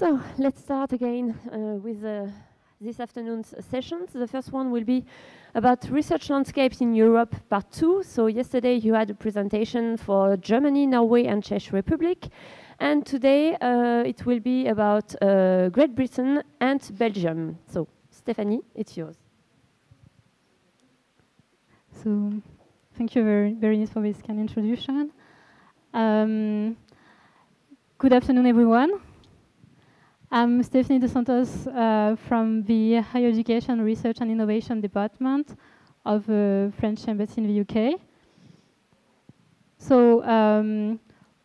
So let's start again with this afternoon's sessions. The first one will be about research landscapes in Europe, part 2. So yesterday you had a presentation for Germany, Norway and Czech Republic. And today it will be about Great Britain and Belgium. So Stephanie, it's yours. So thank you very much for this kind introduction. Good afternoon, everyone. I'm Stephanie dos Santos from the Higher Education, Research and Innovation Department of the French Embassy in the UK. So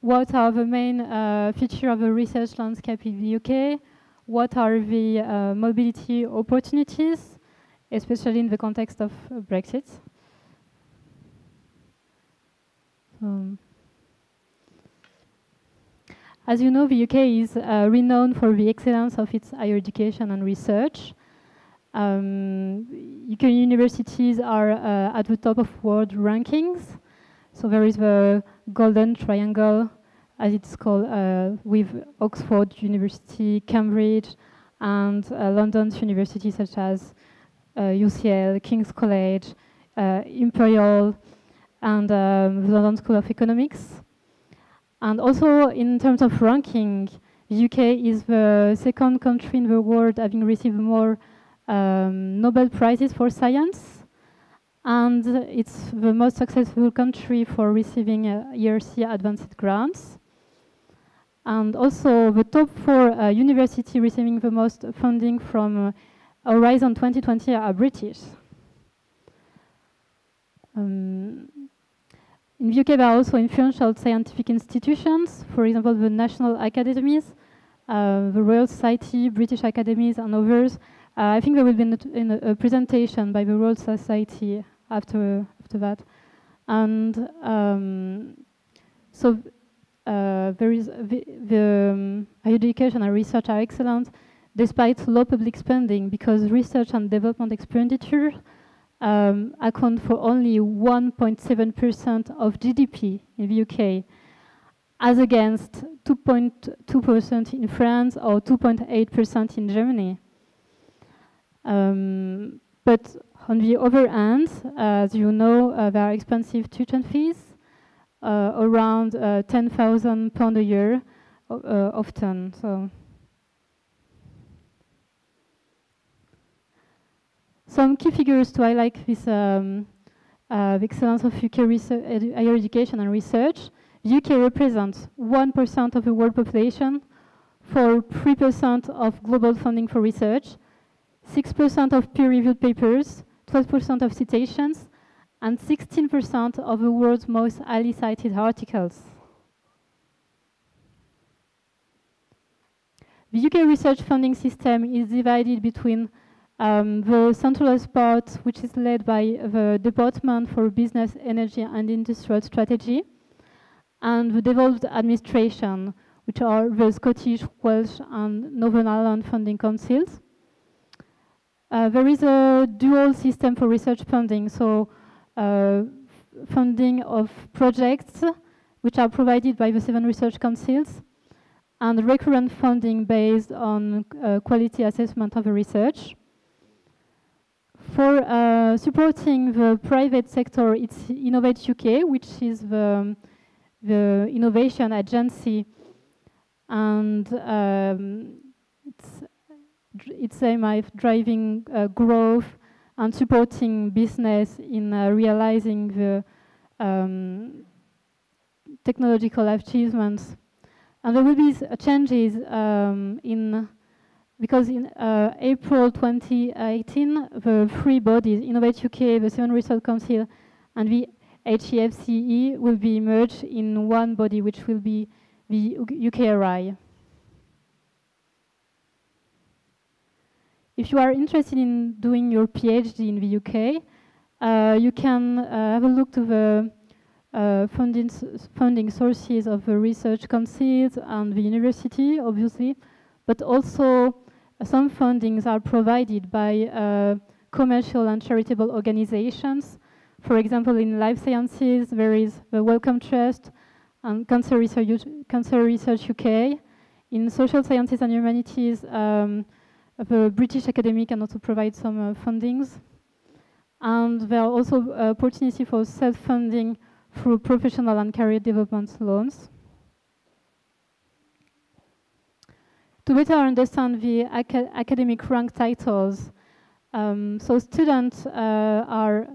what are the main features of the research landscape in the UK? What are the mobility opportunities, especially in the context of Brexit? As you know, the UK is renowned for the excellence of its higher education and research. UK universities are at the top of world rankings. So there is the Golden Triangle, as it's called, with Oxford University, Cambridge, and London's universities such as UCL, King's College, Imperial, and the London School of Economics. And also, in terms of ranking, the UK is the second country in the world having received more Nobel Prizes for science. And it's the most successful country for receiving ERC advanced grants. And also, the top 4 universities receiving the most funding from Horizon 2020 are British. In the UK, there are also influential scientific institutions, for example, the National Academies, the Royal Society, British Academies, and others. I think there will be a presentation by the Royal Society after that. And so there is the higher education and research are excellent, despite low public spending, because research and development expenditure account for only 1.7% of GDP in the UK, as against 2.2% in France or 2.8% in Germany. But on the other hand, as you know, there are expensive tuition fees, around £10,000 a year, often. So. Some key figures to highlight this the excellence of UK higher education and research. The UK represents 1% of the world population, for 3% of global funding for research, 6% of peer-reviewed papers, 12% of citations, and 16% of the world's most highly cited articles. The UK research funding system is divided between the centralized part, which is led by the Department for Business, Energy and Industrial Strategy, and the devolved administration, which are the Scottish, Welsh and Northern Ireland funding councils. There is a dual system for research funding, so funding of projects, which are provided by the 7 research councils, and recurrent funding based on quality assessment of the research. For supporting the private sector, it's Innovate UK, which is the innovation agency, and it's aimed at driving growth and supporting business in realizing the technological achievements. And there will be changes because in April 2018, the 3 bodies, Innovate UK, the 7 Research Council, and the HEFCE will be merged in one body, which will be the UKRI. If you are interested in doing your PhD in the UK, you can have a look to the funding sources of the research councils and the university, obviously, but also some fundings are provided by commercial and charitable organizations. For example, in life sciences, there is the Wellcome Trust and Cancer Research UK. In social sciences and humanities, the British academic can also provide some fundings. And there are also opportunities for self-funding through professional and career development loans. To better understand the academic rank titles, so students are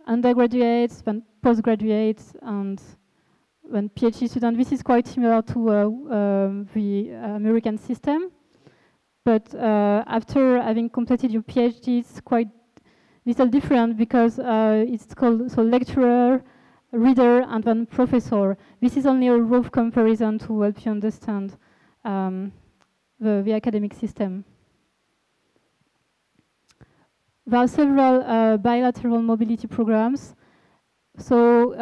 undergraduates, then postgraduates, and then PhD students. This is quite similar to the American system. But after having completed your PhD, it's quite little different because it's called lecturer, reader, and then professor. This is only a rough comparison to help you understand the academic system. There are several bilateral mobility programs. So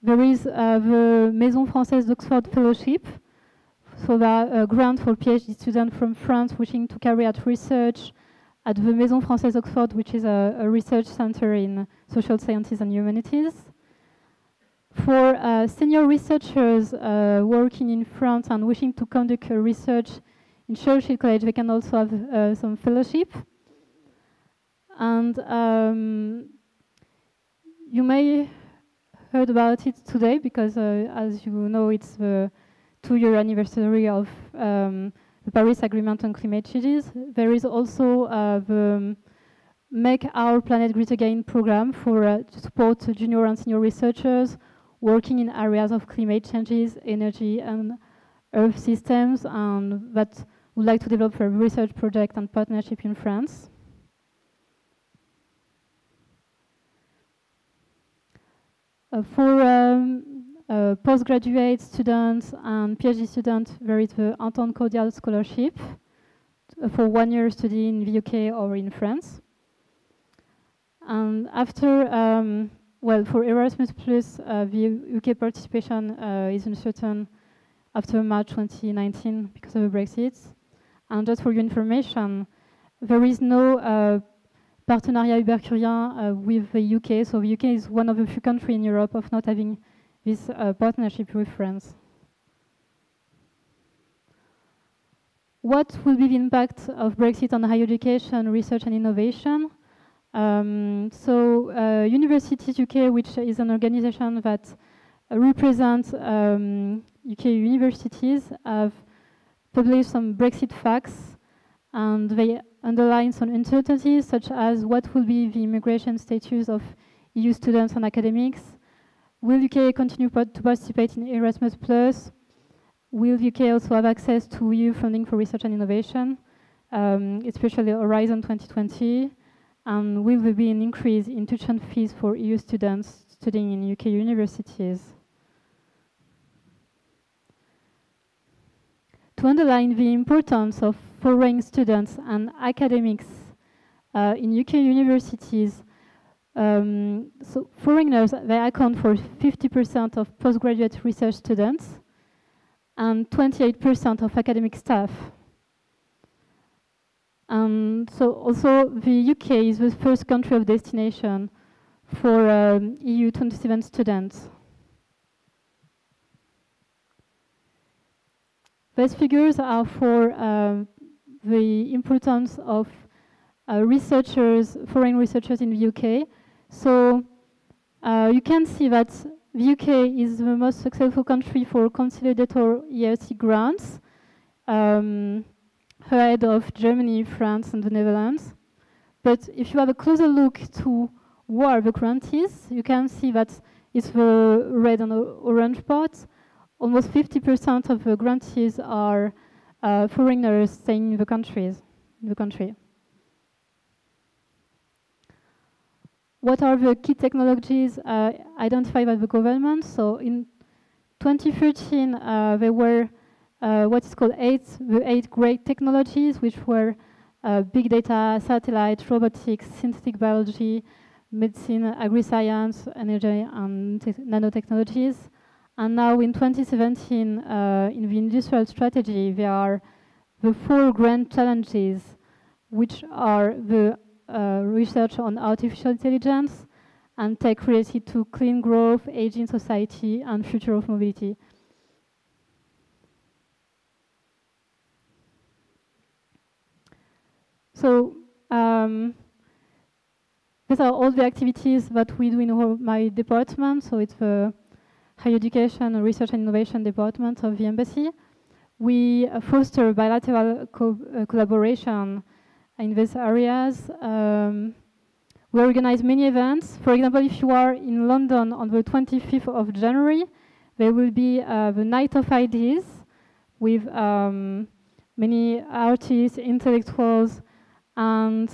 there is the Maison Française d'Oxford Fellowship. So there are grants for PhD students from France wishing to carry out research at the Maison Française Oxford, which is a research center in social sciences and humanities. For senior researchers working in France and wishing to conduct research in Churchill College, they can also have some fellowship. And you may heard about it today because, as you know, it's the 2-year anniversary of the Paris Agreement on Climate Change. There is also the Make Our Planet Great Again program for to support junior and senior researchers working in areas of climate changes, energy and earth systems, and that would like to develop a research project and partnership in France. For postgraduate students and PhD students, there is the Entente Cordiale Scholarship for 1 year study in the UK or in France. And after, well, for Erasmus Plus, the UK participation is uncertain after March 2019 because of the Brexit. And just for your information, there is no partenariat Uber-Curien with the UK. So the UK is one of the few countries in Europe of not having this partnership with France. What will be the impact of Brexit on higher education, research and innovation? Universities UK, which is an organization that represents UK universities, have published some Brexit facts, and they underline some uncertainties, such as what will be the immigration status of EU students and academics. Will UK continue to participate in Erasmus Plus? Will UK also have access to EU funding for research and innovation, especially Horizon 2020? And will there be an increase in tuition fees for EU students studying in UK universities? To underline the importance of foreign students and academics in UK universities, so foreigners, they account for 50% of postgraduate research students and 28% of academic staff. And so also the UK is the first country of destination for EU 27 students. These figures are for the importance of researchers, foreign researchers in the UK. So you can see that the UK is the most successful country for consolidator ERC grants, ahead of Germany, France, and the Netherlands. But if you have a closer look to where the grant is, you can see that it's the red and orange part. Almost 50% of the grantees are foreigners staying in the country. What are the key technologies identified by the government? So in 2013, there were what is called the eight great technologies, which were big data, satellite, robotics, synthetic biology, medicine, agri-science, energy, and nanotechnologies. And now in 2017, in the industrial strategy, there are the 4 grand challenges, which are the research on artificial intelligence and tech related to clean growth, aging society, and future of mobility. So these are all the activities that we do in my department. So it's the Higher Education, Research and Innovation Department of the Embassy. We foster bilateral collaboration in these areas. We organize many events. For example, if you are in London on the 25th of January, there will be the Night of Ideas with many artists, intellectuals, and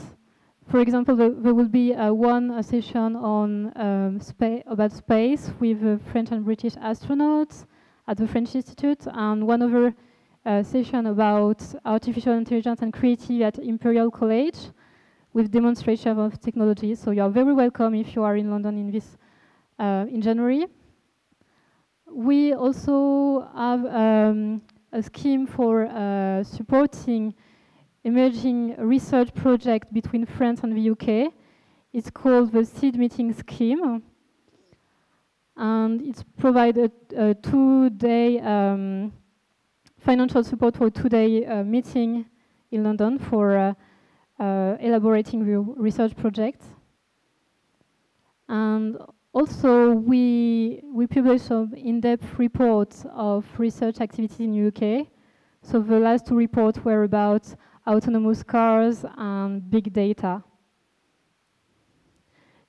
for example, there will be one session on about space with French and British astronauts at the French Institute, and one other session about artificial intelligence and creativity at Imperial College with demonstration of technology. So you are very welcome if you are in London in this in January. We also have a scheme for supporting emerging research project between France and the UK. It's called the Seed Meeting Scheme, and it's provided a 2-day financial support for a 2-day meeting in London for elaborating the research project. And also we publish some in-depth reports of research activities in the UK. So the last 2 reports were about autonomous cars and big data.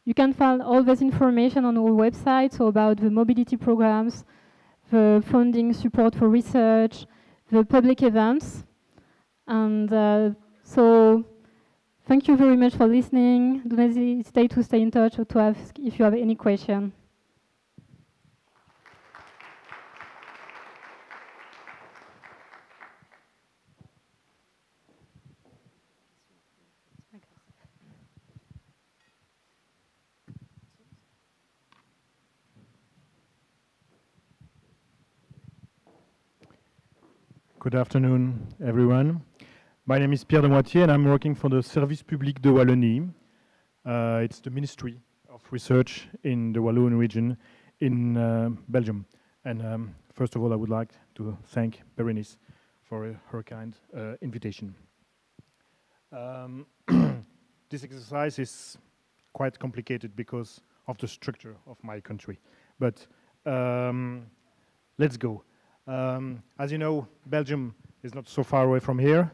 You can find all this information on our website, so about the mobility programs, the funding support for research, the public events. And so thank you very much for listening. Don't hesitate to stay in touch or to ask if you have any question. Good afternoon, everyone. My name is Pierre de Moitié, and I'm working for the Service Public de Wallonie. It's the Ministry of Research in the Walloon region in Belgium. And first of all, I would like to thank Berenice for her kind invitation. This exercise is quite complicated because of the structure of my country. But let's go. As you know, Belgium is not so far away from here.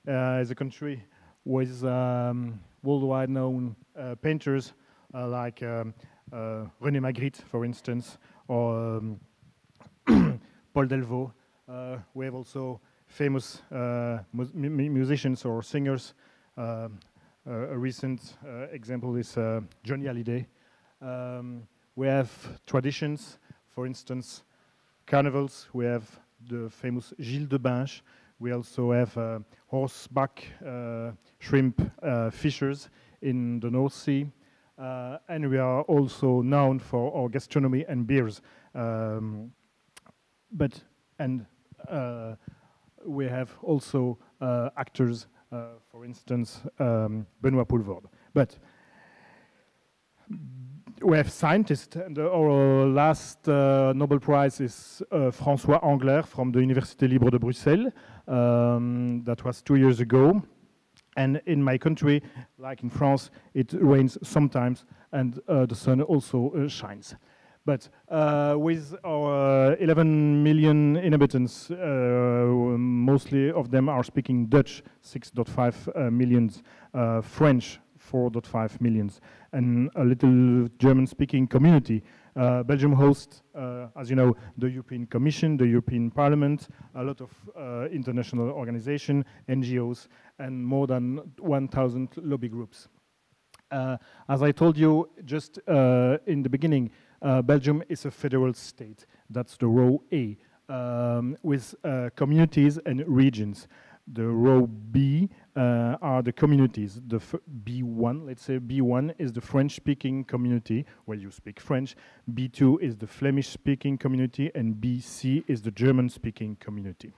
It's a country with worldwide known painters like René Magritte, for instance, or Paul Delvaux. We have also famous musicians or singers. A recent example is Johnny Hallyday. We have traditions, for instance, carnivals. We have the famous Gilles de Binche. We also have horseback shrimp fishers in the North Sea. And we are also known for our gastronomy and beers. We have also actors, for instance, Benoît Poulvord. But we have scientists, and our last Nobel Prize is François Englert from the Université Libre de Bruxelles. That was 2 years ago. And in my country, like in France, it rains sometimes, and the sun also shines. But with our 11 million inhabitants, mostly of them are speaking Dutch, 6.5 million, French, 4.5 million, and a little German-speaking community. Belgium hosts, as you know, the European Commission, the European Parliament, a lot of international organizations, NGOs, and more than 1,000 lobby groups. As I told you just in the beginning, Belgium is a federal state. That's the row A, with communities and regions. The row B are the communities. The B1, let's say B1 is the French-speaking community, where you speak French. B2 is the Flemish-speaking community, and BC is the German-speaking community.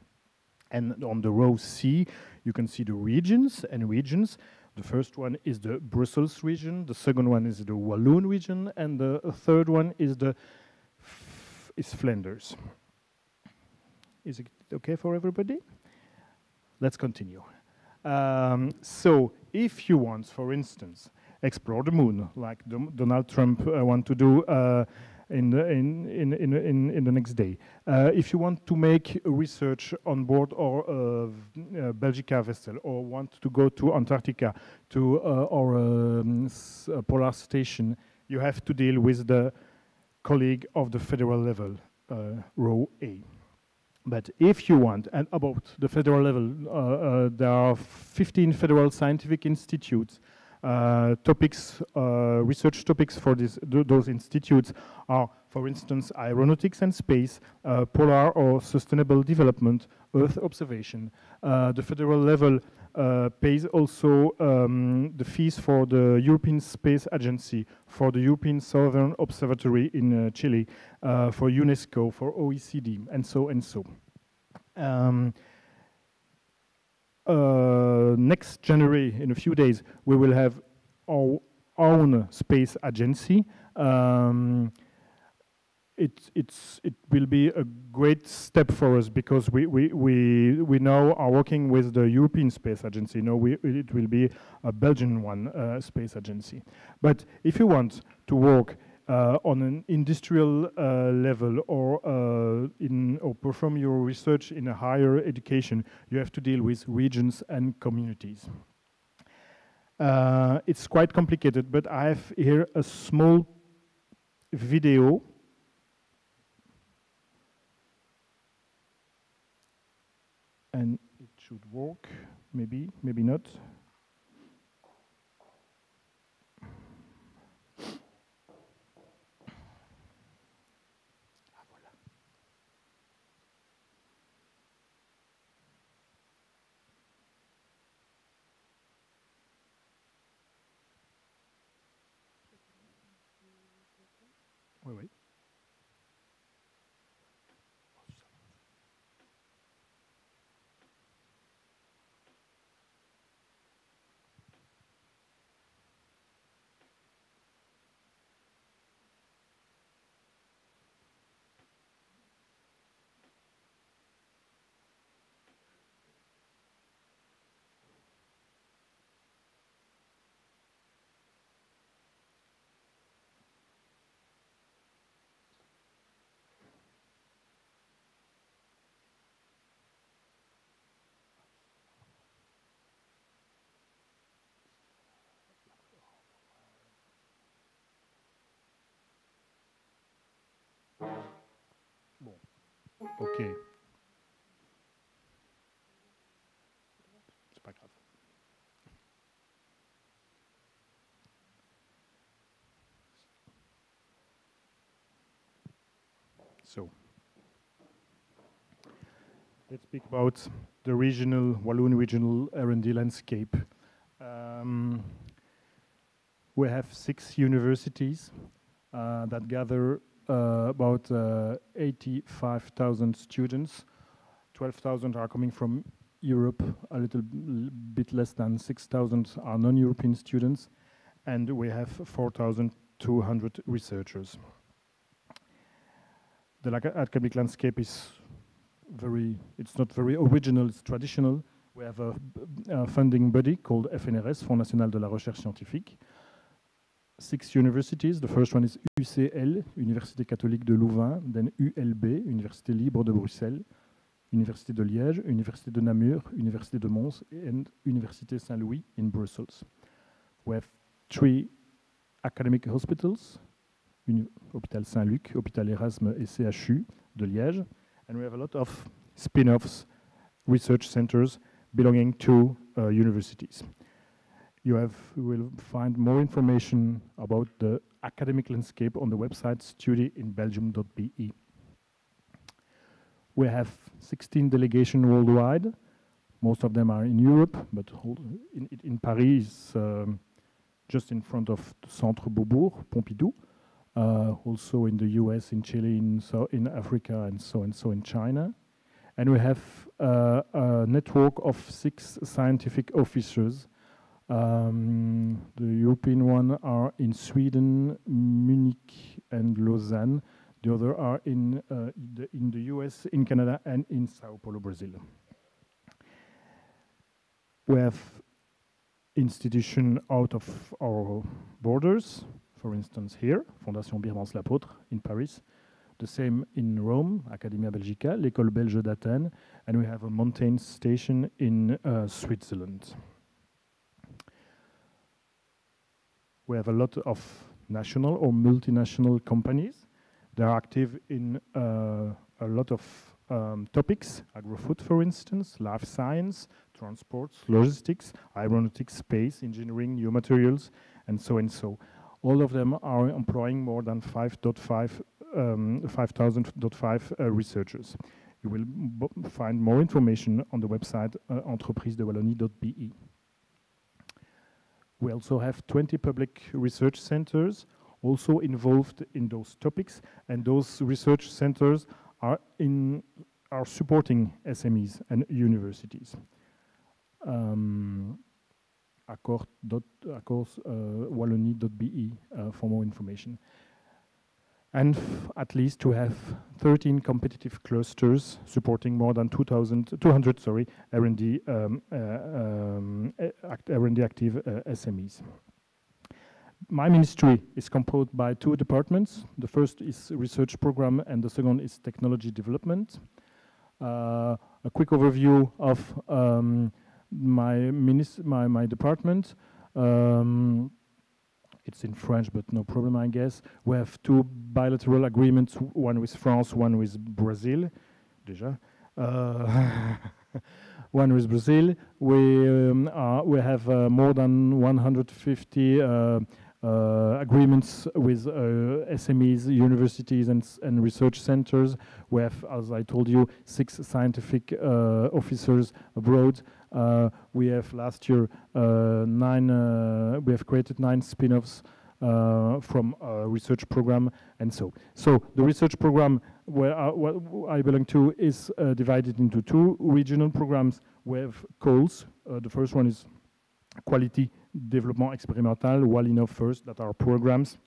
And on the row C, you can see the regions and regions. The first one is the Brussels region, the second one is the Walloon region, and the third one is Flanders. Is it okay for everybody? Let's continue. So if you want, for instance, explore the moon, like Donald Trump want to do in the next day. If you want to make research on board or Belgica vessel, or want to go to Antarctica to our polar station, you have to deal with the colleague of the federal level, row A. But if you want, and about the federal level, there are 15 federal scientific institutes. Topics, research topics for those institutes are, for instance, aeronautics and space, polar or sustainable development, Earth observation. The federal level pays also the fees for the European Space Agency, for the European Southern Observatory in Chile, for UNESCO, for OECD, and so and so. Next January, in a few days, we will have our own space agency. It will be a great step for us because we now are working with the European Space Agency. Now it will be a Belgian one, space agency. But if you want to work on an industrial level or perform your research in a higher education, you have to deal with regions and communities. It's quite complicated, but I have here a small video. And it should work, maybe, maybe not. Oui, oui. Bon, ok. C'est pas grave. So, let's speak about the regional, Walloon regional R&D landscape. We have 6 universities that gather about 85,000 students. 12,000 are coming from Europe, a little bit less than 6,000 are non-European students, and we have 4,200 researchers. The academic landscape is it's not very original, it's traditional. We have a funding body called FNRS, Fonds National de la Recherche Scientifique. 6 universities. The first one is UCL, Université Catholique de Louvain, then ULB, Université Libre de Bruxelles, Université de Liège, Université de Namur, Université de Mons, and Université Saint-Louis in Brussels. We have 3 academic hospitals, Hôpital Saint-Luc, Hôpital Erasme et CHU de Liège, and we have a lot of spin-offs, research centers belonging to universities. You will find more information about the academic landscape on the website studyinbelgium.be. We have 16 delegations worldwide. Most of them are in Europe, but in Paris, just in front of the Centre Beaubourg, Pompidou. Also in the US, in Chile, in Africa, and so in China. And we have a network of 6 scientific officers. The European one are in Sweden, Munich, and Lausanne. The other are in the US, in Canada, and in Sao Paulo, Brazil. We have institutions out of our borders, for instance here, Fondation Birmans-L'Apôtre in Paris, the same in Rome, Academia Belgica, l'École Belge d'Athènes, and we have a mountain station in Switzerland. We have a lot of national or multinational companies. They are active in a lot of topics, agri-food for instance, life science, transport, logistics, aeronautics, space, engineering, new materials, and so and so. All of them are employing more than 5,000.5 researchers. You will find more information on the website entreprisedewallonie.be. We also have 20 public research centers also involved in those topics, and those research centers are supporting SMEs and universities. Wallonie.be for more information. And at least to have 13 competitive clusters supporting more than 200 R&D active SMEs. My ministry is composed by 2 departments. The first is research program and the second is technology development. A quick overview of my department. It's in French, but no problem, I guess. We have 2 bilateral agreements, one with France, one with Brazil. Déjà. One with Brazil. We have more than 150 agreements with SMEs, universities, and research centers. We have, as I told you, 6 scientific officers abroad. We have last year we have created 9 spin-offs from a research program, and so the research program where I belong to is divided into 2 regional programs. We have calls. The first one is quality développement expérimental, Wallino first, that are programs.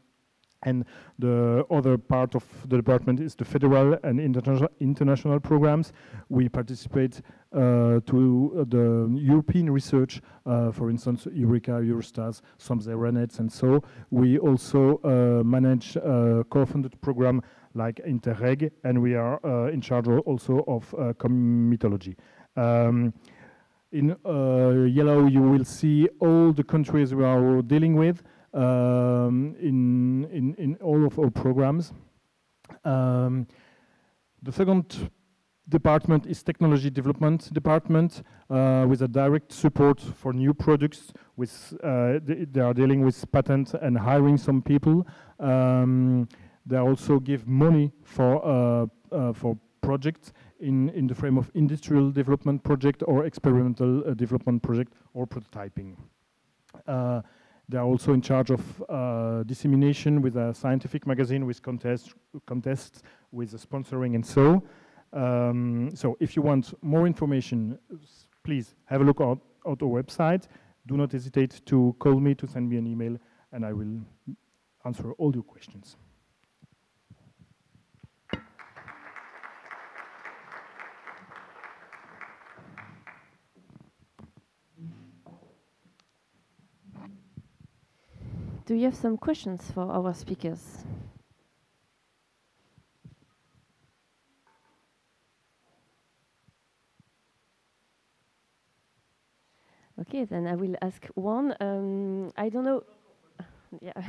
And the other part of the department is the federal and international programs. We participate to the European research, for instance, Eureka, Eurostars, some Zeranets, and so. We also manage a co-funded program like Interreg, and we are in charge also of comitology. In yellow, you will see all the countries we are dealing with in all of our programs. The second department is technology development department with a direct support for new products. They are dealing with patent and hiring some people. They also give money for projects in the frame of industrial development project or experimental development project or prototyping. They are also in charge of dissemination with a scientific magazine, with contests with sponsoring, and so. So if you want more information, please have a look at our website. Do not hesitate to call me, to send me an email, and I will answer all your questions. Do you have some questions for our speakers? Okay, then I will ask one. I don't know. Yeah.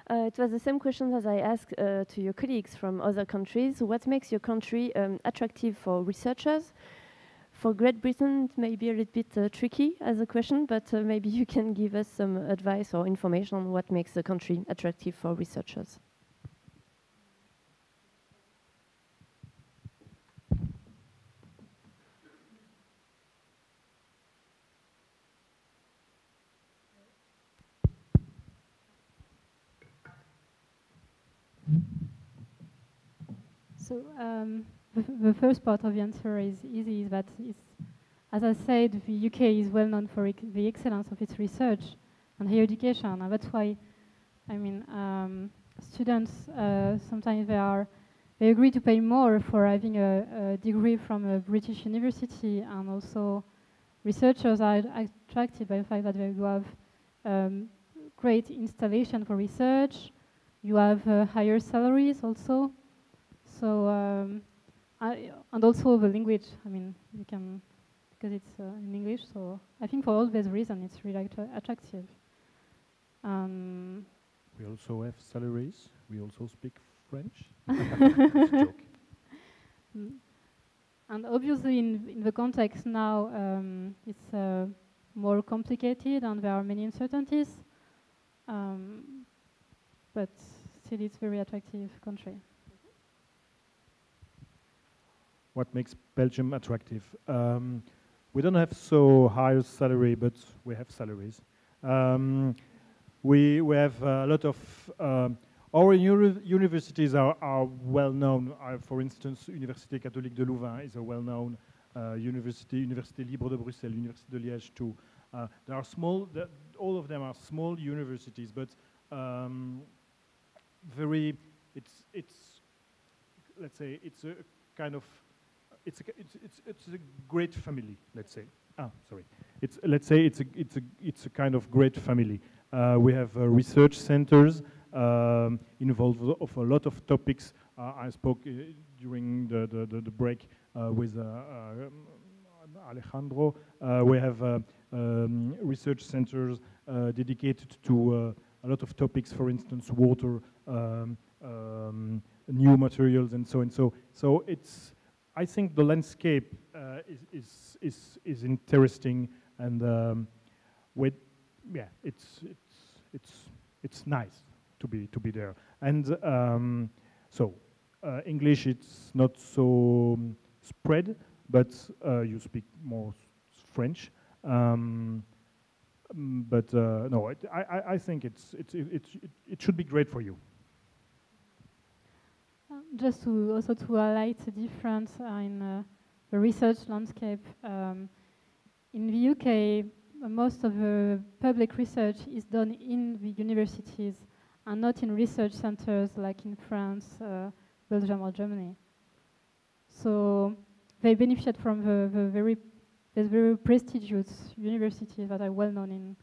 It was the same question as I asked to your colleagues from other countries. What makes your country attractive for researchers? For Great Britain, it may be a little bit tricky as a question, but maybe you can give us some advice or information on what makes the country attractive for researchers. So the first part of the answer is easy, is that as I said, the UK is well known for the excellence of its research and higher education, and that's why, I mean, students sometimes they agree to pay more for having a degree from a British university, and also researchers are attracted by the fact that you have great installation for research, you have higher salaries also, so and also the language. I mean, you can, because it's in English. So I think for all these reasons, it's really attractive. We also have salaries. We also speak French. That's a joke. And obviously, in the context now, it's more complicated, and there are many uncertainties. But still, it's a very attractive country. What makes Belgium attractive? We don't have so high salary, but we have salaries. We have a lot of our universities are well known. For instance, Université Catholique de Louvain is a well-known university. Université Libre de Bruxelles, Université de Liège too. They are small. All of them are small universities, but very. It's let's say it's a kind of. It's a great family. Let's say. Sorry. Let's say it's a kind of great family. We have research centers involved of a lot of topics. I spoke during the break with Alejandro. We have research centers dedicated to a lot of topics, for instance, water, new materials, and so and so. So it's. I think the landscape is interesting, and it's nice to be there. And so English, it's not so spread, but you speak more French. But no, I think it should be great for you. Just to also to highlight the difference in the research landscape. In the UK, most of the public research is done in the universities and not in research centers like in France, Belgium, or Germany. So they benefit from the very prestigious universities that are well known in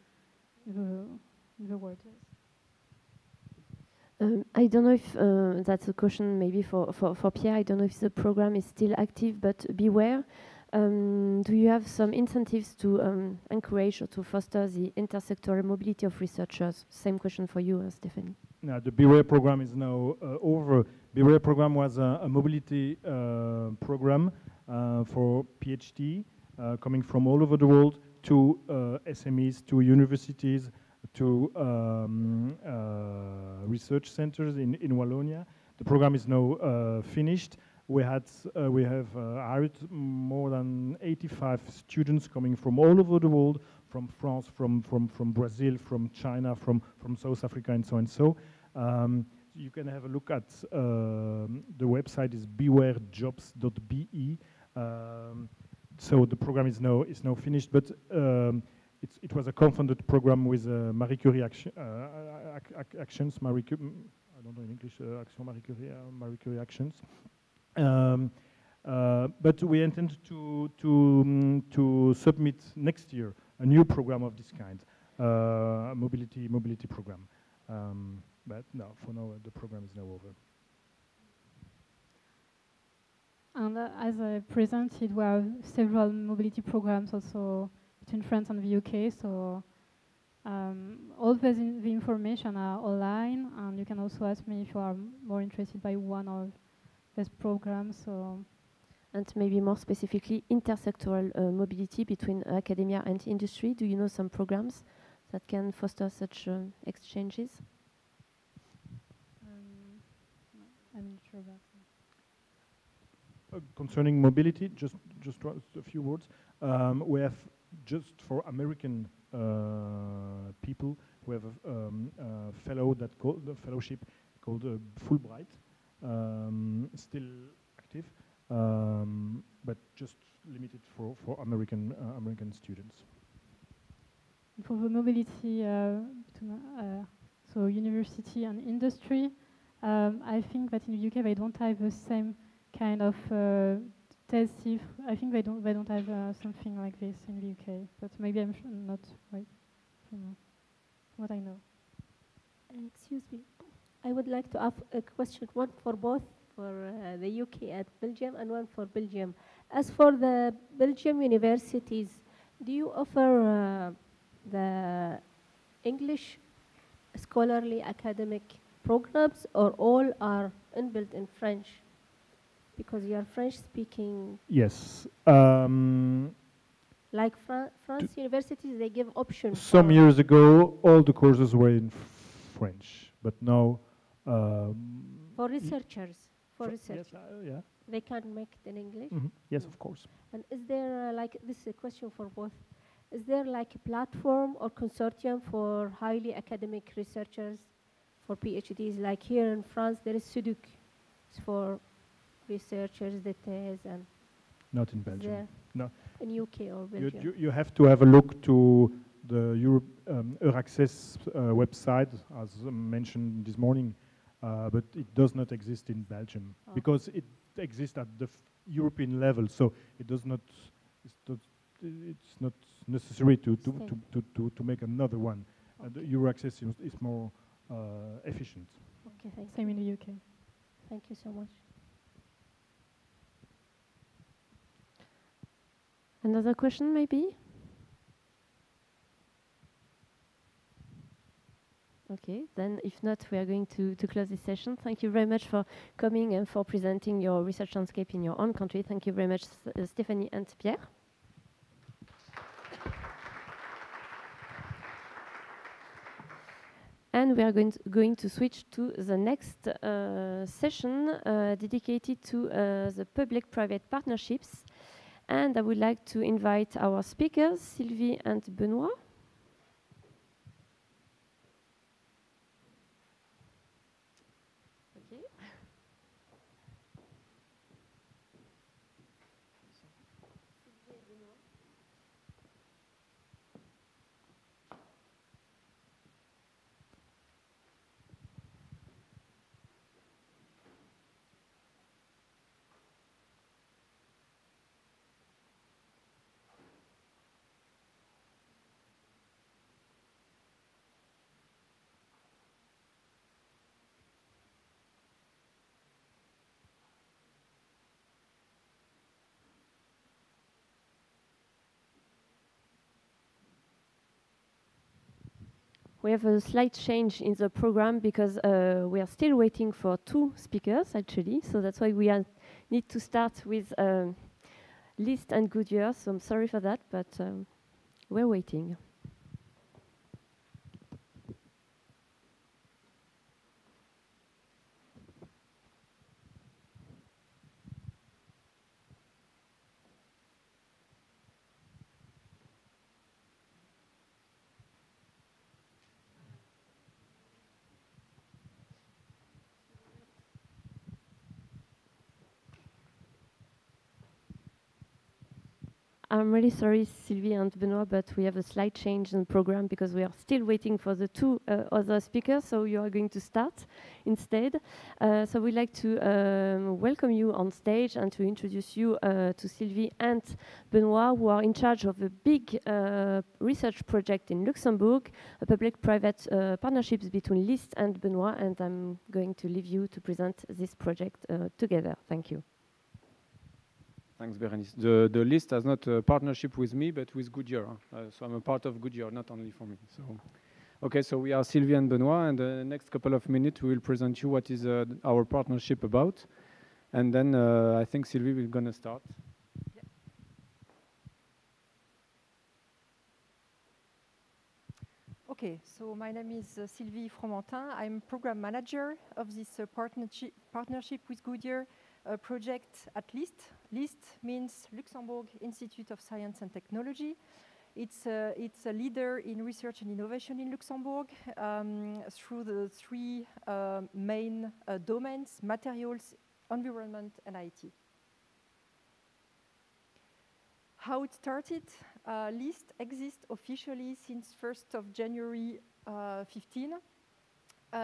the world. I don't know if that's a question maybe for Pierre. I don't know if the program is still active, but beware. Do you have some incentives to encourage or to foster the intersectoral mobility of researchers? Same question for you, Stephanie. No, the Beware program is now over. Beware program was a mobility program for PhD coming from all over the world to SMEs, to universities, to research centers in Wallonia. The program is now finished. We have hired more than 85 students coming from all over the world, from France, from Brazil, from China, from South Africa, and so and so. You can have a look at the website is bewarejobs.be. So the program is now finished, but it was a co-funded program with Marie Curie Actions. I don't know in English. Action Marie Curie Actions. But we intend to submit next year a new program of this kind, a mobility program. But no, for now the program is now over. And as I presented, we have several mobility programs also between France and the UK. So all the information are online, and you can also ask me if you are more interested by one of these programs. So. And maybe more specifically, intersectoral mobility between academia and industry. Do you know some programs that can foster such exchanges? No, I'm not sure about that. Concerning mobility, just a few words. We have just for American people, we have a fellowship called Fulbright, still active. But just limited for American students. For the mobility, so university and industry, I think that in the UK they don't have the same kind of TESIF. I think they don't have something like this in the UK, but maybe I'm not right. What I know. Excuse me, I would like to ask a question, one for both, for the UK and Belgium, and one for Belgium. As for the Belgium universities, do you offer the English scholarly academic programs, or all are inbuilt in French? Because you are French speaking. Yes. Like France universities, they give options. Some years ago, all the courses were in French, but now... for researchers. For researchers. Yes, yeah. They can make it in English? Mm-hmm. Yes, of course. And is there, like, this is a question for both, is there like a platform or consortium for highly academic researchers for PhDs? Like here in France, there is SUDUC. It's for researchers, the thèse, and... Not in Belgium. No. In UK or Belgium? You have to have a look to the Euraccess website, as mentioned this morning, but it does not exist in Belgium because it exists at the European level. So it does not. It's not necessary to make another one. The Euraccess is more efficient. Okay, thank Same in the UK. Thank you so much. Another question, maybe? Okay, then if not, we are going to close this session. Thank you very much for coming and for presenting your research landscape in your own country. Thank you very much, Stéphanie and Pierre. And we are going to switch to the next session dedicated to the public-private partnerships. And I would like to invite our speakers, Sylvie and Benoît. Okay. We have a slight change in the program because we are still waiting for 2 speakers, actually. So that's why we need to start with List and Goodyear. So I'm sorry for that, but we're waiting. I'm really sorry, Sylvie and Benoît, but we have a slight change in the program because we are still waiting for the 2 other speakers, so you are going to start instead. So we'd like to welcome you on stage and to introduce you to Sylvie and Benoît, who are in charge of a big research project in Luxembourg, a public-private partnerships between List and Benoît, and I'm going to leave you to present this project together. Thank you. Thanks, Berenice. The list has not a partnership with me, but with Goodyear. So I'm a part of Goodyear, not only for me. So, okay, so we are Sylvie and Benoît, and the next couple of minutes we will present you what is our partnership about. And then I think Sylvie will gonna start. Yeah. Okay, so my name is Sylvie Fromentin. I'm program manager of this partnership with Goodyear project at LIST. LIST means Luxembourg Institute of Science and Technology. It's a leader in research and innovation in Luxembourg through the 3 main domains: materials, environment, and IT. How it started? LIST exists officially since 1st of January 15.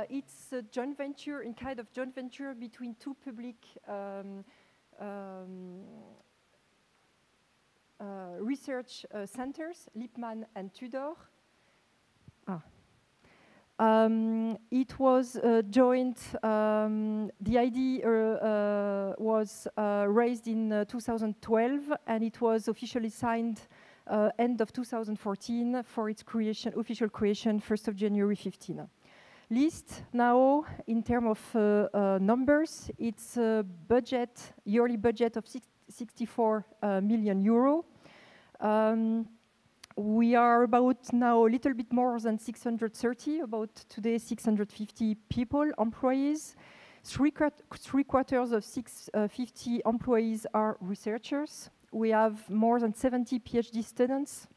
It's a joint venture, in kind of joint venture between 2 public research centers, Lippmann and Tudor. It was joint, the idea was raised in 2012, and it was officially signed end of 2014 for its creation, official creation, 1st of January 15. LIST now, in terms of numbers, it's a budget, yearly budget of 64 million euro. We are about now a little bit more than 630, about today 650 people, employees. Three quarters of 650 employees are researchers. We have more than 70 PhD students,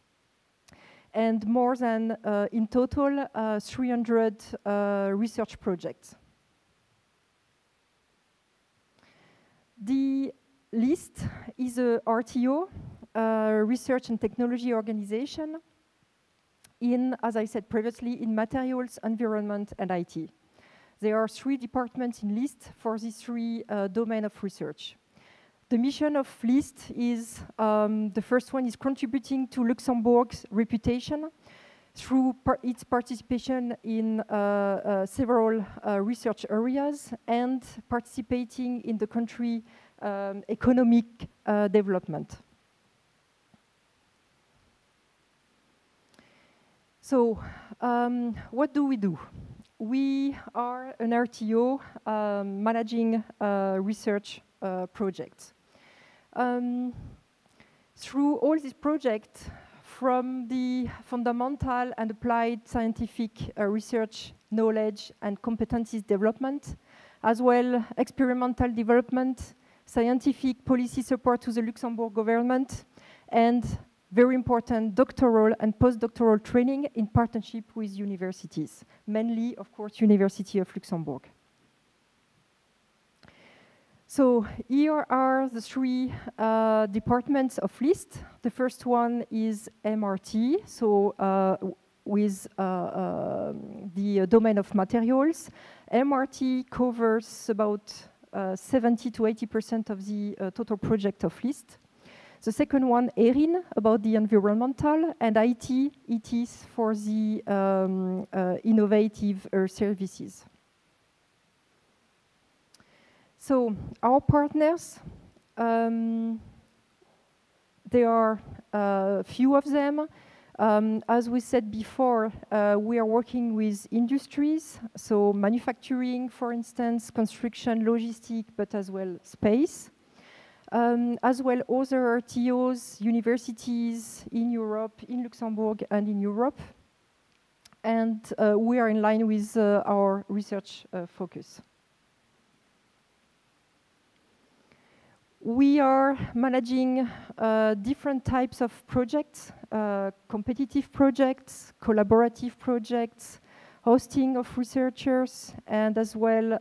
and more than, in total, 300 research projects. The LIST is a RTO, research and technology organization in, as I said previously, in materials, environment, and IT. There are 3 departments in LIST for these 3 domains of research. The mission of LIST is, the first one is contributing to Luxembourg's reputation through its participation in several research areas and participating in the country economic development. So, what do? We are an RTO managing research projects. Through all these projects, from the fundamental and applied scientific research, knowledge and competencies development, as well experimental development, scientific policy support to the Luxembourg government, and very important doctoral and postdoctoral training in partnership with universities, mainly, of course, University of Luxembourg. So here are the 3 departments of LIST. The first one is MRT, so with the domain of materials. MRT covers about 70 to 80% of the total project of LIST. The second one, ERIN, about the environmental, and IT, it is for the innovative services. So our partners, there are a few of them. As we said before, we are working with industries, so manufacturing, for instance, construction, logistics, but as well space. As well other RTOs, universities in Europe, in Luxembourg and in Europe. And we are in line with our research focus. We are managing different types of projects, competitive projects, collaborative projects, hosting of researchers, and as well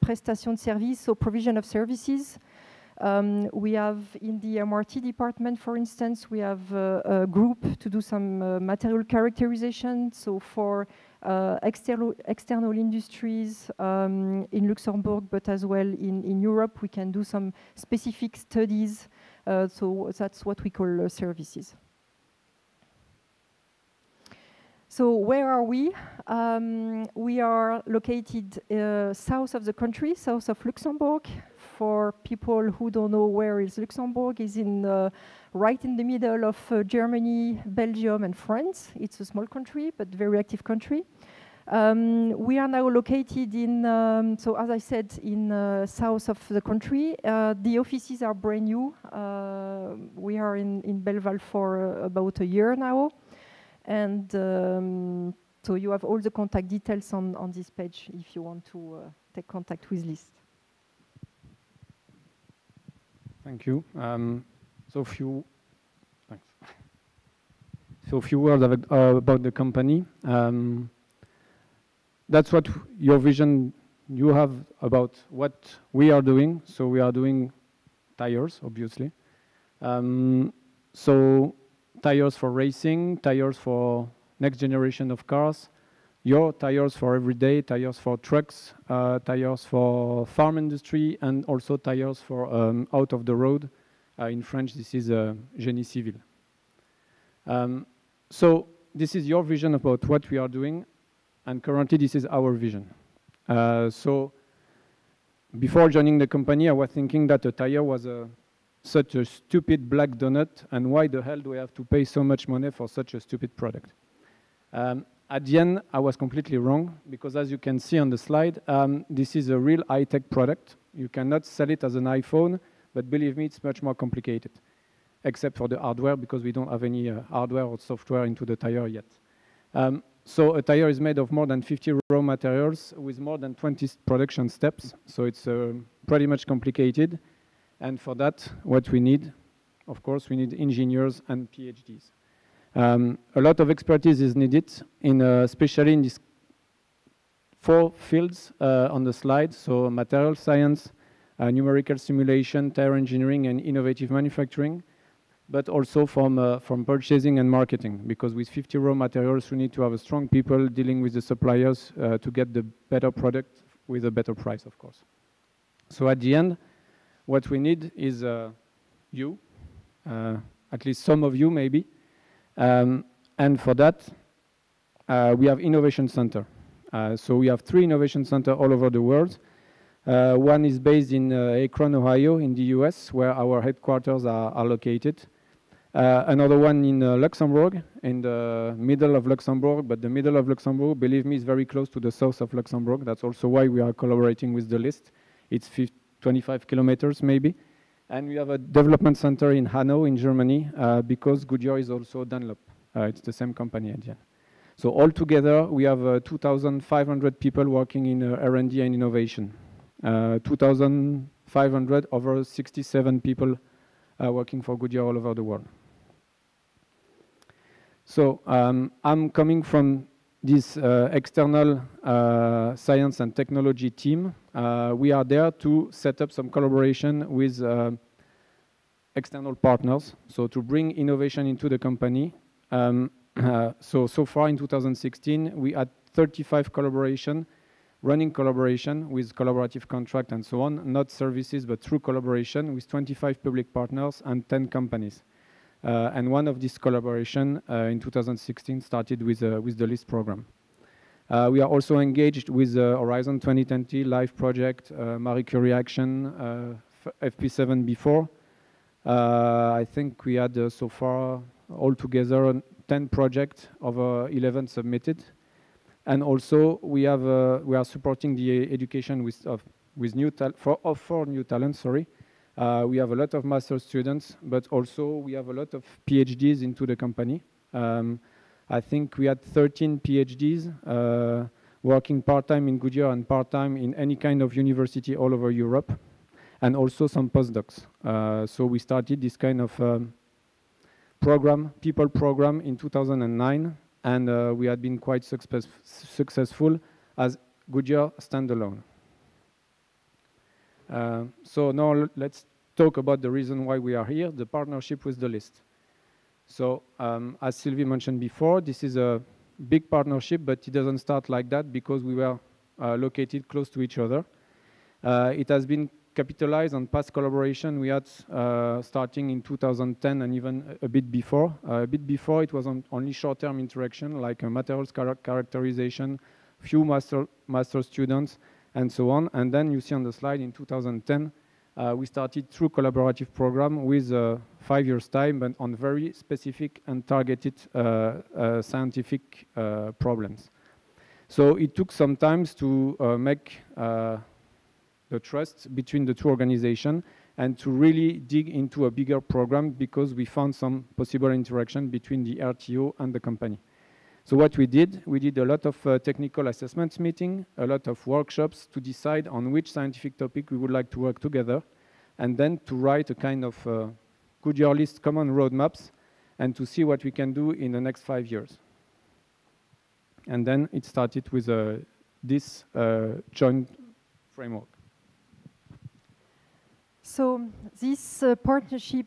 prestation de service, so provision of services. We have in the MRT department, for instance, we have a group to do some material characterization, so for external industries in Luxembourg, but as well in Europe, we can do some specific studies, so that's what we call services. So where are we? We are located south of the country, south of Luxembourg. For people who don't know where is Luxembourg, is in right in the middle of Germany, Belgium, and France. It's a small country, but very active country. We are now located in, so as I said, in south of the country. The offices are brand new. We are in Belval for about a year now. And so you have all the contact details on this page if you want to take contact with LIST. Thank you. So a few words about the company. That's what your vision you have about what we are doing. So we are doing tires, obviously. So tires for racing, tires for next generation of cars, your tires for everyday, tires for trucks, tires for farm industry, and also tires for out of the road In French, this is génie civil. So this is your vision about what we are doing, and currently this is our vision. So before joining the company, I was thinking that a tire was such a stupid black donut, and why the hell do I have to pay so much money for such a stupid product? At the end, I was completely wrong, because as you can see on the slide, this is a real high-tech product. You cannot sell it as an iPhone, but believe me, it's much more complicated, except for the hardware, because we don't have any hardware or software into the tire yet. So a tire is made of more than 50 raw materials with more than 20 production steps, so it's pretty much complicated. And for that, what we need, of course, we need engineers and PhDs. A lot of expertise is needed, especially in these 4 fields on the slide, so material science, numerical simulation, tire engineering, and innovative manufacturing, but also from purchasing and marketing, because with 50 raw materials, we need to have a strong people dealing with the suppliers to get the better product with a better price, of course. So at the end, what we need is you, at least some of you maybe, and for that, we have innovation center. So we have 3 innovation centers all over the world. One is based in Akron, Ohio, in the US, where our headquarters are located. Another one in Luxembourg, in the middle of Luxembourg, but the middle of Luxembourg, believe me, is very close to the south of Luxembourg. That's also why we are collaborating with the list. It's 25 kilometers maybe. And we have a development center in Hanau, in Germany, because Goodyear is also Dunlop. It's the same company at the end. So altogether, we have 2,500 people working in R&D and innovation. 2,500 over 67 people working for Goodyear all over the world. So I'm coming from this external science and technology team. We are there to set up some collaboration with external partners, so to bring innovation into the company. So far in 2016, we had 35 running collaboration with collaborative contract and so on, not services, but through collaboration with 25 public partners and 10 companies. And one of these collaboration in 2016 started with the LIST program. We are also engaged with Horizon 2020 Life Project, Marie Curie Action, FP7 before. I think we had so far altogether 10 projects, over 11 submitted. And also we are supporting the education for new talents. We have a lot of master students, but also we have a lot of PhDs into the company. I think we had 13 PhDs working part-time in Goodyear and part-time in any kind of university all over Europe, and also some postdocs. So we started this kind of people program in 2009, and we had been quite successful as Goodyear standalone. So now let's talk about the reason why we are here, the partnership with the list. So as Sylvie mentioned before, this is a big partnership, but it doesn't start like that because we were located close to each other. It has been capitalized on past collaboration we had starting in 2010 and even a bit before. A bit before it was only short-term interaction like materials characterization, few master students and so on. And then you see on the slide in 2010 we started through collaborative program with 5 years time, but on very specific and targeted scientific problems. So it took some time to make the trust between the two organizations and to really dig into a bigger program because we found some possible interaction between the RTO and the company. So what we did a lot of technical assessments meeting, a lot of workshops to decide on which scientific topic we would like to work together, and then to write a kind of Goodyear list common roadmaps and to see what we can do in the next 5 years. And then it started with this joint framework. So this partnership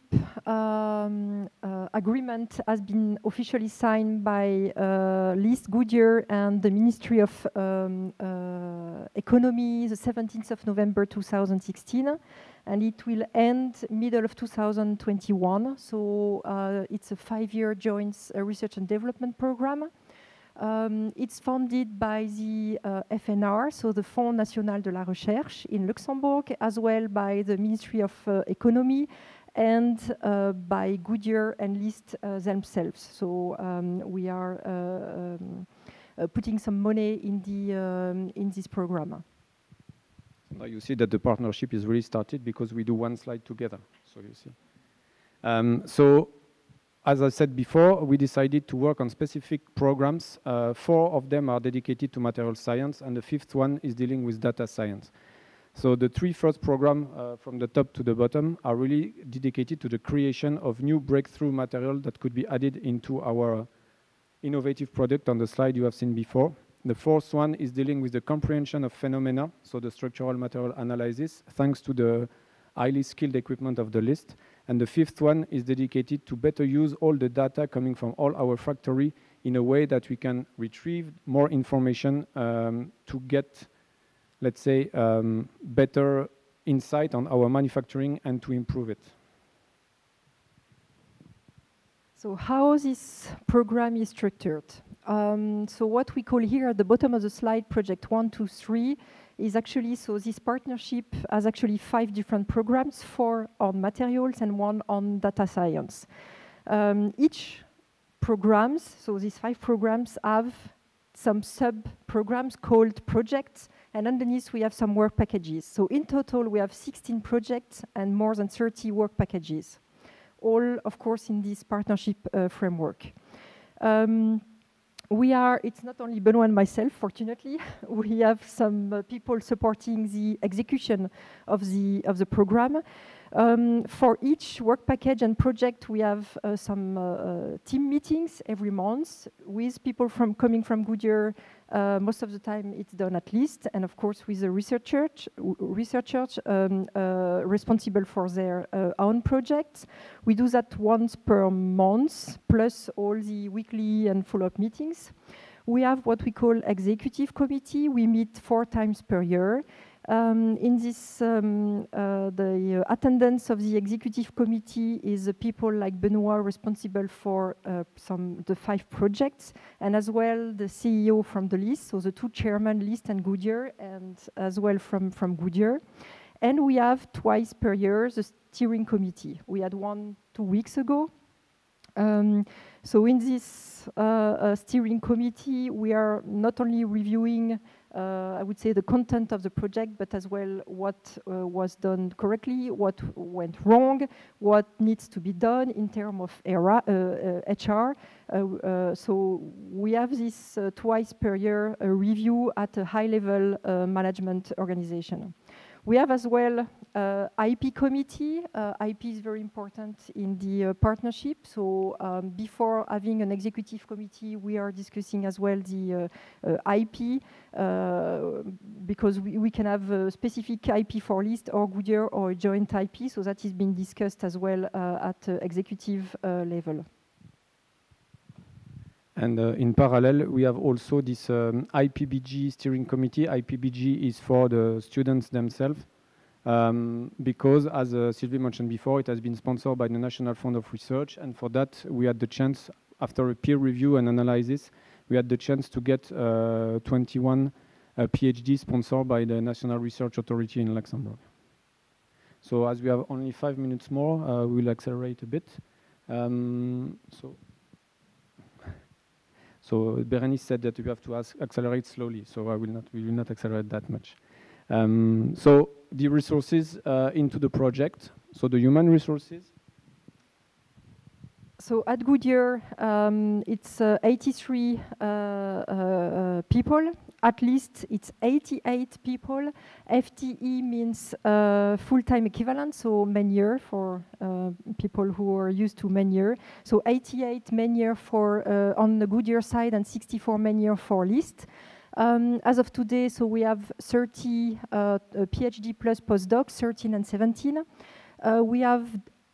agreement has been officially signed by List, Goodyear and the Ministry of Economy the 17th of November 2016, and it will end middle of 2021. So it's a 5-year joint research and development program. It's funded by the FNR, so the Fonds National de la Recherche in Luxembourg, as well by the Ministry of Economy and by Goodyear and List themselves. So we are putting some money in this program. Now you see that the partnership is really started because we do one slide together. So you see. As I said before, we decided to work on specific programs. 4 of them are dedicated to material science, and the 5th one is dealing with data science. So the 3 first programs from the top to the bottom are really dedicated to the creation of new breakthrough material that could be added into our innovative product on the slide you have seen before. The 4th one is dealing with the comprehension of phenomena, so the structural material analysis, thanks to the highly skilled equipment of the List. And the 5th one is dedicated to better use all the data coming from all our factory in a way that we can retrieve more information to get, let's say, better insight on our manufacturing and to improve it. So how this program is structured? So what we call here at the bottom of the slide, project 1, 2, 3, is actually, so this partnership has actually 5 different programs, 4 on materials and 1 on data science. Each programs, so these 5 programs have some sub-programs called projects, and underneath we have some work packages. So in total we have 16 projects and more than 30 work packages, all of course in this partnership framework. It's not only Benoît and myself, fortunately. We have some people supporting the execution of the program. For each work package and project, we have some team meetings every month with people coming from Goodyear. Most of the time it's done at List, and of course with the researchers responsible for their own projects. We do that once per month, plus all the weekly and follow-up meetings. We have what we call executive committee. We meet 4 times per year. In this, the attendance of the executive committee is the people like Benoît responsible for the 5 projects, and as well the CEO from the List, so the 2 chairmen, List and Goodyear, and as well from Goodyear. And we have twice per year the steering committee. We had one 2 weeks ago. So in this steering committee, we are not only reviewing I would say the content of the project, but as well what was done correctly, what went wrong, what needs to be done in terms of HR. So we have this twice per year review at a high-level management organization. We have as well IP committee. IP is very important in the partnership. So before having an executive committee, we are discussing as well the IP because we can have a specific IP for List or Goodyear or a joint IP. So that is being discussed as well at executive level. And in parallel, we have also this IPBG steering committee. IPBG is for the students themselves because, as Sylvie mentioned before, it has been sponsored by the National Fund of Research. And for that, we had the chance, after a peer review and analysis, we had the chance to get 21 PhD sponsored by the National Research Authority in Luxembourg. So as we have only 5 minutes more, we'll accelerate a bit. So Berenice said that we have to accelerate slowly, so we will not accelerate that much. So the resources into the project, so the human resources. So at Goodyear, it's 83 people. At List, it's 88 people. FTE means full-time equivalent, so man-year for people who are used to man-year. So 88 man-year for on the Goodyear side and 64 man-year for List. As of today, so we have 30 PhD plus postdocs, 13 and 17. We have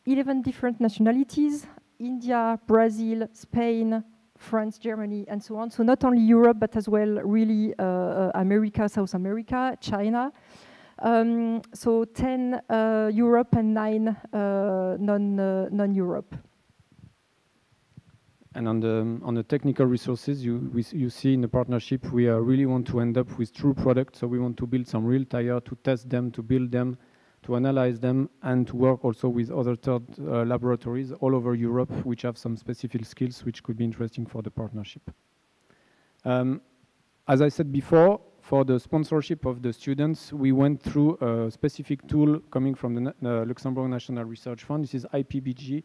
11 different nationalities: India, Brazil, Spain, France, Germany, and so on. So not only Europe, but as well really America, South America, China. So 10 Europe and 9 non-Europe. And on the technical resources, you see in the partnership, we really want to end up with true products. So we want to build some real tire, to test them, to build them, to analyze them, and to work also with other third laboratories all over Europe, which have some specific skills which could be interesting for the partnership. As I said before, for the sponsorship of the students, we went through a specific tool coming from the Luxembourg National Research Fund. This is IPBG,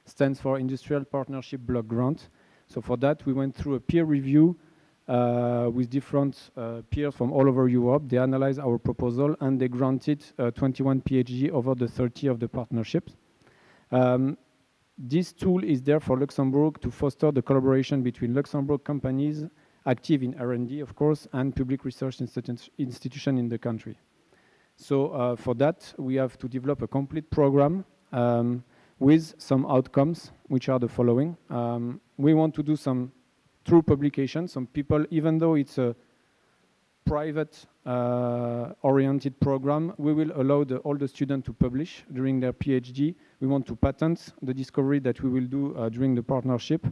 stands for Industrial Partnership Block Grant. So for that, we went through a peer review with different peers from all over Europe. They analyzed our proposal and they granted 21 PhD over the 30 of the partnerships. This tool is there for Luxembourg to foster the collaboration between Luxembourg companies active in R&D, of course, and public research institutions in the country. So for that, we have to develop a complete program with some outcomes, which are the following. We want to do some true publication. Some people, even though it's a private oriented program, we will allow all the students to publish during their PhD. We want to patent the discovery that we will do during the partnership.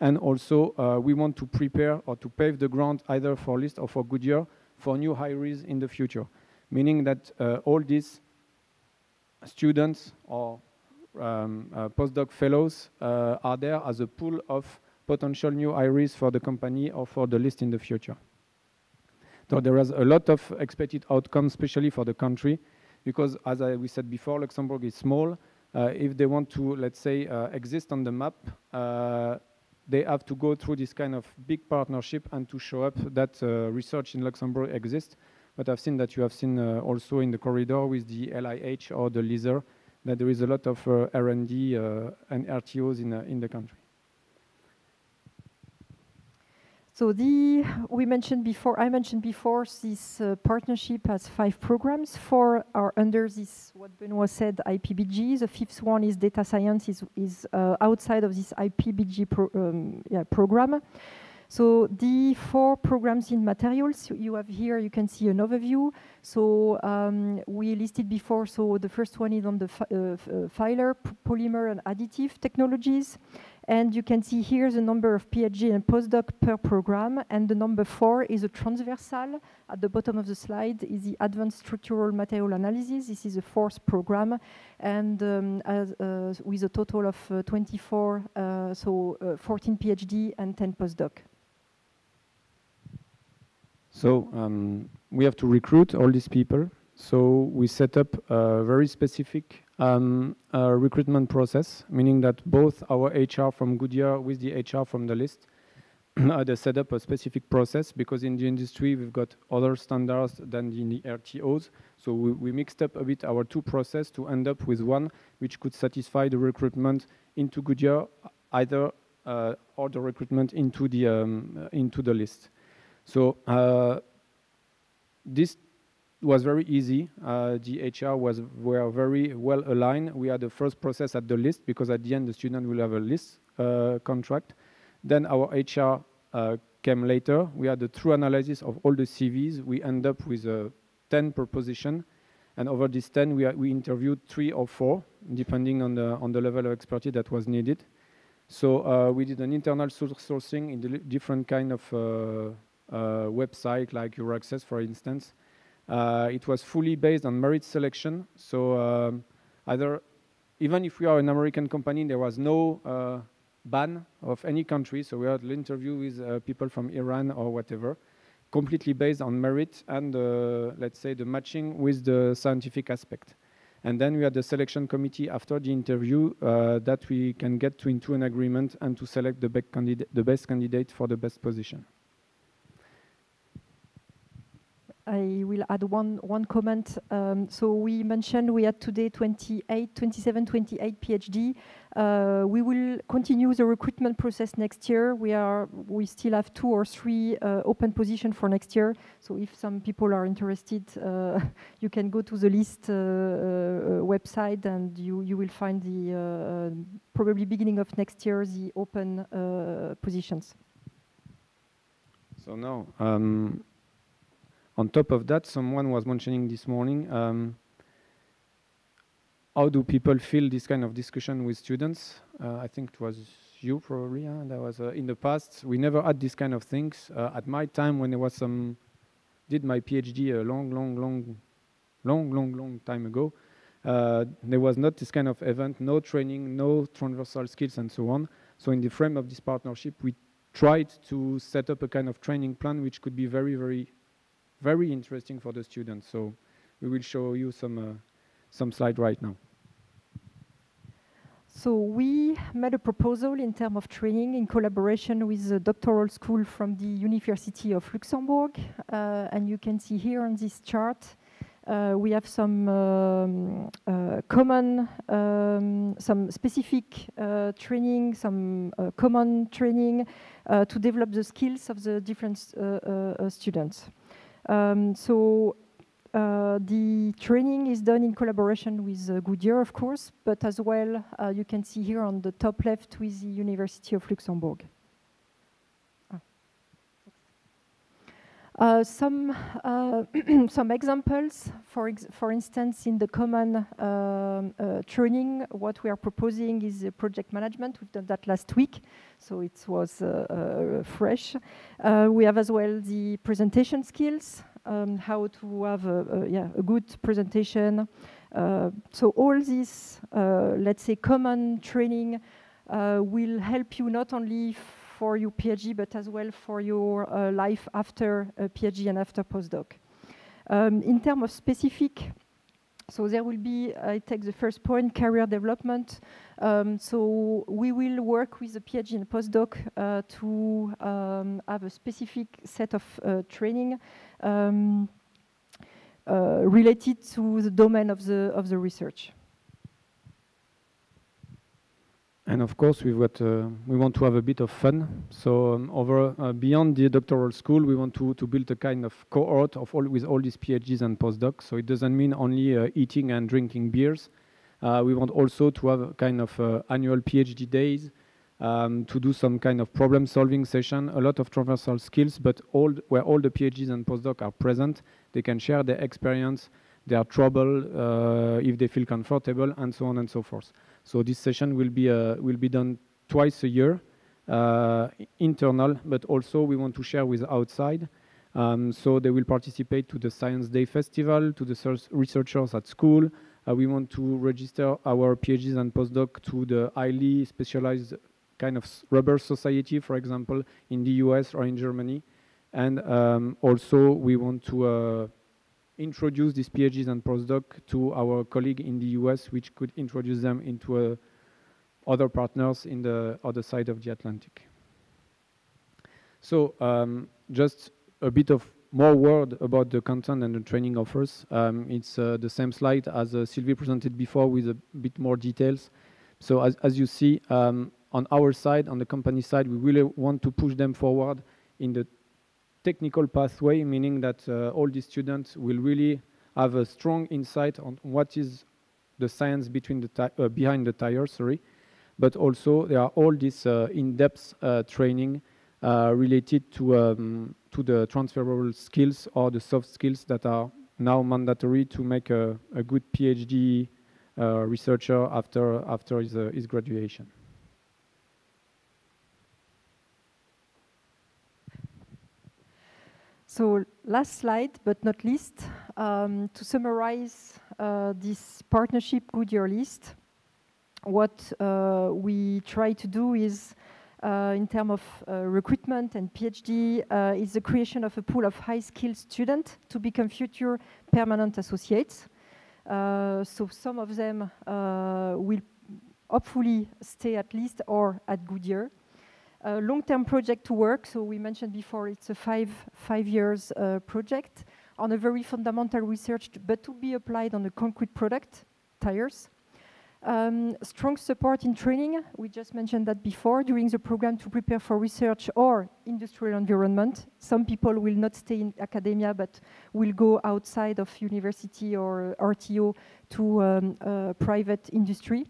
And also we want to prepare or to pave the ground either for LIST or for Goodyear for new hires in the future. Meaning that all these students or postdoc fellows are there as a pool of potential new hires for the company or for the LIST in the future. So there is a lot of expected outcomes, especially for the country, because as we said before, Luxembourg is small. If they want to, let's say, exist on the map, they have to go through this kind of big partnership and to show up that research in Luxembourg exists. But I've seen that you have seen also in the corridor with the LIH or the LISER that there is a lot of R&D and RTOs in the country. So I mentioned before, this partnership has 5 programs. 4 are under this, what Benoit said, IPBG. The 5th one is data science, is outside of this IPBG program. So the 4 programs in materials, you have here, you can see an overview. So we listed before, so the first one is on the filer, polymer and additive technologies. And you can see here the number of PhD and postdoc per program. And the number 4 is a transversal. At the bottom of the slide is the advanced structural material analysis. This is the 4th program. And with a total of 24, 14 PhD and 10 postdoc. So we have to recruit all these people. So we set up a very specific recruitment process, meaning that both our HR from Goodyear with the HR from the LIST they set up a specific process, because in the industry we've got other standards than in the RTOs. So we mixed up a bit our 2 processes to end up with one which could satisfy the recruitment into Goodyear, either or the recruitment into the LIST. So this was very easy. The HR were very well aligned. We had the first process at the LIST, because at the end the student will have a LIST contract. Then our HR came later. We had the true analysis of all the CVs. We end up with 10 per position, and over these 10 we interviewed 3 or 4, depending on the level of expertise that was needed. So we did an internal sourcing in the different kind of website like Euraccess, for instance. It was fully based on merit selection. So even if we are an American company, there was no ban of any country. So we had an interview with people from Iran or whatever, completely based on merit and let's say the matching with the scientific aspect. And then we had the selection committee after the interview that we can get into an agreement and to select the best candidate for the best position. I will add one comment. So we mentioned we had today 27, 28 PhD. We will continue the recruitment process next year. We still have 2 or 3 open positions for next year. So if some people are interested, you can go to the list website and you will find the probably beginning of next year the open positions. So now, on top of that, someone was mentioning this morning, how do people feel this kind of discussion with students? I think it was you probably, that was in the past. We never had this kind of things. At my time when I was did my PhD a long time ago, there was not this kind of event, no training, no transversal skills and so on. So in the frame of this partnership, we tried to set up a kind of training plan which could be very interesting for the students. So we will show you some slide right now. So we made a proposal in terms of training in collaboration with the doctoral school from the University of Luxembourg. And you can see here on this chart, we have some some specific training, some common training to develop the skills of the different students. The training is done in collaboration with Goodyear, of course, but as well, you can see here on the top left with the University of Luxembourg. Some examples, for instance, in the common training, what we are proposing is project management. We've done that last week, so it was fresh. We have as well the presentation skills, how to have a good presentation. So all this, let's say, common training will help you not only for your PhD, but as well for your life after PhD and after postdoc. In terms of specific, so there will be, I take the first point, career development. So we will work with the PhD and postdoc to have a specific set of training related to the domain of the research. And of course, we want to have a bit of fun. So beyond the doctoral school, we want to build a kind of cohort with all these PhDs and postdocs. So it doesn't mean only eating and drinking beers. We want also to have a kind of annual PhD days, to do some kind of problem-solving session, a lot of transversal skills, but where all the PhDs and postdocs are present. They can share their experience, their trouble, if they feel comfortable, and so on and so forth. So this session will be done twice a year, internal, but also we want to share with outside. So they will participate to the Science Day Festival, to the researchers at school. We want to register our PhDs and postdoc to the highly specialized kind of rubber society, for example, in the US or in Germany. And also we want to introduce these PhDs and postdoc to our colleague in the US, which could introduce them into other partners in the other side of the Atlantic. So just a bit of more word about the content and the training offers. It's the same slide as Sylvie presented before with a bit more details. So as you see, on our side, on the company side, we really want to push them forward in the technical pathway, meaning that all the students will really have a strong insight on what is the science behind the tire, but also there are all this in-depth training related to the transferable skills or the soft skills that are now mandatory to make a good PhD researcher after his graduation. So last slide, but not least, to summarize this partnership Goodyear list, what we try to do is, in terms of recruitment and PhD, is the creation of a pool of high-skilled students to become future permanent associates. So some of them will hopefully stay at least or at Goodyear. Long-term project to work, so we mentioned before it's a five years project. on a very fundamental research, but to be applied on a concrete product, tires. Strong support in training, we just mentioned that before, during the program to prepare for research or industrial environment. Some people will not stay in academia, but will go outside of university or RTO to private industry.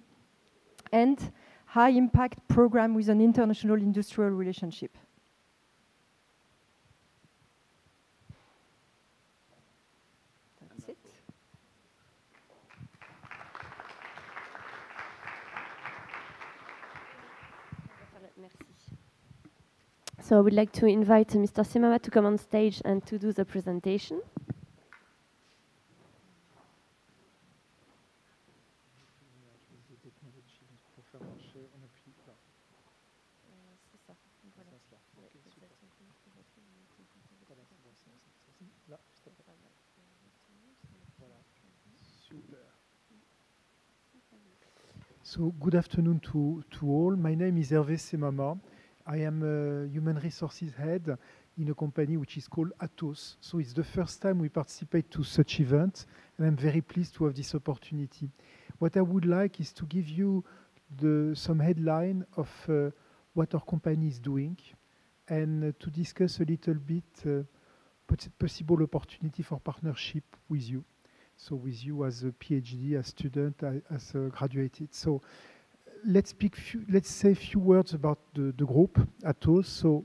And high impact program with an international industrial relationship. That's it. So I would like to invite Mr. Simama to come on stage and to do the presentation. So good afternoon to all. My name is Hervé Semama. I am a human resources head in a company which is called Atos. So it's the first time we participate to such event, and I'm very pleased to have this opportunity. What I would like is to give you some headline of what our company is doing, and to discuss a little bit possible opportunity for partnership with you. So with you as a PhD, as student, as a graduated. So let's say a few words about the group Atos. So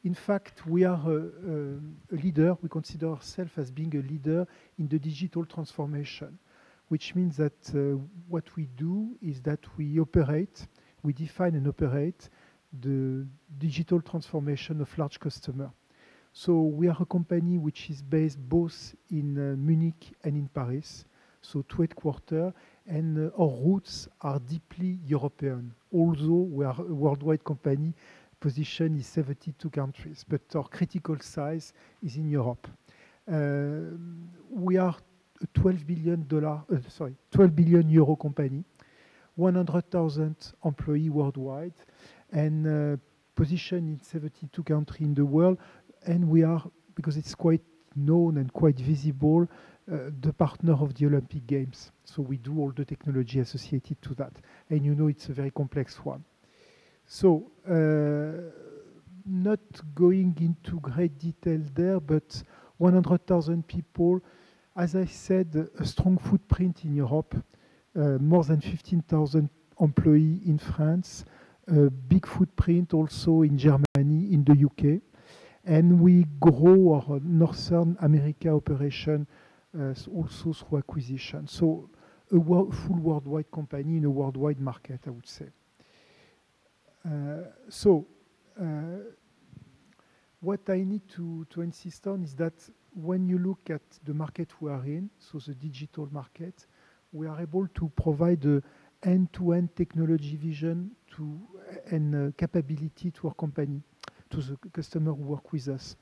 in fact, we are a leader. We consider ourselves as being a leader in the digital transformation, which means that what we do is that we define and operate the digital transformation of large customers. So we are a company which is based both in Munich and in Paris, so 2 headquarters, and our roots are deeply European, although we are a worldwide company, position is 72 countries, but our critical size is in Europe. We are a $12 billion euro company, 100,000 employees worldwide, and position in 72 countries in the world. And we are, because it's quite known and quite visible, the partner of the Olympic Games. So we do all the technology associated to that. And you know it's a very complex one. So not going into great detail there, but 100,000 people, as I said, a strong footprint in Europe, more than 15,000 employees in France, a big footprint also in Germany, in the UK. And we grow our Northern America operation also through acquisition. So a full worldwide company in a worldwide market, I would say. What I need to insist on is that when you look at the market we are in, so the digital market, we are able to provide an end-to-end technology vision and capability to our company, to the customer who work with us.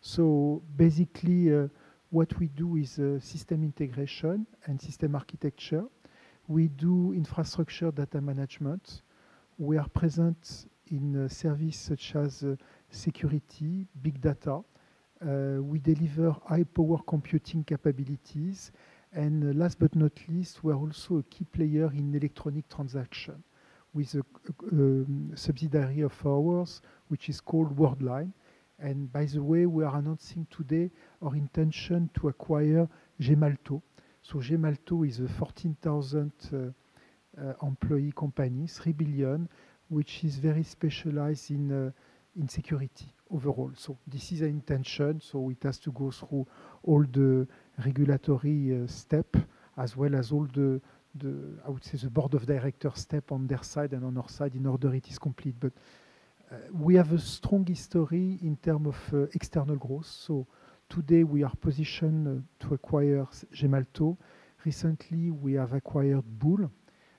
So basically, what we do is system integration and system architecture. We do infrastructure data management. We are present in services such as security, big data. We deliver high-power computing capabilities. And last but not least, we are also a key player in electronic transaction, with a subsidiary of ours, which is called Worldline. And by the way, we are announcing today our intention to acquire Gemalto. So Gemalto is a 14,000 employee company, 3 billion, which is very specialized in security overall. So this is an intention, so it has to go through all the regulatory step, as well as all the I would say the board of directors step on their side and on our side in order it is complete. But we have a strong history in terms of external growth. So today we are positioned to acquire Gemalto. Recently we have acquired Bull,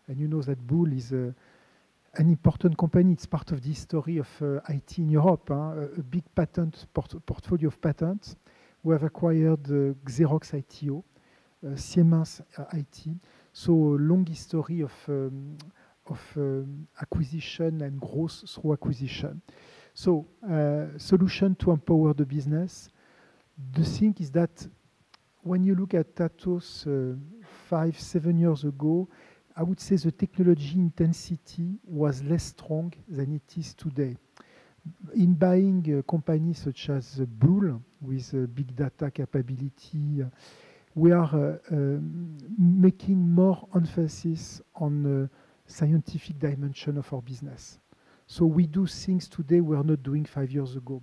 and you know that Bull is an important company. It's part of the history of IT in Europe, a big patent portfolio of patents. We have acquired Xerox ITO, Siemens IT. So long history of acquisition and growth through acquisition. So solution to empower the business. The thing is that when you look at Atos 5-7 years ago, I would say the technology intensity was less strong than it is today. In buying companies such as Bull with big data capability, we are making more emphasis on scientific dimension of our business. So we do things today we are not doing 5 years ago.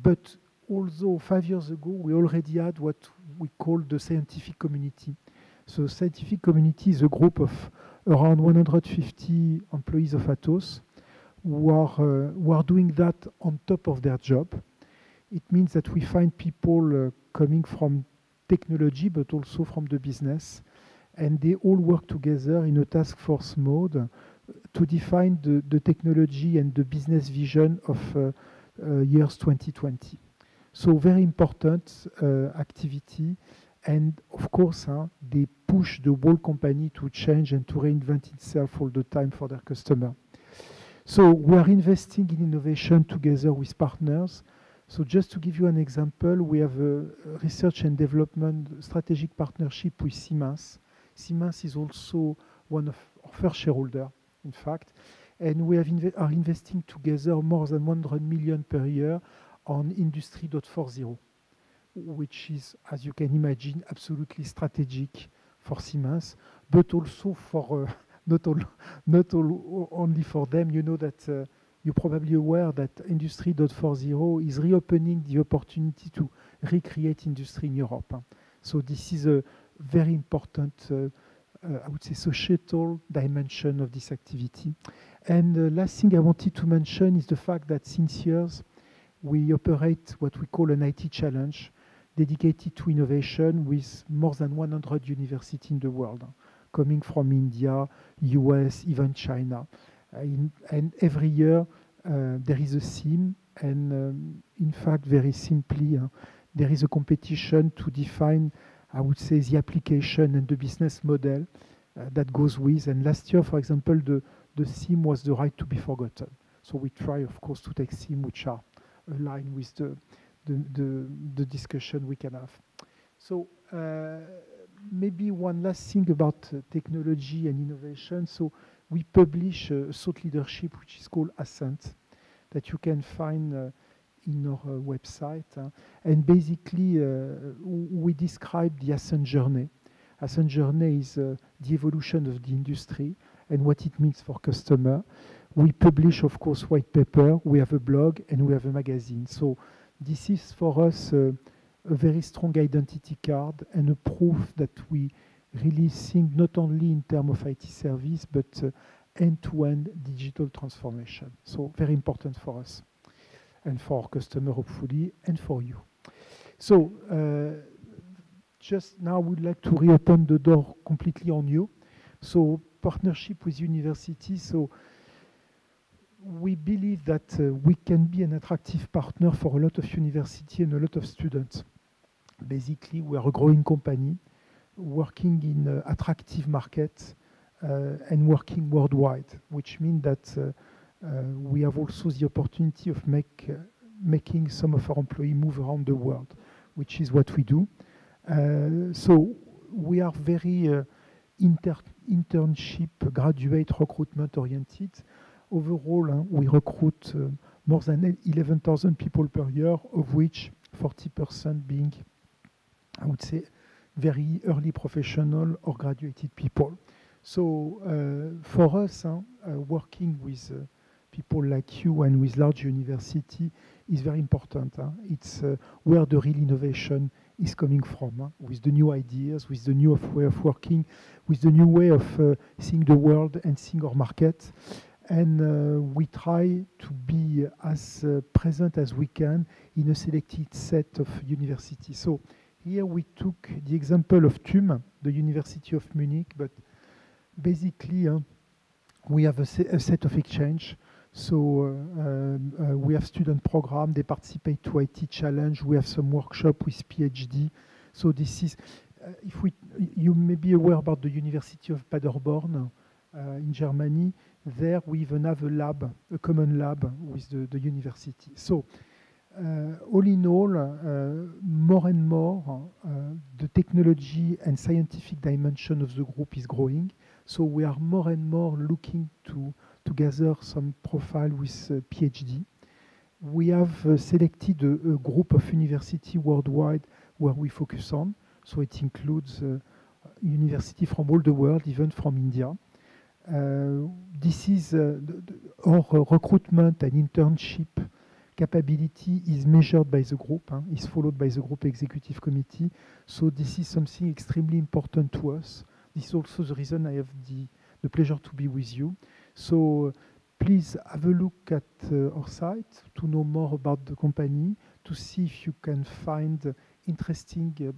But although 5 years ago we already had what we call the scientific community. So scientific community is a group of around 150 employees of Atos who are doing that on top of their job. It means that we find people coming from technology but also from the business, and they all work together in a task force mode to define the technology and the business vision of years 2020. So very important activity. And of course, they push the whole company to change and to reinvent itself all the time for their customer. So we are investing in innovation together with partners. So just to give you an example, we have a research and development strategic partnership with Siemens. Siemens is also one of our first shareholders, in fact. And we are investing together more than 100 million per year on Industry 4.0. which is, as you can imagine, absolutely strategic for Siemens, but also for not only for them. You know that you're probably aware that Industry 4.0 is reopening the opportunity to recreate industry in Europe. So this is a very important, I would say, societal dimension of this activity. And the last thing I wanted to mention is the fact that since years, we operate what we call an IT challenge, dedicated to innovation with more than 100 universities in the world, coming from India, US, even China. And every year there is a theme, and in fact, very simply, there is a competition to define, I would say, the application and the business model that goes with. And last year, for example, the theme was the right to be forgotten. So we try, of course, to take themes which are aligned with the discussion we can have. So maybe one last thing about technology and innovation. So we publish a thought leadership which is called Ascent, that you can find in our website. And basically, we describe the Ascent journey. Ascent journey is the evolution of the industry and what it means for customer. We publish, of course, white paper. We have a blog and we have a magazine. So this is for us a very strong identity card and a proof that we really think not only in terms of IT service, but end-to-end digital transformation. So very important for us and for our customer, hopefully, and for you. So just now, we'd like to reopen the door completely on you. So partnership with universities. So we believe that we can be an attractive partner for a lot of universities and a lot of students. Basically, we are a growing company working in attractive markets and working worldwide, which means that we have also the opportunity of making some of our employees move around the world, which is what we do. So we are very internship, graduate recruitment oriented. Overall, we recruit more than 11,000 people per year, of which 40% being, I would say, very early professional or graduated people. So for us, working with people like you and with large university is very important. It's where the real innovation is coming from, with the new ideas, with the new way of working, with the new way of seeing the world and seeing our market. And we try to be as present as we can in a selected set of universities. So here we took the example of TUM, the University of Munich, but basically we have a set of exchange. So we have student program, they participate to IT challenge, we have some workshop with PhD. So this is, you may be aware about the University of Paderborn in Germany. There we even have a lab, a common lab with the university. So all in all, more and more, the technology and scientific dimension of the group is growing. So we are more and more looking to gather some profile with PhD. We have selected a group of universities worldwide where we focus on. So it includes universities from all the world, even from India. This is our recruitment and internship capability is measured by the group, is followed by the group executive committee. So this is something extremely important to us. This is also the reason I have the pleasure to be with you. So please have a look at our site to know more about the company, to see if you can find interesting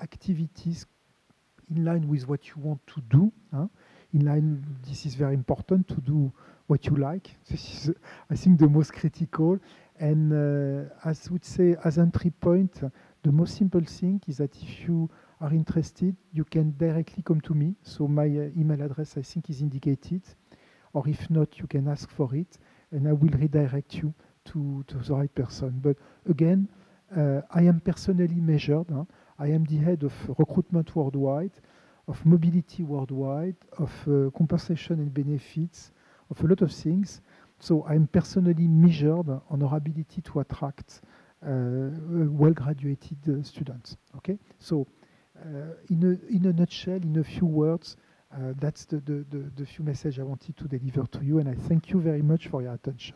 activities in line with what you want to do. In line, this is very important to do what you like. This is, I think, the most critical. And as I would say, as entry point, the most simple thing is that if you are interested, you can directly come to me. So my email address, I think, is indicated. Or if not, you can ask for it, and I will redirect you to the right person. But again, I am personally measured. I am the head of recruitment worldwide, of mobility worldwide, of compensation and benefits, of a lot of things. So I'm personally measured on our ability to attract well-graduated students. Okay, so in a nutshell, in a few words, that's the few messages I wanted to deliver to you, and I thank you very much for your attention.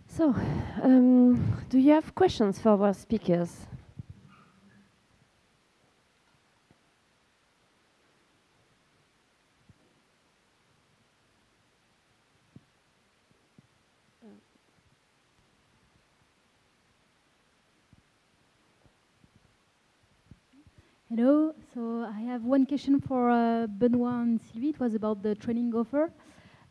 So, do you have questions for our speakers? Hello, so I have one question for Benoit and Sylvie. It was about the training offer.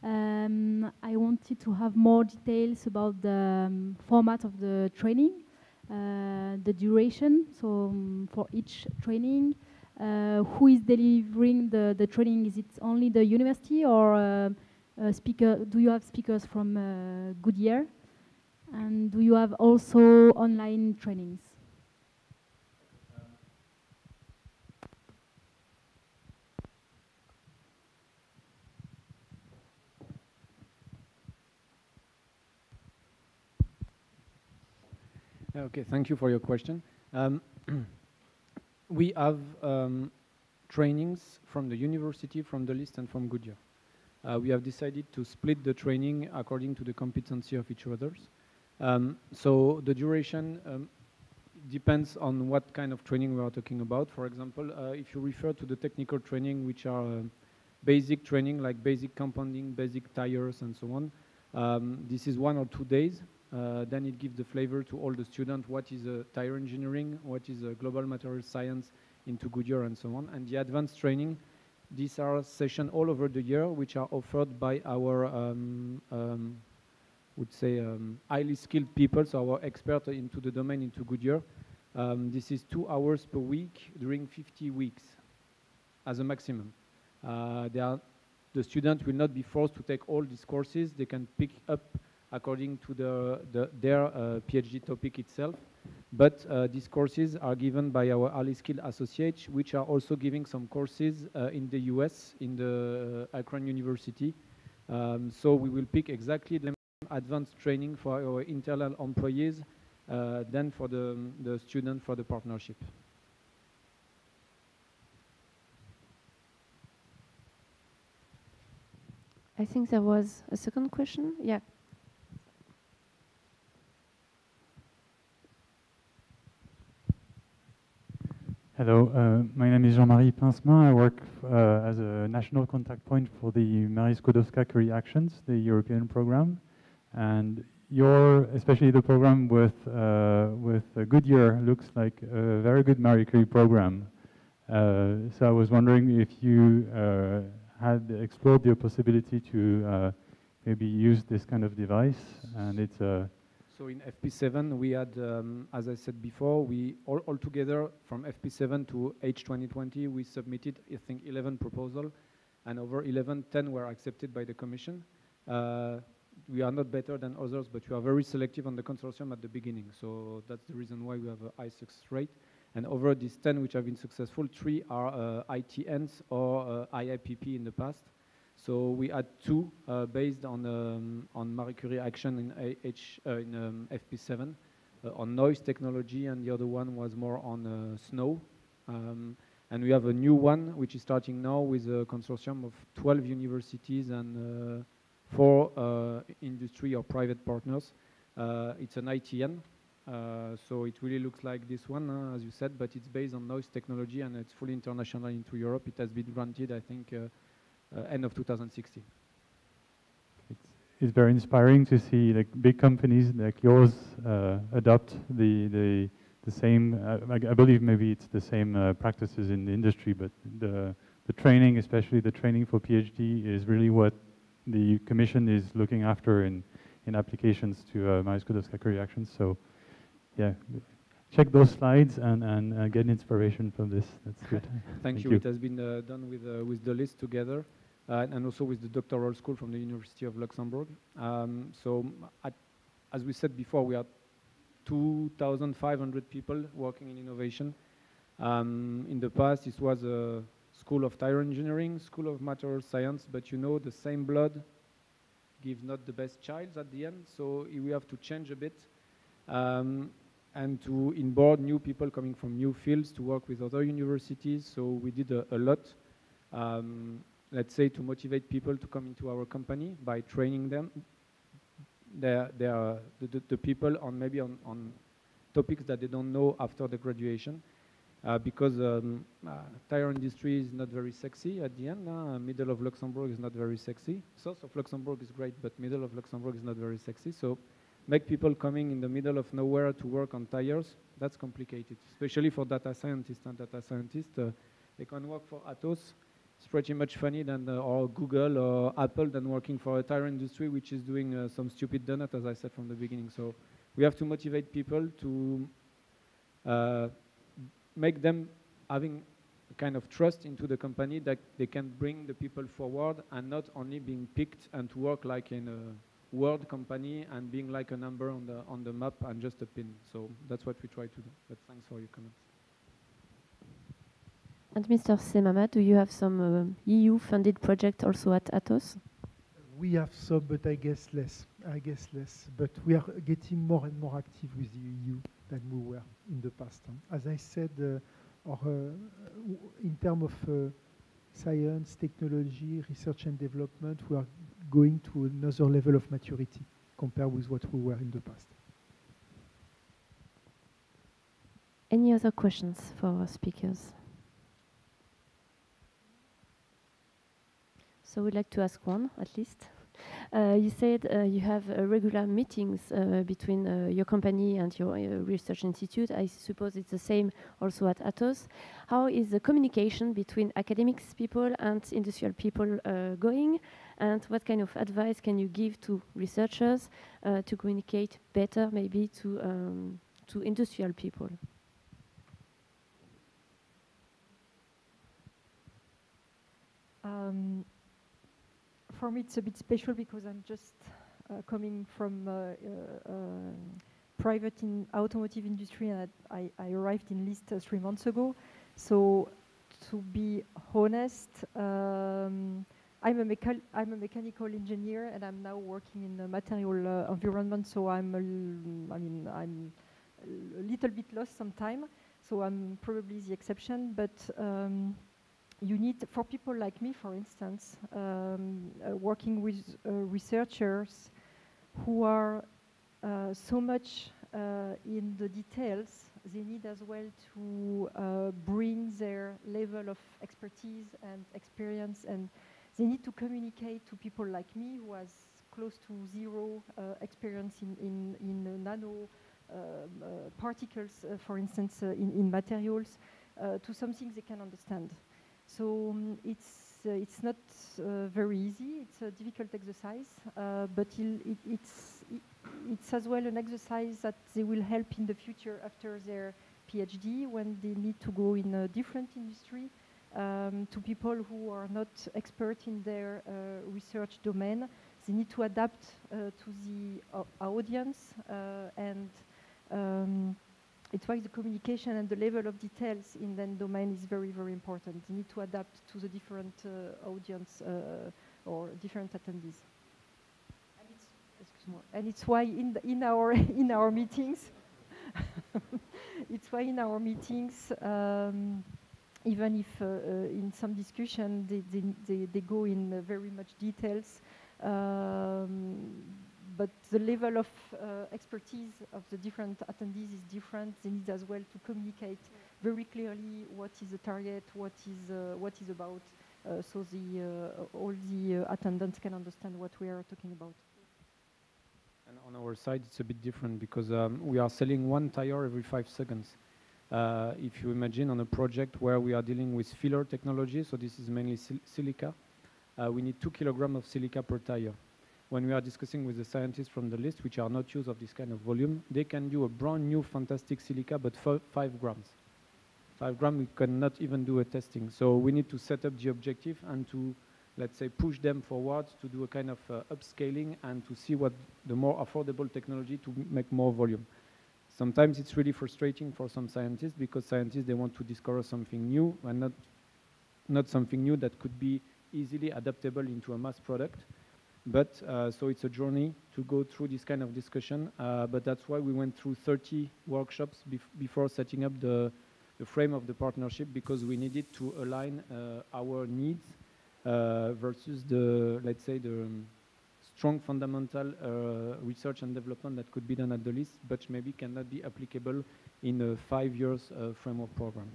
I wanted to have more details about the format of the training, the duration, so for each training, who is delivering the training? Is it only the university, or do you have speakers from Goodyear? And do you have also online trainings? Okay, thank you for your question. We have trainings from the university, from the list, and from Goodyear. We have decided to split the training according to the competency of each others. So the duration depends on what kind of training we are talking about. For example, if you refer to the technical training, which are basic training like basic compounding, basic tires, and so on, this is 1 or 2 days. Then it gives the flavor to all the students, what is tire engineering, what is global material science into Goodyear, and so on. And the advanced training, these are sessions all over the year, which are offered by our, would say, highly skilled people, so our experts into the domain into Goodyear. This is 2 hours per week during 50 weeks as a maximum. The students will not be forced to take all these courses. They can pick up according to their PhD topic itself. But these courses are given by our highly skilled associates, which are also giving some courses in the US, in the Akron University. So we will pick exactly the advanced training for our internal employees than for the student for the partnership. I think there was a second question. Yeah. Hello, my name is Jean-Marie Pincemin. I work as a national contact point for the Marie Skłodowska-Curie Actions, the European program. And especially the program with Goodyear looks like a very good Marie Curie program. So I was wondering if you had explored the possibility to maybe use this kind of device. And it's So in FP7, we had, as I said before, we all together from FP7 to H2020, we submitted, I think, 11 proposals, and over 10 were accepted by the Commission. We are not better than others, but we are very selective on the consortium at the beginning. So that's the reason why we have a high success rate. And over these 10 which have been successful, 3 are ITNs or IIPP in the past. So we had 2 based on Marie Curie action in FP7 on noise technology, and the other one was more on snow. And we have a new one which is starting now with a consortium of 12 universities and 4 industry or private partners. It's an ITN, so it really looks like this one, as you said, but it's based on noise technology and it's fully international into Europe. It has been granted, I think, end of 2016. It's very inspiring to see like big companies like yours adopt the same. I believe maybe it's the same practices in the industry, but the training, especially the training for PhD, is really what the Commission is looking after in applications to Marie Skłodowska-Curie actions. So, yeah, check those slides and get inspiration from this. That's good. Thank you. It has been done with the list together. And also with the Doctoral School from the University of Luxembourg. As we said before, we are 2,500 people working in innovation. In the past, it was a school of tire engineering, school of material science, but you know, the same blood gives not the best child at the end, so we have to change a bit and to onboard new people coming from new fields to work with other universities. So we did a lot. Let's say, to motivate people to come into our company by training them. The people on maybe on topics that they don't know after the graduation, because tire industry is not very sexy at the end. Middle of Luxembourg is not very sexy. South of Luxembourg is great, but middle of Luxembourg is not very sexy. So make people coming in the middle of nowhere to work on tires, that's complicated, especially for data scientists. And data scientists, they can work for Atos. It's pretty much funny than or Google or Apple than working for a tire industry which is doing some stupid donut, as I said from the beginning. So we have to motivate people to make them having a kind of trust into the company that they can bring the people forward and not only being picked and to work like in a world company and being like a number on the map and just a pin. So that's what we try to do. But thanks for your comments. And Mr. Semama, do you have some EU-funded project also at Atos? We have some, but I guess less. But we are getting more and more active with the EU than we were in the past. As I said, in terms of science, technology, research and development, we are going to another level of maturity compared with what we were in the past. Any other questions for our speakers? So we'd like to ask one, at least. You said you have regular meetings between your company and your research institute. I suppose it's the same also at Atos. How is the communication between academics people and industrial people going? And what kind of advice can you give to researchers to communicate better, maybe to industrial people? For me, it's a bit special because I'm just coming from private in automotive industry, and I arrived in List 3 months ago. So, to be honest, I'm a mechanical engineer, and I'm now working in the material environment. So I'm a little bit lost sometimes. So I'm probably the exception, but. You need, for people like me, for instance, working with researchers who are so much in the details, they need as well to bring their level of expertise and experience, and they need to communicate to people like me who has close to zero experience in nano particles, for instance, in materials, to something they can understand. So it's not very easy. It's a difficult exercise, but it's as well an exercise that they will help in the future after their PhD when they need to go in a different industry to people who are not expert in their research domain. They need to adapt to the audience and it's why the communication and the level of details in that domain is very, very important. They need to adapt to the different audience or different attendees. And it's why in our meetings, it's why in our meetings, even if in some discussion they go in very much details, but the level of expertise of the different attendees is different. They need as well to communicate very clearly what is the target, what is about, so all the attendants can understand what we are talking about. And on our side, it's a bit different because we are selling one tire every 5 seconds. If you imagine on a project where we are dealing with filler technology, so this is mainly silica, we need 2 kilograms of silica per tire. When we are discussing with the scientists from the list, which are not used of this kind of volume, they can do a brand new fantastic silica, but 5 grams. 5 grams, we cannot even do a testing. So we need to set up the objective and to, let's say, push them forward to do a kind of upscaling and to see what the more affordable technology to make more volume. Sometimes it's really frustrating for some scientists because scientists, they want to discover something new and not something new that could be easily adaptable into a mass product. But so it's a journey to go through this kind of discussion. But that's why we went through 30 workshops before setting up the frame of the partnership, because we needed to align our needs versus the, let's say, the strong fundamental research and development that could be done at the list, but maybe cannot be applicable in a 5 years framework program.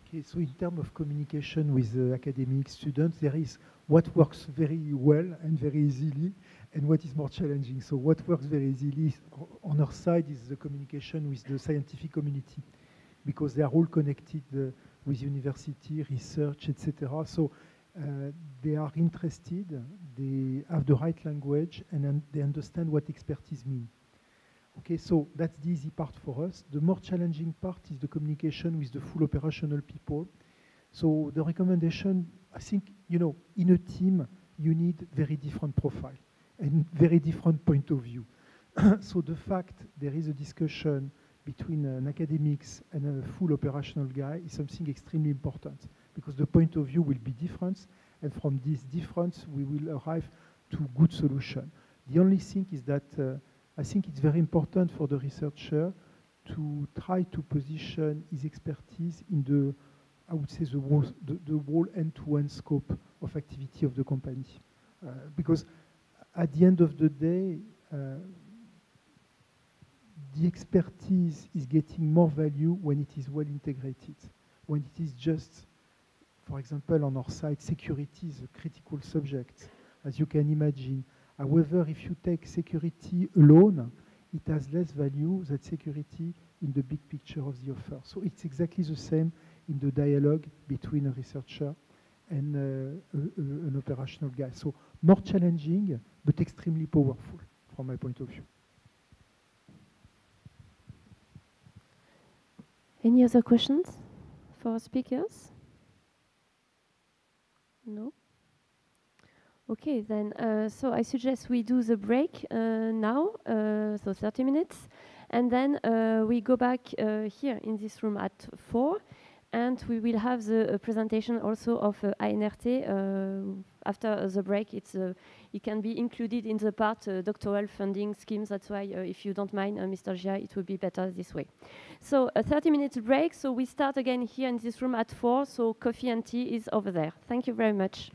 Okay, so in terms of communication with academic students, there is what works very well and very easily, and what is more challenging. So what works very easily on our side is the communication with the scientific community, because they are all connected with university, research, etc. So they are interested, they have the right language, and they understand what expertise means. Okay, so that's the easy part for us. The more challenging part is the communication with the full operational people. So the recommendation, I think, you know, in a team, you need very different profile and very different point of view. So the fact there is a discussion between an academics and a full operational guy is something extremely important, because the point of view will be different, and from this difference, we will arrive to good solution. The only thing is that I think it's very important for the researcher to try to position his expertise in the, I would say, the whole end-to-end scope of activity of the company. Because at the end of the day, the expertise is getting more value when it is well integrated. When it is just, for example, on our side, security is a critical subject, as you can imagine. However, if you take security alone, it has less value than security in the big picture of the offer. So it's exactly the same in the dialogue between a researcher and an operational guy. So more challenging, but extremely powerful from my point of view. Any other questions for our speakers? No? Okay, then, so I suggest we do the break now, so 30 minutes, and then we go back here in this room at 4, and we will have the presentation also of ANRT after the break. It can be included in the part doctoral funding schemes. That's why, if you don't mind, Mr. Gia, it would be better this way. So a 30-minute break. So we start again here in this room at 4. So coffee and tea is over there. Thank you very much.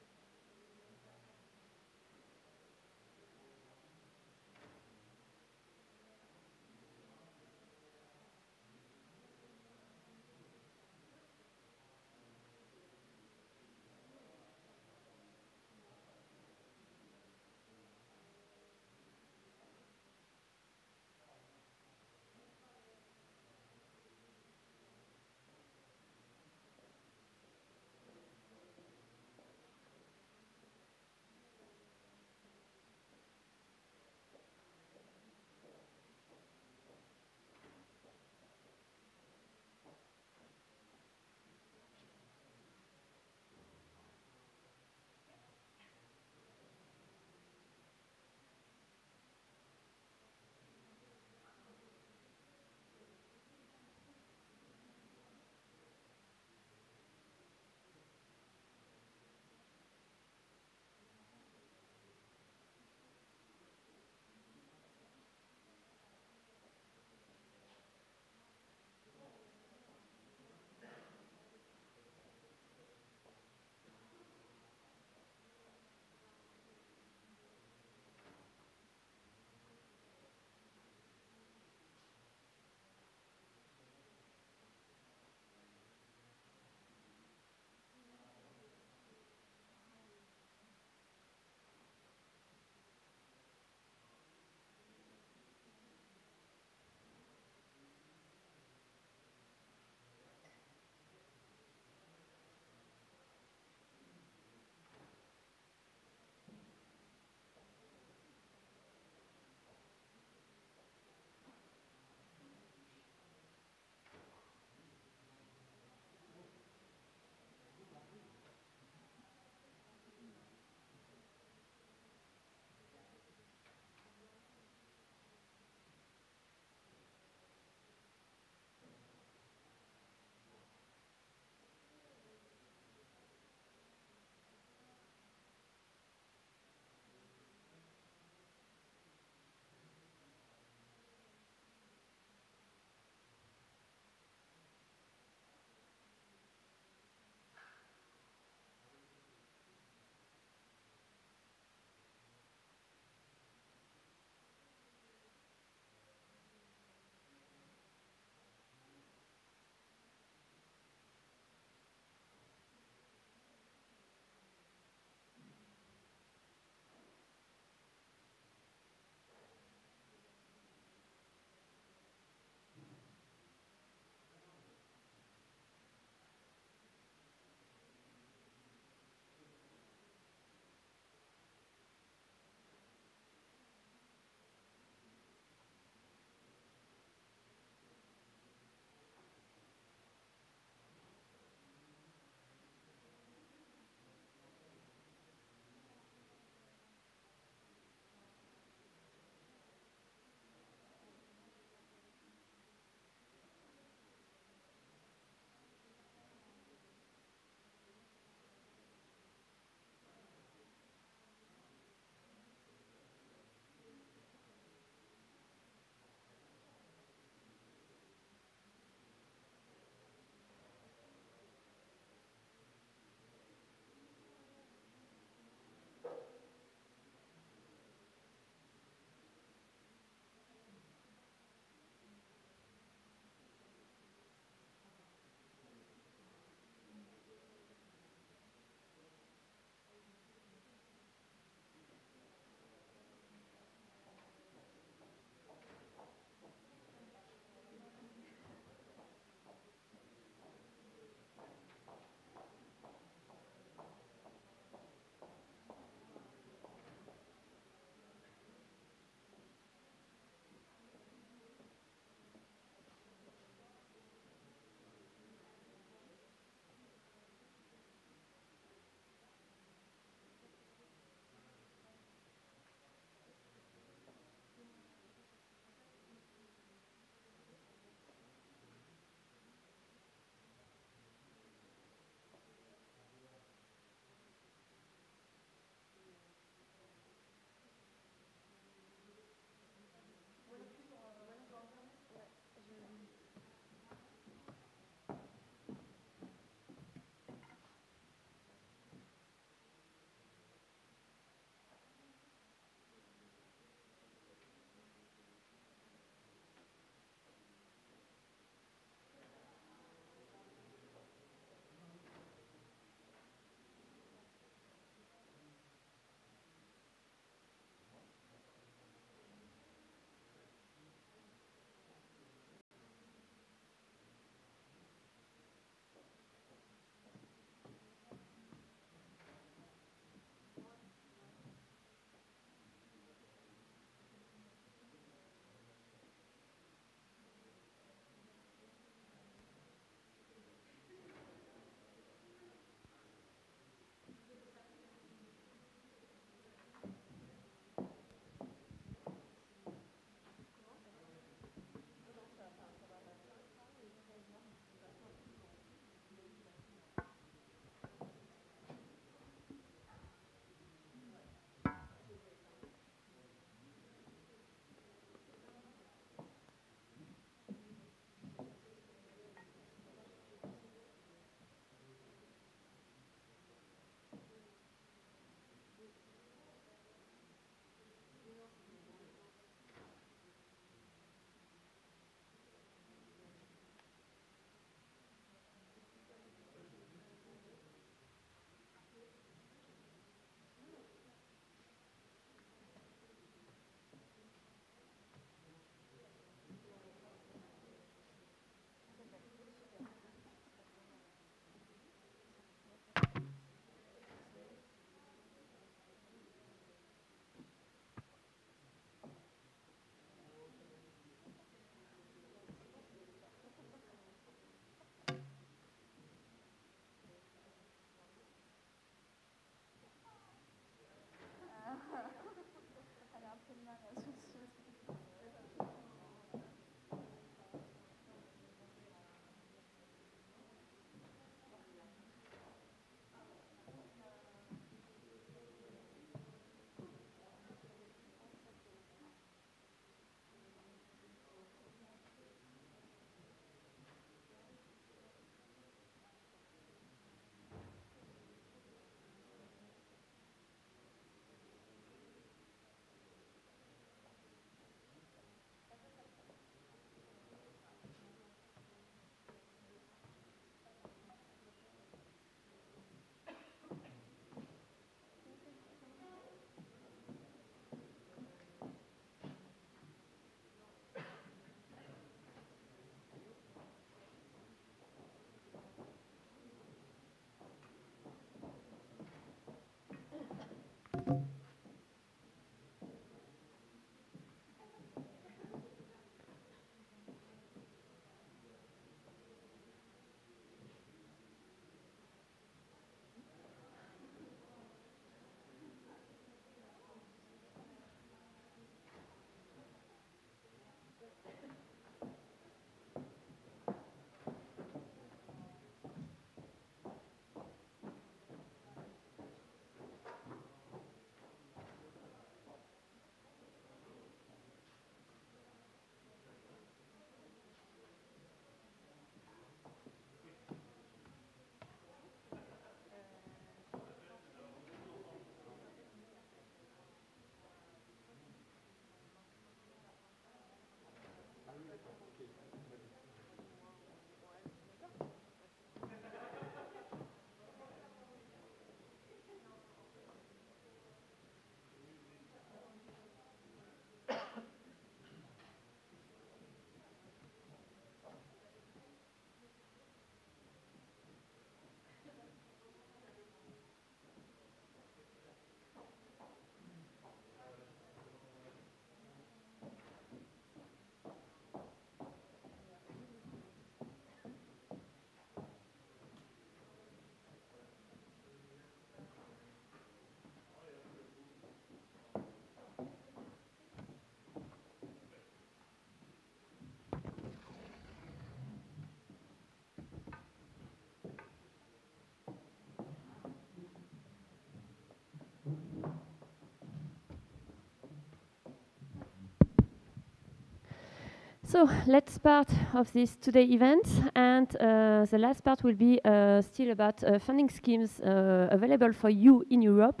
So let's start of this today event, and the last part will be still about funding schemes available for you in Europe,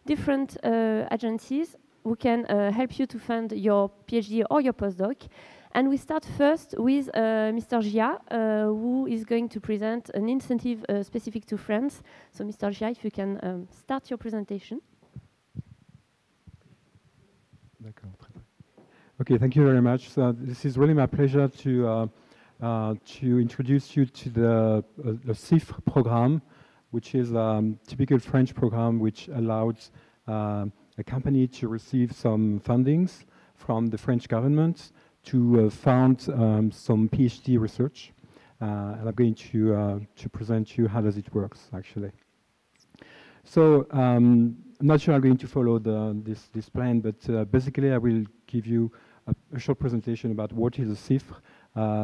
different agencies who can help you to fund your PhD or your postdoc. And we start first with Mr. Gia, who is going to present an incentive specific to France. So Mr. Gia, if you can start your presentation. Okay, thank you very much. So this is really my pleasure to introduce you to the CIFRE program, which is a typical French program which allows a company to receive some fundings from the French government to fund some PhD research. And I'm going to present you how does it works, actually. So I'm not sure I'm going to follow this plan, but basically I will give you a short presentation about what is a CIFRE,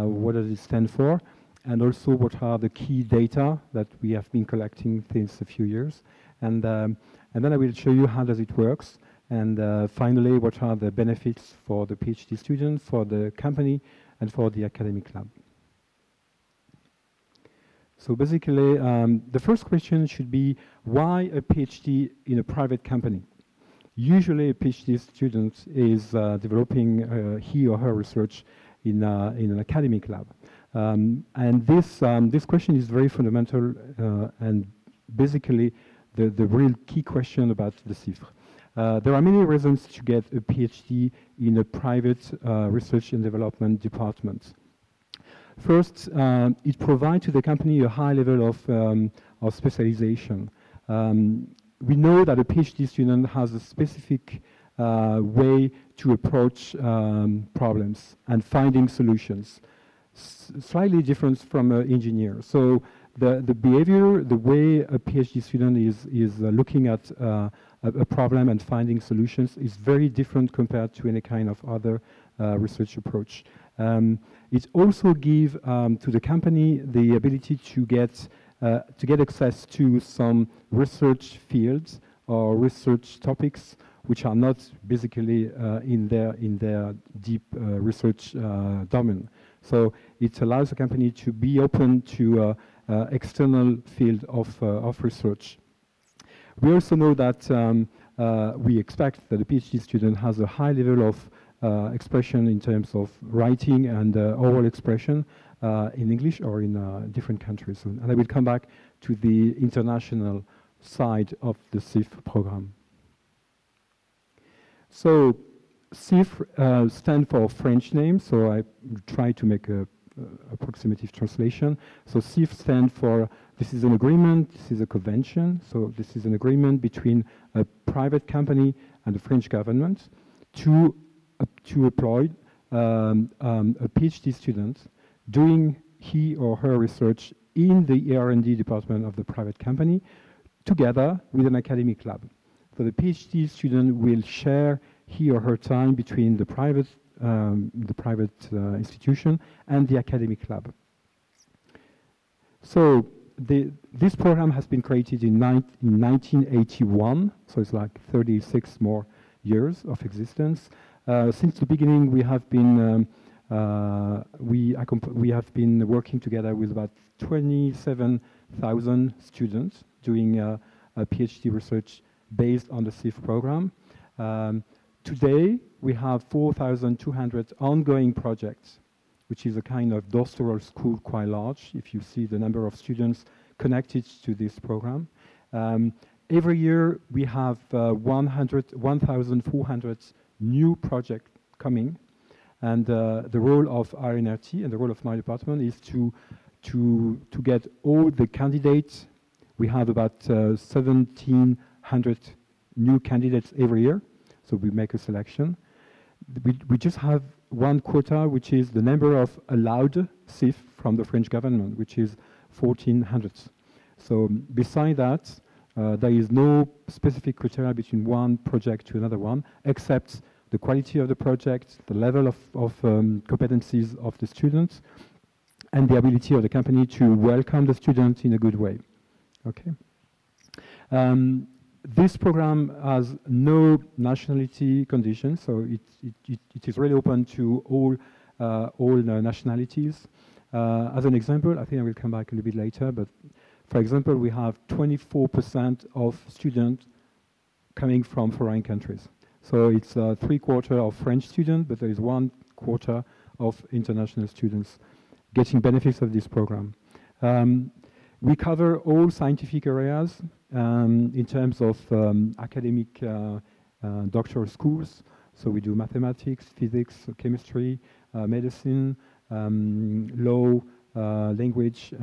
what does it stand for, and also what are the key data that we have been collecting since a few years. And then I will show you how does it works, and finally what are the benefits for the PhD student, for the company, and for the academic lab. So basically, the first question should be, why a PhD in a private company? Usually a PhD student is developing he or her research in an academic lab. And this question is very fundamental and basically the real key question about the CIFRE. There are many reasons to get a PhD in a private research and development department. First, it provides to the company a high level of specialization. We know that a PhD student has a specific way to approach problems and finding solutions, slightly different from an engineer. So the behavior, the way a PhD student is looking at a problem and finding solutions is very different compared to any kind of other research approach. It also gives to the company the ability to get access to some research fields or research topics which are not basically in their deep research domain. So it allows the company to be open to external field of research. We also know that we expect that a PhD student has a high level of expression in terms of writing and oral expression in English or in different countries. And I will come back to the international side of the CIFRE program. So CIFRE stands for French name, so I try to make a approximative translation. So CIFRE stands for, this is an agreement, this is a convention, so this is an agreement between a private company and the French government to employ a PhD student doing he or her research in the R&D department of the private company together with an academic lab. So the PhD student will share he or her time between the private institution and the academic lab. So this program has been created in 1981, so it's like 36 more years of existence. Since the beginning, we have been working together with about 27,000 students doing a PhD research based on the CIFRE program. Today, we have 4,200 ongoing projects, which is a kind of doctoral school quite large, if you see the number of students connected to this program. Every year, we have 1,400 new projects coming. And the role of RNRT and the role of my department is to get all the candidates. We have about 1,700 new candidates every year, so we make a selection. We just have one quota, which is the number of allowed CIFRE from the French government, which is 1,400. So beside that, there is no specific criteria between one project to another one, except the quality of the project, the level of competencies of the students, and the ability of the company to welcome the student in a good way. Okay. This program has no nationality conditions, so it is really open to all all nationalities. As an example, I think I will come back a little bit later, but for example, we have 24% of students coming from foreign countries. So it's 3/4 of French students, but there is 1/4 of international students getting benefits of this program. We cover all scientific areas in terms of academic doctoral schools. So we do mathematics, physics, chemistry, medicine, law, language,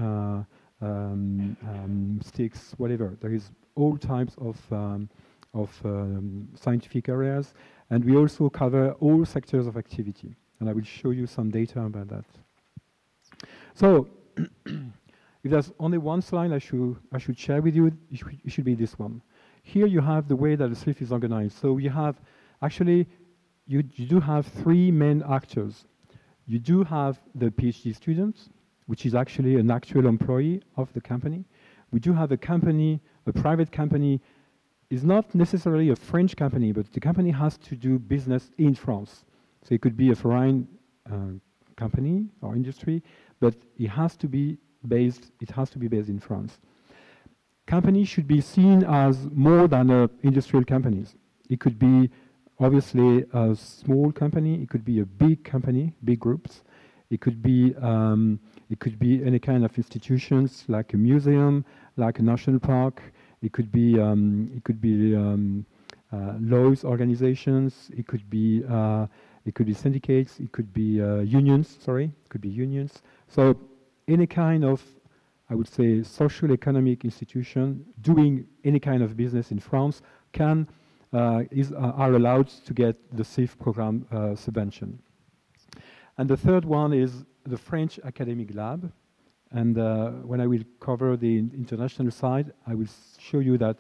sticks, whatever. There is all types of scientific areas, and we also cover all sectors of activity. And I will show you some data about that. So, if there's only one slide I should share with you, it should be this one. Here you have the way that the SIF is organized. So you have, actually, you do have three main actors. You do have the PhD students, which is actually an actual employee of the company. We do have a company, a private company, is not necessarily a French company, but the company has to do business in France. So it could be a foreign company or industry, but it has to be based in France. Companies should be seen as more than industrial companies. It could be obviously a small company, it could be a big company, big groups. It could be any kind of institutions like a museum, like a national park. It could be laws organizations. It could be syndicates. It could be unions. Sorry, it could be unions. So any kind of, I would say, social economic institution doing any kind of business in France are allowed to get the SIF program subvention. And the third one is the French Academic Lab. And when I will cover the international side, I will show you that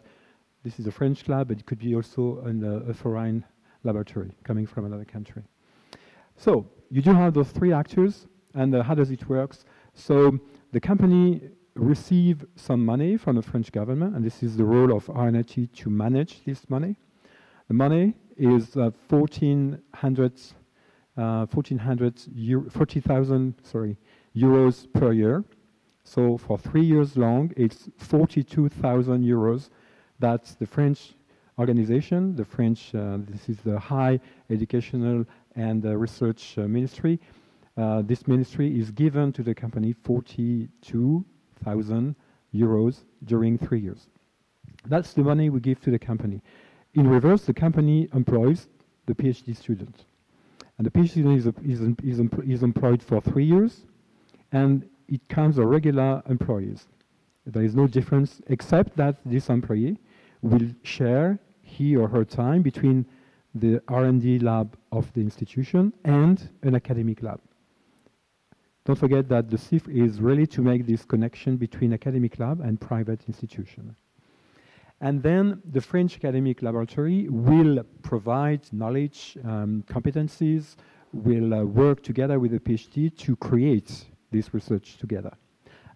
this is a French lab, but it could be also a foreign laboratory coming from another country. So you do have those three actors, and how does it work? So the company receives some money from the French government, and this is the role of RNIT to manage this money. The money is 40,000 euros per year. So for 3 years long, it's 42,000 euros that the French organization, this is the High Educational and Research Ministry. This ministry is given to the company 42,000 euros during 3 years. That's the money we give to the company. In reverse, the company employs the PhD student. And the PhD student is employed for 3 years, and it comes as regular employees. There is no difference except that this employee will share he or her time between the R&D lab of the institution and an academic lab. Don't forget that the SIF is really to make this connection between academic lab and private institution. And then the French academic laboratory will provide knowledge, competencies, will work together with the PhD to create this research together.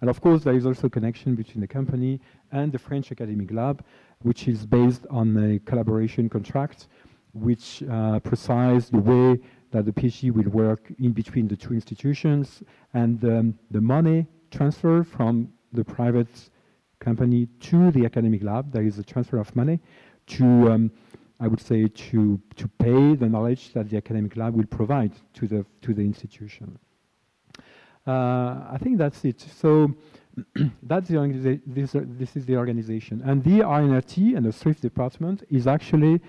And of course, there is also a connection between the company and the French academic lab, which is based on a collaboration contract, which precise the way that the PhD will work in between the two institutions, and the money transfer from the private company to the academic lab. There is a transfer of money to, I would say, to pay the knowledge that the academic lab will provide to the institution. I think that's it. So that's the this is the organization, and the RNRT and the SWIFT department is actually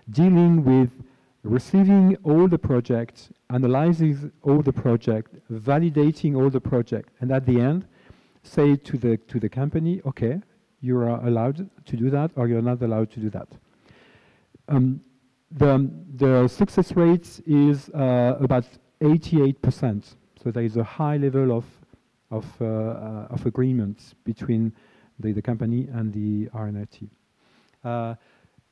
dealing with receiving all the projects, analyzing all the project, validating all the project, and at the end, say to the company, okay, you are allowed to do that, or you're not allowed to do that. The success rate is about 88%. So there is a high level of agreement between the company and the RNIT.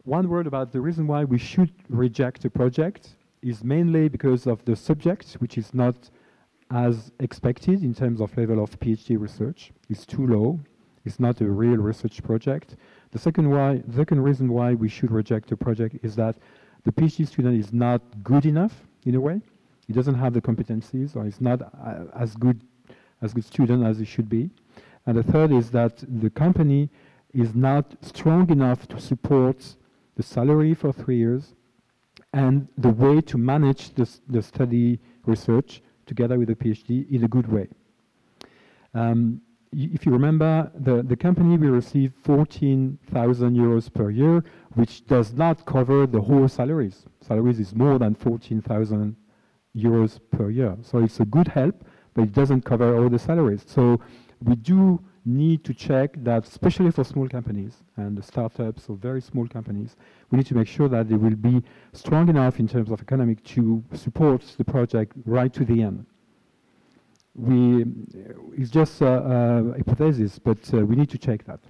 One word about the reason why we should reject a project is mainly because of the subject, which is not as expected in terms of level of PhD research. It's too low. It's not a real research project. The second reason why we should reject a project is that the PhD student is not good enough, in a way. he doesn't have the competencies, or he's not as good student as he should be. And the third is that the company is not strong enough to support the salary for 3 years and the way to manage the study research together with the PhD in a good way. If you remember, the company will receive 14,000 euros per year, which does not cover the whole salaries. Salaries is more than 14,000 euros per year. So it's a good help, but it doesn't cover all the salaries. So we do need to check that, especially for small companies and the startups or very small companies, we need to make sure that they will be strong enough in terms of economic to support the project right to the end. It's just a hypothesis, but we need to check that.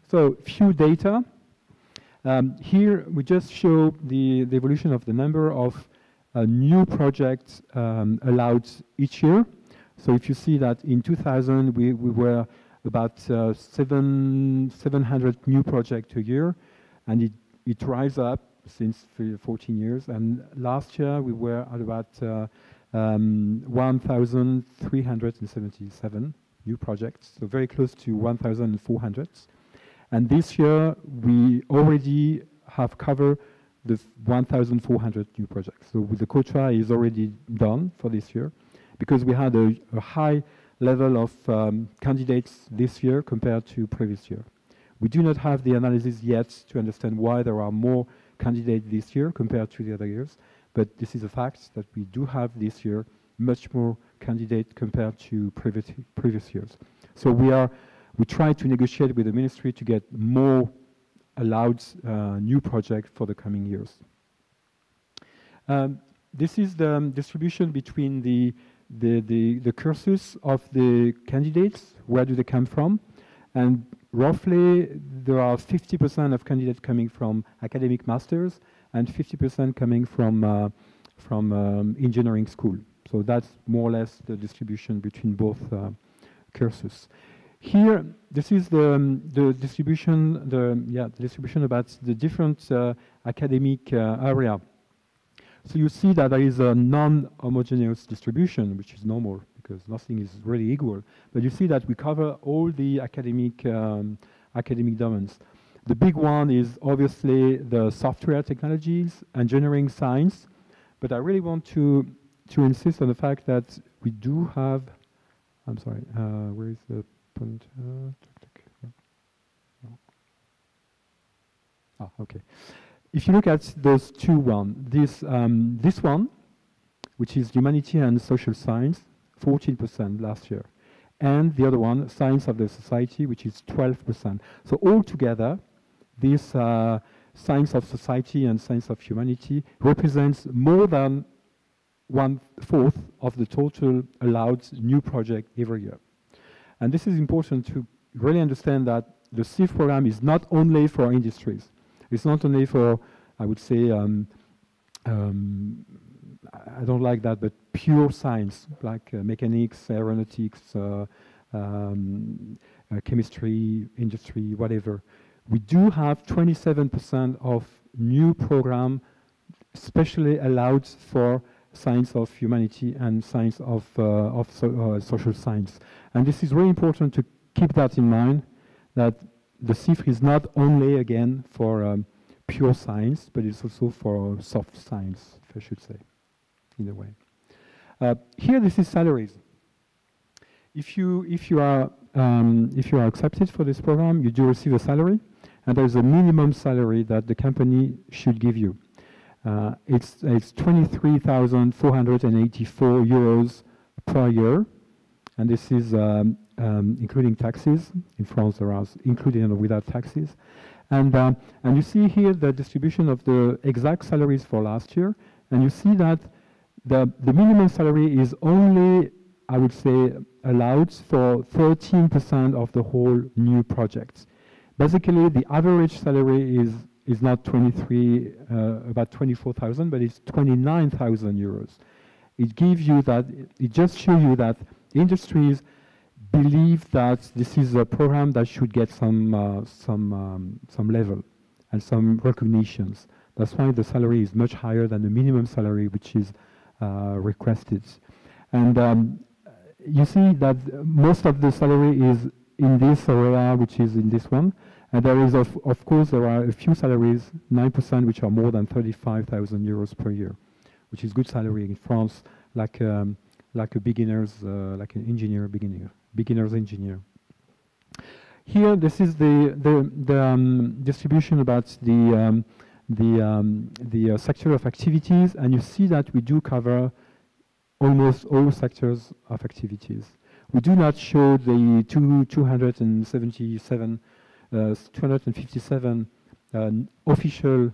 So, few data. Here we just show the evolution of the number of new projects allowed each year. So if you see that in 2000 we were about 700 new projects a year, and it rise up since 14 years, and last year we were at about 1,377 new projects, so very close to 1,400. And this year we already have covered the 1,400 new projects. So the quota is already done for this year, because we had a high level of candidates this year compared to previous year. We do not have the analysis yet to understand why there are more candidates this year compared to the other years, but this is a fact that we do have this year much more candidates compared to previous years. So we try to negotiate with the ministry to get more allowed new projects for the coming years. This is the distribution between the cursus of the candidates, where do they come from, and roughly there are 50% of candidates coming from academic masters and 50% coming from engineering school. So that's more or less the distribution between both cursus. Here, this is the distribution, the distribution about the different academic area. So you see that there is a non-homogeneous distribution, which is normal because nothing is really equal. But you see that we cover all the academic domains. The big one is obviously the software technologies, engineering, science. But I really want to insist on the fact that we do have. I'm sorry. Where is the point? Okay. If you look at those two this one, which is humanity and social science, 14% last year, and the other one, science of the society, which is 12%. So altogether, this science of society and science of humanity represents more than 1/4 of the total allowed new project every year. And this is important to really understand that the CIF program is not only for industries. It's not only for, I would say, I don't like that, but pure science, like mechanics, aeronautics, chemistry, industry, whatever. We do have 27% of new program specially allowed for science of humanity and science of social science. And this is really important to keep that in mind, that the CIF is not only, again, for pure science, but it's also for soft science, if I should say, in a way. Here, this is salaries. If you are accepted for this program, you do receive a salary, and there's a minimum salary that the company should give you. It's 23,484 euros per year, and this is including taxes. In France, there are including and without taxes. And you see here the distribution of the exact salaries for last year, and you see that the minimum salary is only, I would say, allowed for 13% of the whole new projects. Basically, the average salary is not about 24,000, but it's 29,000 euros. It gives you that. It just shows you that industries believe that this is a program that should get some level and some recognitions. That's why the salary is much higher than the minimum salary which is requested. And you see that most of the salary is in this area, which is in this one. And there is, of course, there are a few salaries, 9%, which are more than 35,000 euros per year, which is good salary in France, like a beginner's, like an engineer, beginner's engineer. Here, this is the distribution about the sector of activities, and you see that we do cover almost all sectors of activities. We do not show the 257 official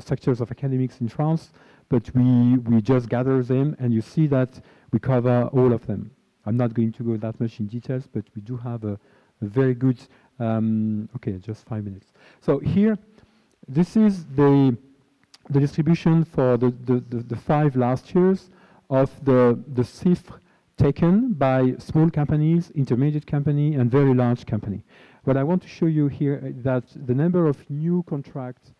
sectors of academics in France, but we just gather them, and you see that we cover all of them. I'm not going to go that much in details, but we do have a very good, okay, just 5 minutes. So here, this is the distribution for the 5 last years of the CIFRE taken by small companies, intermediate company, and very large company. What I want to show you here is that the number of new contracts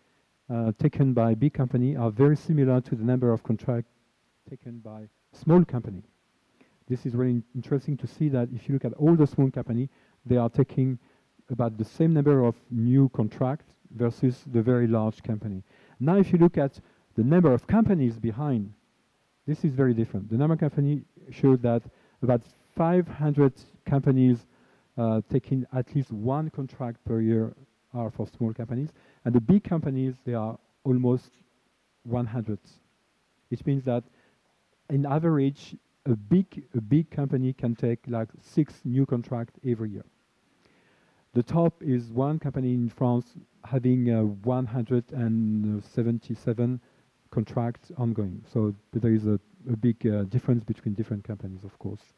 taken by big company are very similar to the number of contracts taken by small company. This is really interesting to see that if you look at all the small company, they are taking about the same number of new contracts versus the very large company. Now, if you look at the number of companies behind, this is very different. The number of companies showed that about 500 companies taking at least 1 contract per year are for small companies, and the big companies, they are almost 100. Which means that, in average, a big company can take like 6 new contracts every year. The top is one company in France having 177 contracts ongoing. So there is a big difference between different companies, of course.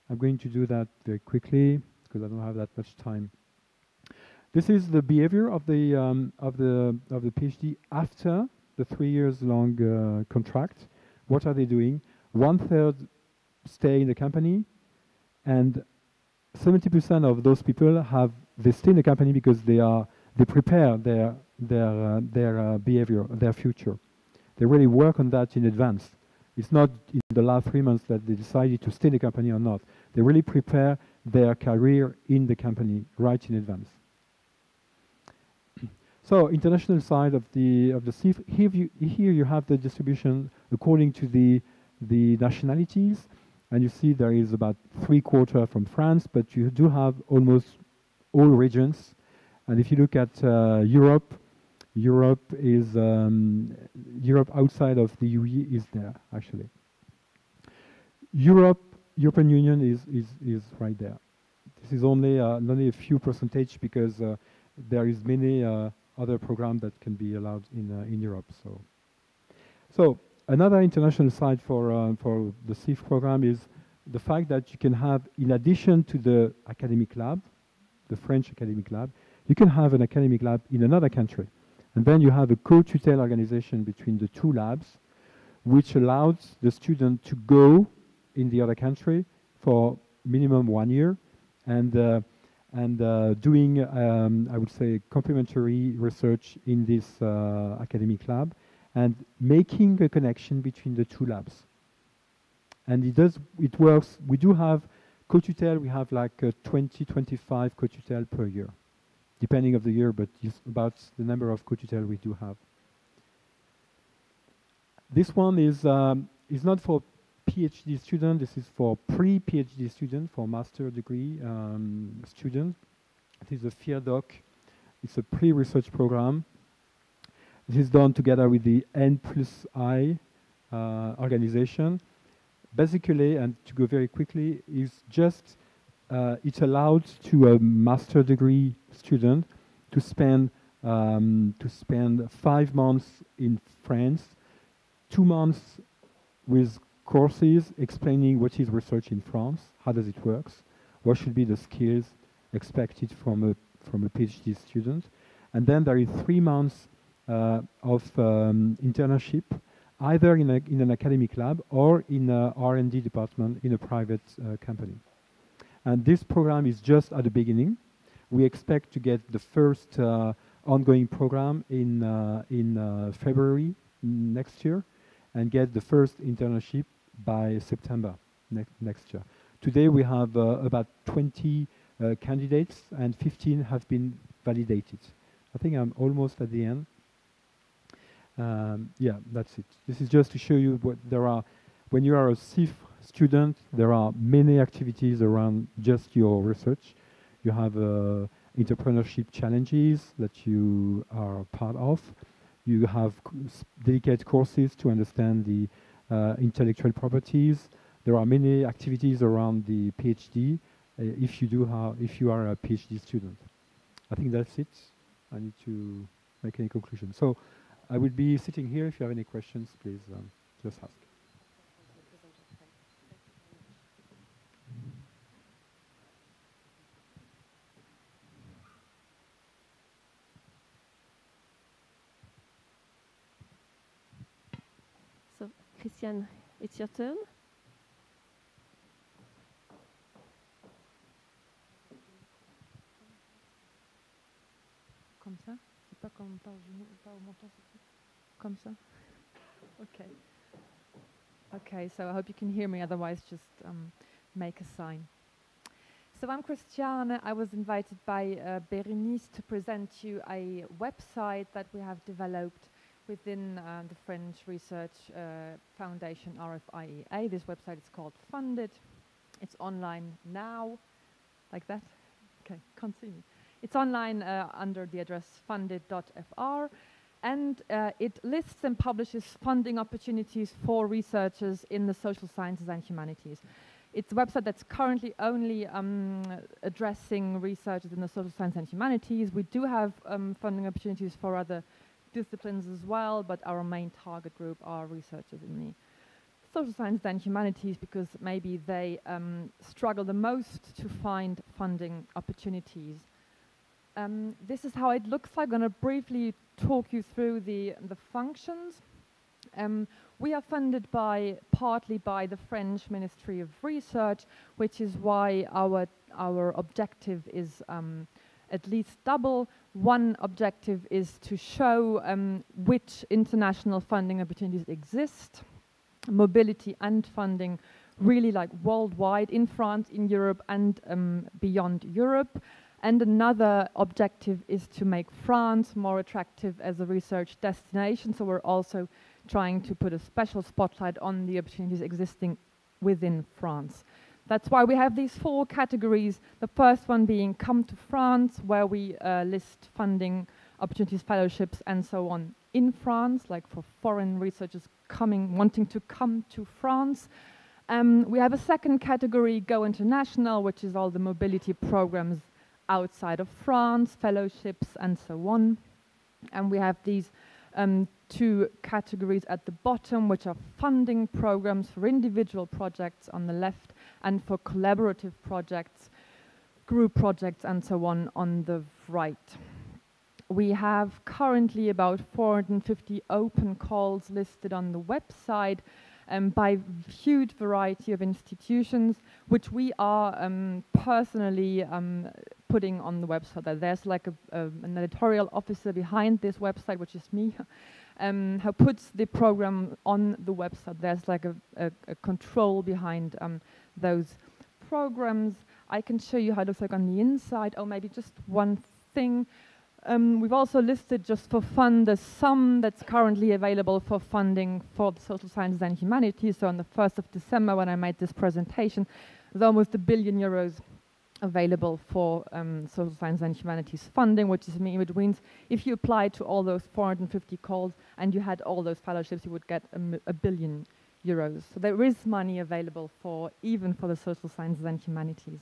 I'm going to do that very quickly because I don't have that much time. This is the behavior of the PhD after the 3 years long contract. What are they doing? 1/3 stay in the company, and 70% of those people they stay in the company because they prepare their behavior, their future. They really work on that in advance. It's not in the last 3 months that they decided to stay in the company or not. They really prepare their career in the company right in advance. So, international side of the CIF. Here you have the distribution according to the nationalities, and you see there is about 3/4 from France, but you do have almost all regions. And if you look at Europe is Europe outside of the UE is there actually. European Union is right there. This is only a few percentage because there is many other programs that can be allowed in Europe. So another international side for the CIF program is the fact that you can have, in addition to the academic lab, the French academic lab, you can have an academic lab in another country. And then you have a co-tutel organization between the 2 labs, which allows the student to go in the other country for minimum 1 year and doing, I would say, complementary research in this academic lab and making a connection between the 2 labs. And it works. We do have co-tutel, we have like 20-25 co-tutel per year, depending of the year, but it's about the number of co-tutel we do have. This one is not for PhD student, this is for pre-PhD student, for master degree student. It is a FIRDOC, it's a pre-research program. This is done together with the N+I organization. Basically, and to go very quickly, is just it allowed to a master degree student to spend 5 months in France, 2 months with courses explaining what is research in France, how does it work, what should be the skills expected from a PhD student, and then there is 3 months of internship, either in an academic lab or in a R&D department in a private company. And this program is just at the beginning. We expect to get the first ongoing program in February next year, and get the first internship by September next year. Today we have about 20 candidates, and 15 have been validated. I think I'm almost at the end. Yeah, that's it. This is just to show you what there are. When you are a CIF student, there are many activities around just your research. You have entrepreneurship challenges that you are part of. You have dedicated courses to understand the intellectual properties. There are many activities around the PhD if you are a PhD student. I think that's it. I need to make any conclusion. So I will be sitting here. If you have any questions, please just ask. So, Christiane, it's your turn. Comme ça? C'est pas comme par genou, pas au menton, comme ça? Okay. Okay, so I hope you can hear me, otherwise just make a sign. So I'm Christiane. I was invited by Bérénice to present you a website that we have developed within the French Research Foundation RFIEA. This website is called Funded. It's online now, like that. Okay, can't see me. It's online under the address funded.fr, and it lists and publishes funding opportunities for researchers in the social sciences and humanities. It's a website that's currently only addressing researchers in the social sciences and humanities. We do have funding opportunities for other disciplines as well, but our main target group are researchers in the social sciences and humanities, because maybe they struggle the most to find funding opportunities. This is how it looks like. I'm going to briefly talk you through the functions. We are funded partly by the French Ministry of Research, which is why our objective is at least double. One objective is to show which international funding opportunities exist, mobility and funding, really like worldwide, in France, in Europe, and beyond Europe. And another objective is to make France more attractive as a research destination. So we're also trying to put a special spotlight on the opportunities existing within France. That's why we have these 4 categories. The first one being Come to France, where we list funding opportunities, fellowships, and so on in France, like for foreign researchers wanting to come to France. We have a second category, Go International, which is all the mobility programs outside of France, fellowships, and so on. And we have these 2 categories at the bottom, which are funding programs for individual projects on the left, and for collaborative projects, group projects, and so on the right. We have currently about 450 open calls listed on the website by huge variety of institutions, which we are personally putting on the website. There's like an editorial officer behind this website, which is me, who puts the program on the website. There's like a control behind those programs. I can show you how it looks like on the inside. Oh, maybe just one thing. We've also listed, just for fun, the sum that's currently available for funding for the social sciences and humanities. So on the 1st of December, when I made this presentation, there's almost €1 billion available for social science and humanities funding, which means if you apply to all those 450 calls and you had all those fellowships, you would get €1 billion. So there is money available even for the social sciences and humanities.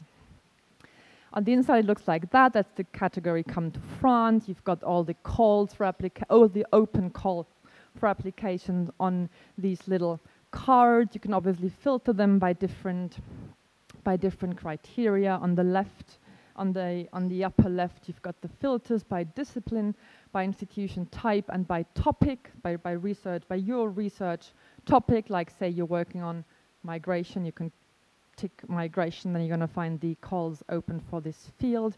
On the inside, it looks like that. That's the category Come to France. You've got all the calls for the open call for applications on these little cards. You can obviously filter them by different criteria. On the left, on the upper left, you've got the filters by discipline, by institution type, and by topic, by your research topic. Like, say you're working on migration, you can tick migration, then you're going to find the calls open for this field.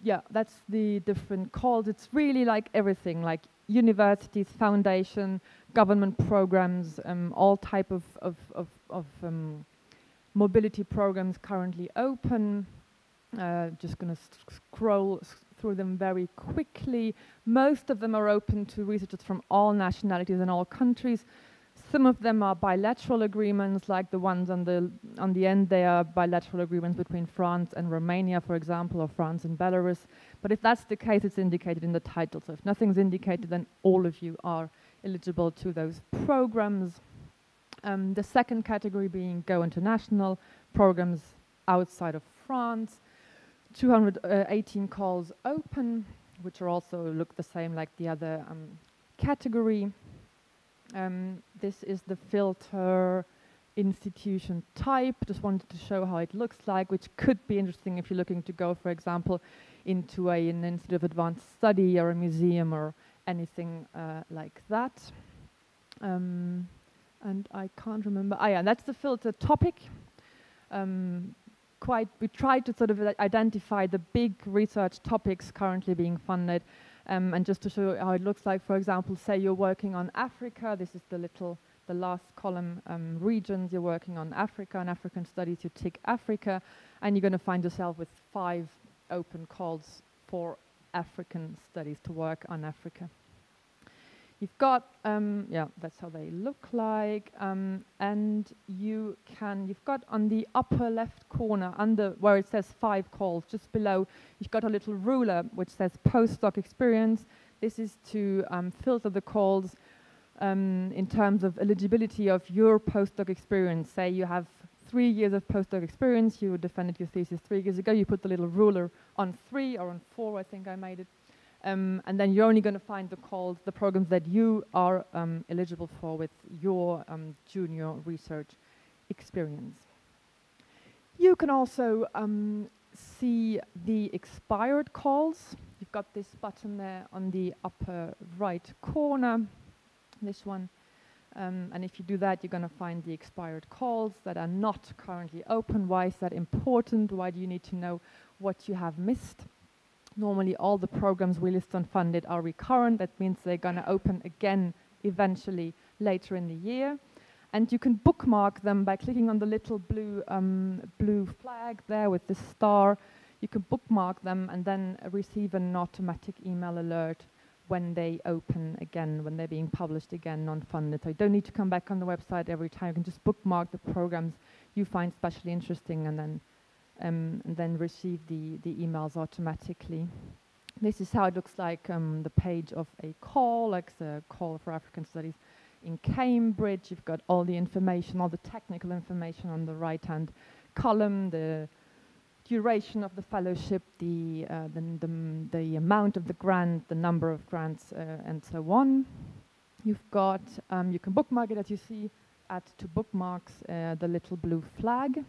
yeah, that's the different calls. It's really like everything, like universities, foundation, government programs, all type of mobility programs currently open. Just going to scroll through them very quickly. Most of them are open to researchers from all nationalities and all countries. Some of them are bilateral agreements, like the ones on the end. They are bilateral agreements between France and Romania, for example, or France and Belarus. But if that's the case, it's indicated in the title. So if nothing's indicated, then all of you are eligible to those programs. The second category being Go International, programs outside of France. 218 calls open, which are also look the same like the other category. This is the filter institution type. Just wanted to show how it looks like, which could be interesting if you're looking to go, for example, into an Institute of Advanced Study or a museum or anything like that. And I can't remember. Ah, yeah, that's the filter topic. We tried to sort of identify the big research topics currently being funded, and just to show how it looks like, for example, say you're working on Africa. This is the last column, regions. You're working on Africa and African studies. You tick Africa, and you're going to find yourself with 5 open calls for African studies to work on Africa. You've got, yeah, that's how they look like, and you've got on the upper left corner, under where it says 5 calls, just below, you've got a little ruler which says postdoc experience. This is to filter the calls in terms of eligibility of your postdoc experience. Say you have 3 years of postdoc experience, you defended your thesis 3 years ago, you put the little ruler on 3 or on 4, I think I made it. And then you're only going to find the programs that you are eligible for with your junior research experience. You can also see the expired calls. You've got this button there on the upper right corner, this one. And if you do that, you're going to find the expired calls that are not currently open. Why is that important? Why do you need to know what you have missed? Normally, all the programs we list unfunded are recurrent. That means they're going to open again eventually later in the year. And you can bookmark them by clicking on the little blue flag there with the star. You can bookmark them and then receive an automatic email alert when they open again, when they're being published again, non-funded. So you don't need to come back on the website every time. You can just bookmark the programs you find especially interesting and then receive the emails automatically. This is how it looks like, the page of a call, like the call for African Studies in Cambridge. You've got all the information, all the technical information on the right-hand column, the duration of the fellowship, the amount of the grant, the number of grants, and so on. You've got, you can bookmark it, as you see, add to bookmarks, the little blue flag.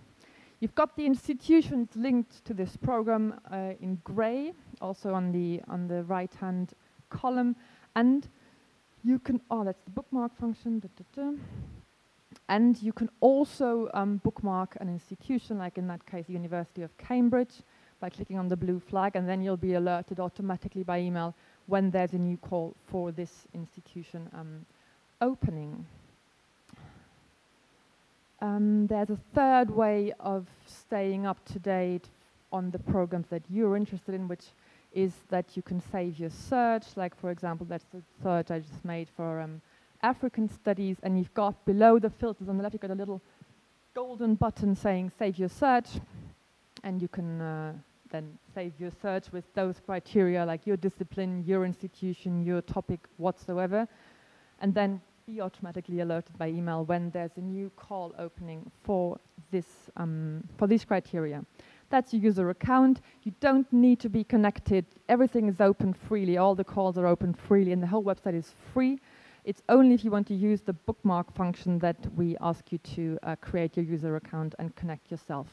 You've got the institutions linked to this program in grey, also on the right-hand column, and you can, that's the bookmark function, and you can also bookmark an institution, like in that case, the University of Cambridge, by clicking on the blue flag, and then you'll be alerted automatically by email when there's a new call for this institution opening. There's a third way of staying up to date on the programs that you're interested in, which is that you can save your search. Like, for example, that's the search I just made for African studies, and you've got below the filters on the left, you've got a little golden button saying save your search, and you can then save your search with those criteria, like your discipline, your institution, your topic whatsoever, and then be automatically alerted by email when there's a new call opening for this for these criteria. That's your user account. You don't need to be connected. Everything is open freely. All the calls are open freely, and the whole website is free. It's only if you want to use the bookmark function that we ask you to create your user account and connect yourself.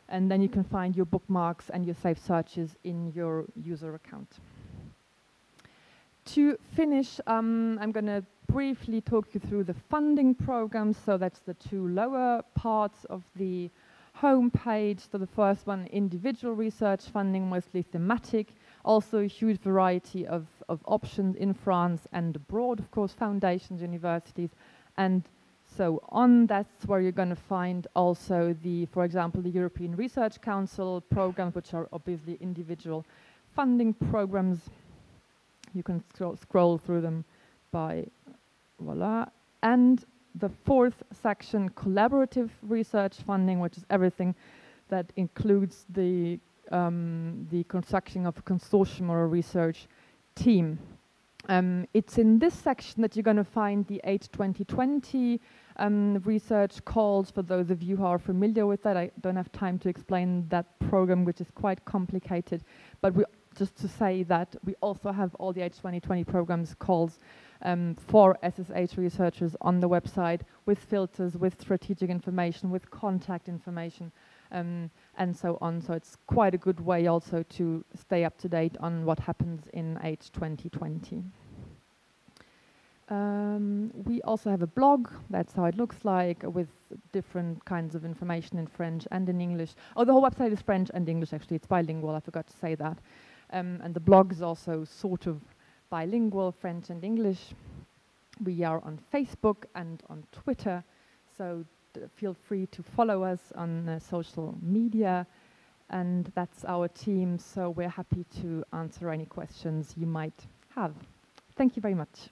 And then you can find your bookmarks and your saved searches in your user account. To finish, I'm going to briefly talk you through the funding programs. So that's the two lower parts of the homepage. So the first one, individual research funding, mostly thematic. Also a huge variety of options in France and abroad, of course, foundations, universities, and so on. That's where you're going to find also the, for example, the European Research Council programs, which are obviously individual funding programs. You can scroll through them by voila. And the fourth section, collaborative research funding, which is everything that includes the construction of a consortium or a research team. It's in this section that you're going to find the H2020 research calls, for those of you who are familiar with that. I don't have time to explain that program, which is quite complicated, but just to say that we also have all the H2020 programs calls for SSH researchers on the website, with filters, with strategic information, with contact information, and so on. So it's quite a good way also to stay up to date on what happens in H2020. We also have a blog. That's how it looks like, with different kinds of information in French and in English. Oh, the whole website is French and English, actually. It's bilingual. I forgot to say that. And the blog is also sort of bilingual, French and English. We are on Facebook and on Twitter, so feel free to follow us on social media. And that's our team, so we're happy to answer any questions you might have. Thank you very much.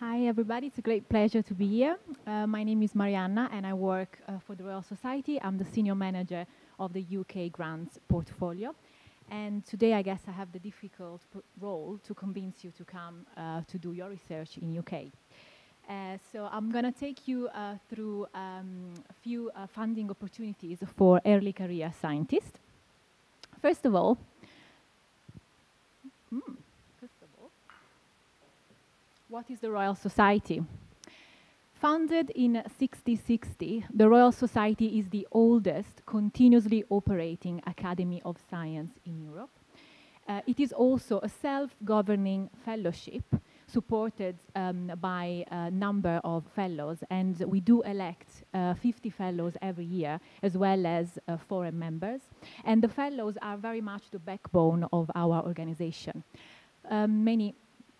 Hi everybody, it's a great pleasure to be here. My name is Marianna and I work for the Royal Society. I'm the senior manager of the UK grants portfolio. And today I guess I have the difficult role to convince you to come to do your research in UK. So I'm going to take you through a few funding opportunities for early career scientists. First of all, what is the Royal Society? Founded in 1660, the Royal Society is the oldest continuously operating academy of science in Europe. It is also a self-governing fellowship supported by a number of fellows, and we do elect 50 fellows every year, as well as foreign members. And the fellows are very much the backbone of our organization.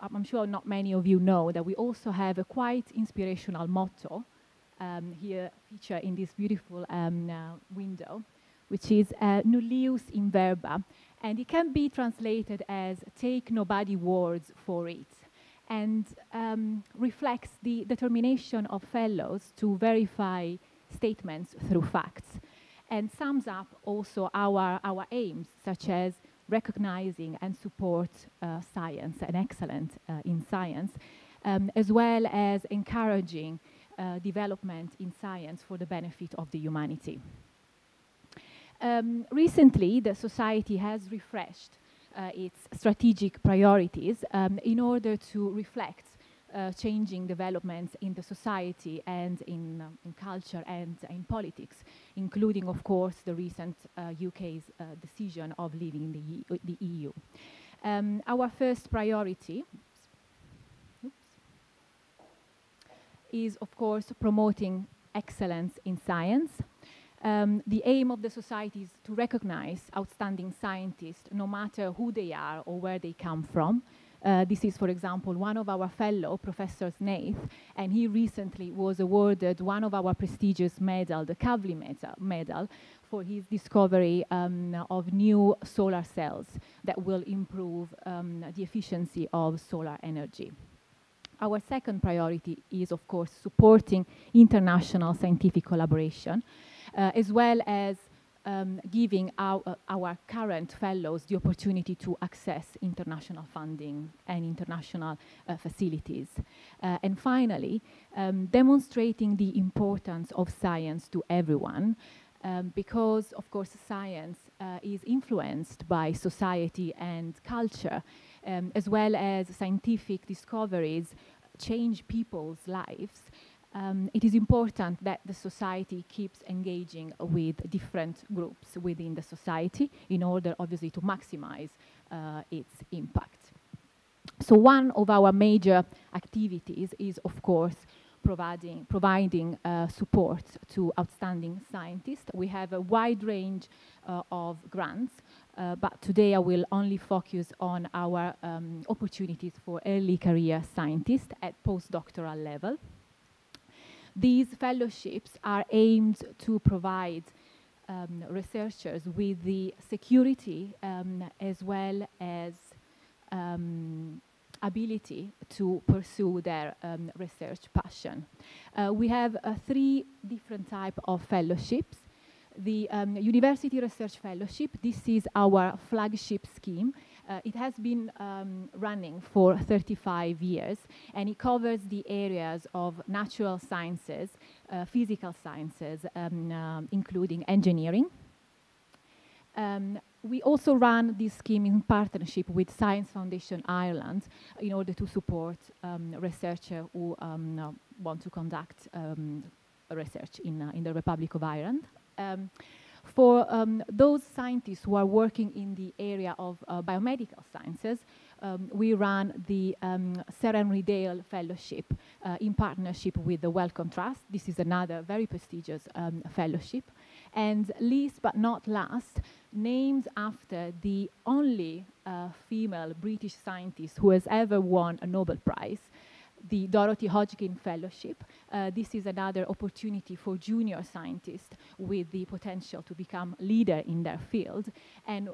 I'm sure not many of you know that we also have a quite inspirational motto here featured in this beautiful window, which is nullius in verba, and it can be translated as take nobody words for it, and reflects the determination of fellows to verify statements through facts, and sums up also our aims, such as recognizing and support science and excellence in science, as well as encouraging development in science for the benefit of the humanity. Recently, the Society has refreshed its strategic priorities in order to reflect changing developments in the society and in culture and in politics, including, of course, the recent UK's decision of leaving the EU. Our first priority is, of course, promoting excellence in science. The aim of the Society is to recognize outstanding scientists, no matter who they are or where they come from. This is, for example, one of our fellow, Professor Snaith, and he recently was awarded one of our prestigious medals, the Kavli medal, for his discovery of new solar cells that will improve the efficiency of solar energy. Our second priority is, of course, supporting international scientific collaboration, as well as giving our current fellows the opportunity to access international funding and international facilities. And finally, demonstrating the importance of science to everyone, because, of course, science is influenced by society and culture, as well as scientific discoveries change people's lives, it is important that the society keeps engaging with different groups within the society in order, obviously, to maximize its impact. So one of our major activities is, of course, providing support to outstanding scientists. We have a wide range of grants, but today I will only focus on our opportunities for early career scientists at postdoctoral level. These fellowships are aimed to provide researchers with the security as well as ability to pursue their research passion. We have 3 different types of fellowships. The University Research Fellowship, this is our flagship scheme. It has been running for 35 years, and it covers the areas of natural sciences, physical sciences, including engineering. We also run this scheme in partnership with Science Foundation Ireland in order to support researchers who want to conduct research in the Republic of Ireland. For those scientists who are working in the area of biomedical sciences, we run the Sir Henry Dale Fellowship in partnership with the Wellcome Trust. This is another very prestigious fellowship. And least but not last, named after the only female British scientist who has ever won a Nobel Prize, the Dorothy Hodgkin Fellowship. This is another opportunity for junior scientists with the potential to become leader in their field and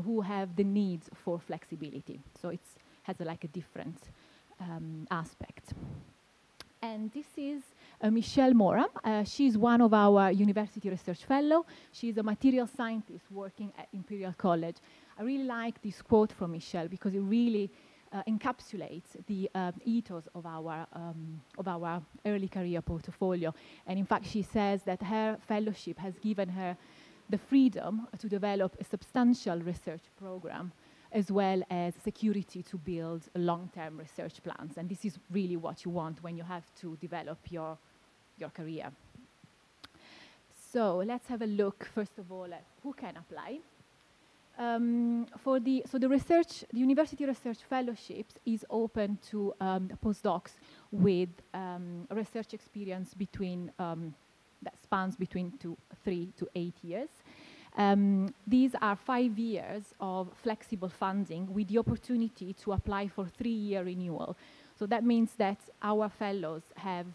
who have the needs for flexibility. So it has like a different aspect. And this is Michelle Mora. She's one of our University Research Fellow. She's a material scientist working at Imperial College. I really like this quote from Michelle because it really encapsulates the ethos of our early career portfolio. And in fact, she says that her fellowship has given her the freedom to develop a substantial research program as well as security to build long-term research plans. And this is really what you want when you have to develop your career. So let's have a look, first of all, at who can apply. The University Research Fellowships is open to postdocs with research experience that spans between 3 to 8 years. These are 5 years of flexible funding with the opportunity to apply for 3-year renewal. So that means that our fellows have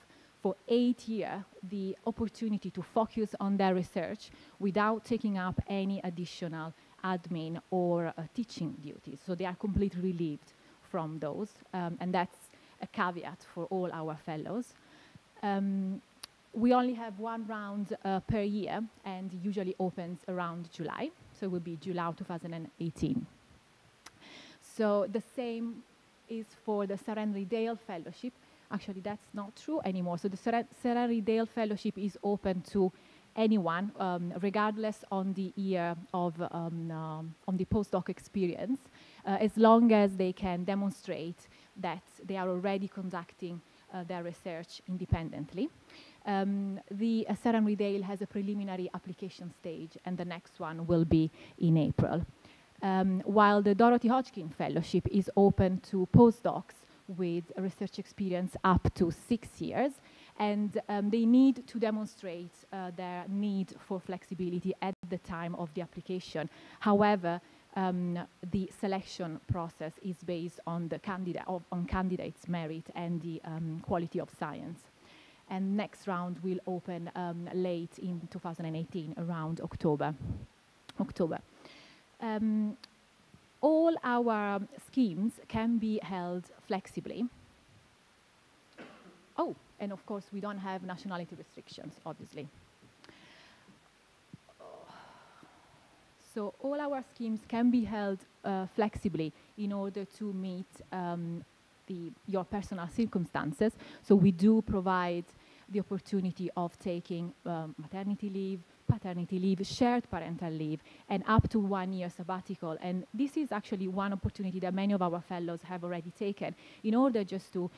for 8 years the opportunity to focus on their research without taking up any additional admin or teaching duties. So they are completely relieved from those, and that's a caveat for all our fellows. We only have 1 round per year and usually opens around July, so it will be July 2018. So the same is for the Sir Henry Dale Fellowship. Actually, that's not true anymore. So the Sir Henry Dale Fellowship is open to anyone, regardless on the year of on the postdoc experience, as long as they can demonstrate that they are already conducting their research independently. The Sir Henry Dale has a preliminary application stage, and the next one will be in April. While the Dorothy Hodgkin Fellowship is open to postdocs with research experience up to 6 years, and they need to demonstrate their need for flexibility at the time of the application. However, the selection process is based on the candidates' merit and the quality of science. And next round will open late in 2018, around October. All our schemes can be held flexibly. Oh, and of course, we don't have nationality restrictions, obviously. So all our schemes can be held flexibly in order to meet your personal circumstances. So we do provide the opportunity of taking maternity leave, paternity leave, shared parental leave, and up to 1 year sabbatical. And this is actually one opportunity that many of our fellows have already taken in order just to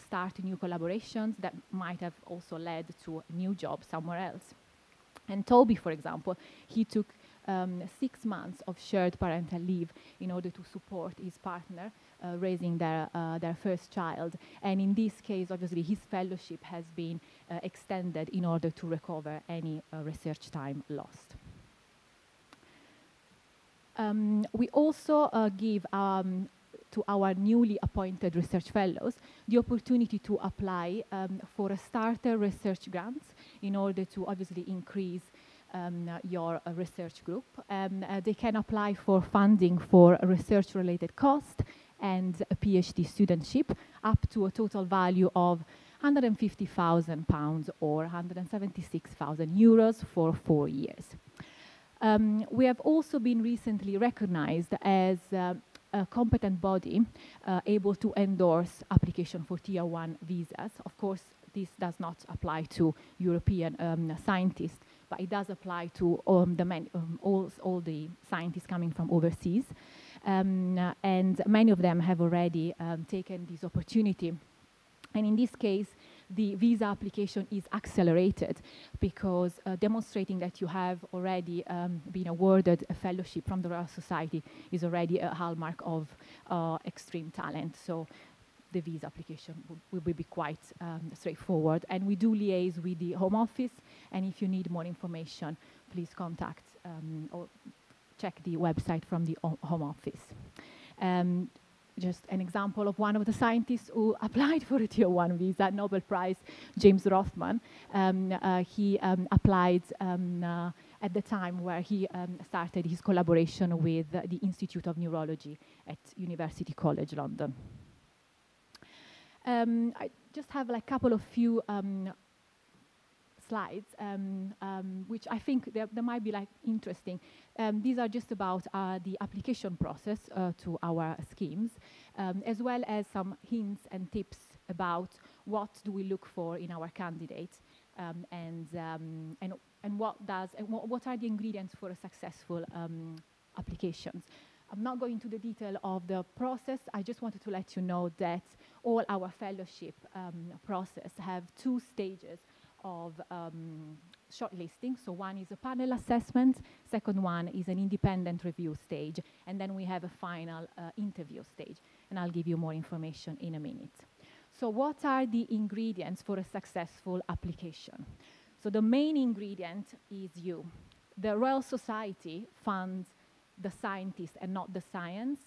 start new collaborations that might have also led to a new job somewhere else. And Toby, for example, he took 6 months of shared parental leave in order to support his partner raising their first child. And in this case, obviously, his fellowship has been extended in order to recover any research time lost. We also give to our newly appointed research fellows the opportunity to apply for a starter research grant in order to obviously increase your research group. They can apply for funding for research-related cost and a PhD studentship up to a total value of £150,000 or 176,000 euros for 4 years. We have also been recently recognized as a competent body able to endorse application for Tier 1 visas. Of course, this does not apply to European scientists, but it does apply to all the scientists coming from overseas. And many of them have already taken this opportunity. And in this case, the visa application is accelerated because demonstrating that you have already been awarded a fellowship from the Royal Society is already a hallmark of extreme talent. So the visa application will be quite straightforward. And we do liaise with the Home Office. And if you need more information, please contact or check the website from the Home Office. Just an example of one of the scientists who applied for a Tier 1 visa, Nobel Prize, James Rothman. He applied at the time where he started his collaboration with the Institute of Neurology at University College London. I just have like a couple of few slides, which I think they might be like interesting. These are just about the application process to our schemes, as well as some hints and tips about what do we look for in our candidates, and what are the ingredients for a successful applications. I'm not going into the detail of the process. I just wanted to let you know that all our fellowship process have 2 stages of shortlisting. So one is a panel assessment, second one is an independent review stage, and then we have a final interview stage. And I'll give you more information in a minute. So what are the ingredients for a successful application? So the main ingredient is you. The Royal Society funds the scientist and not the science,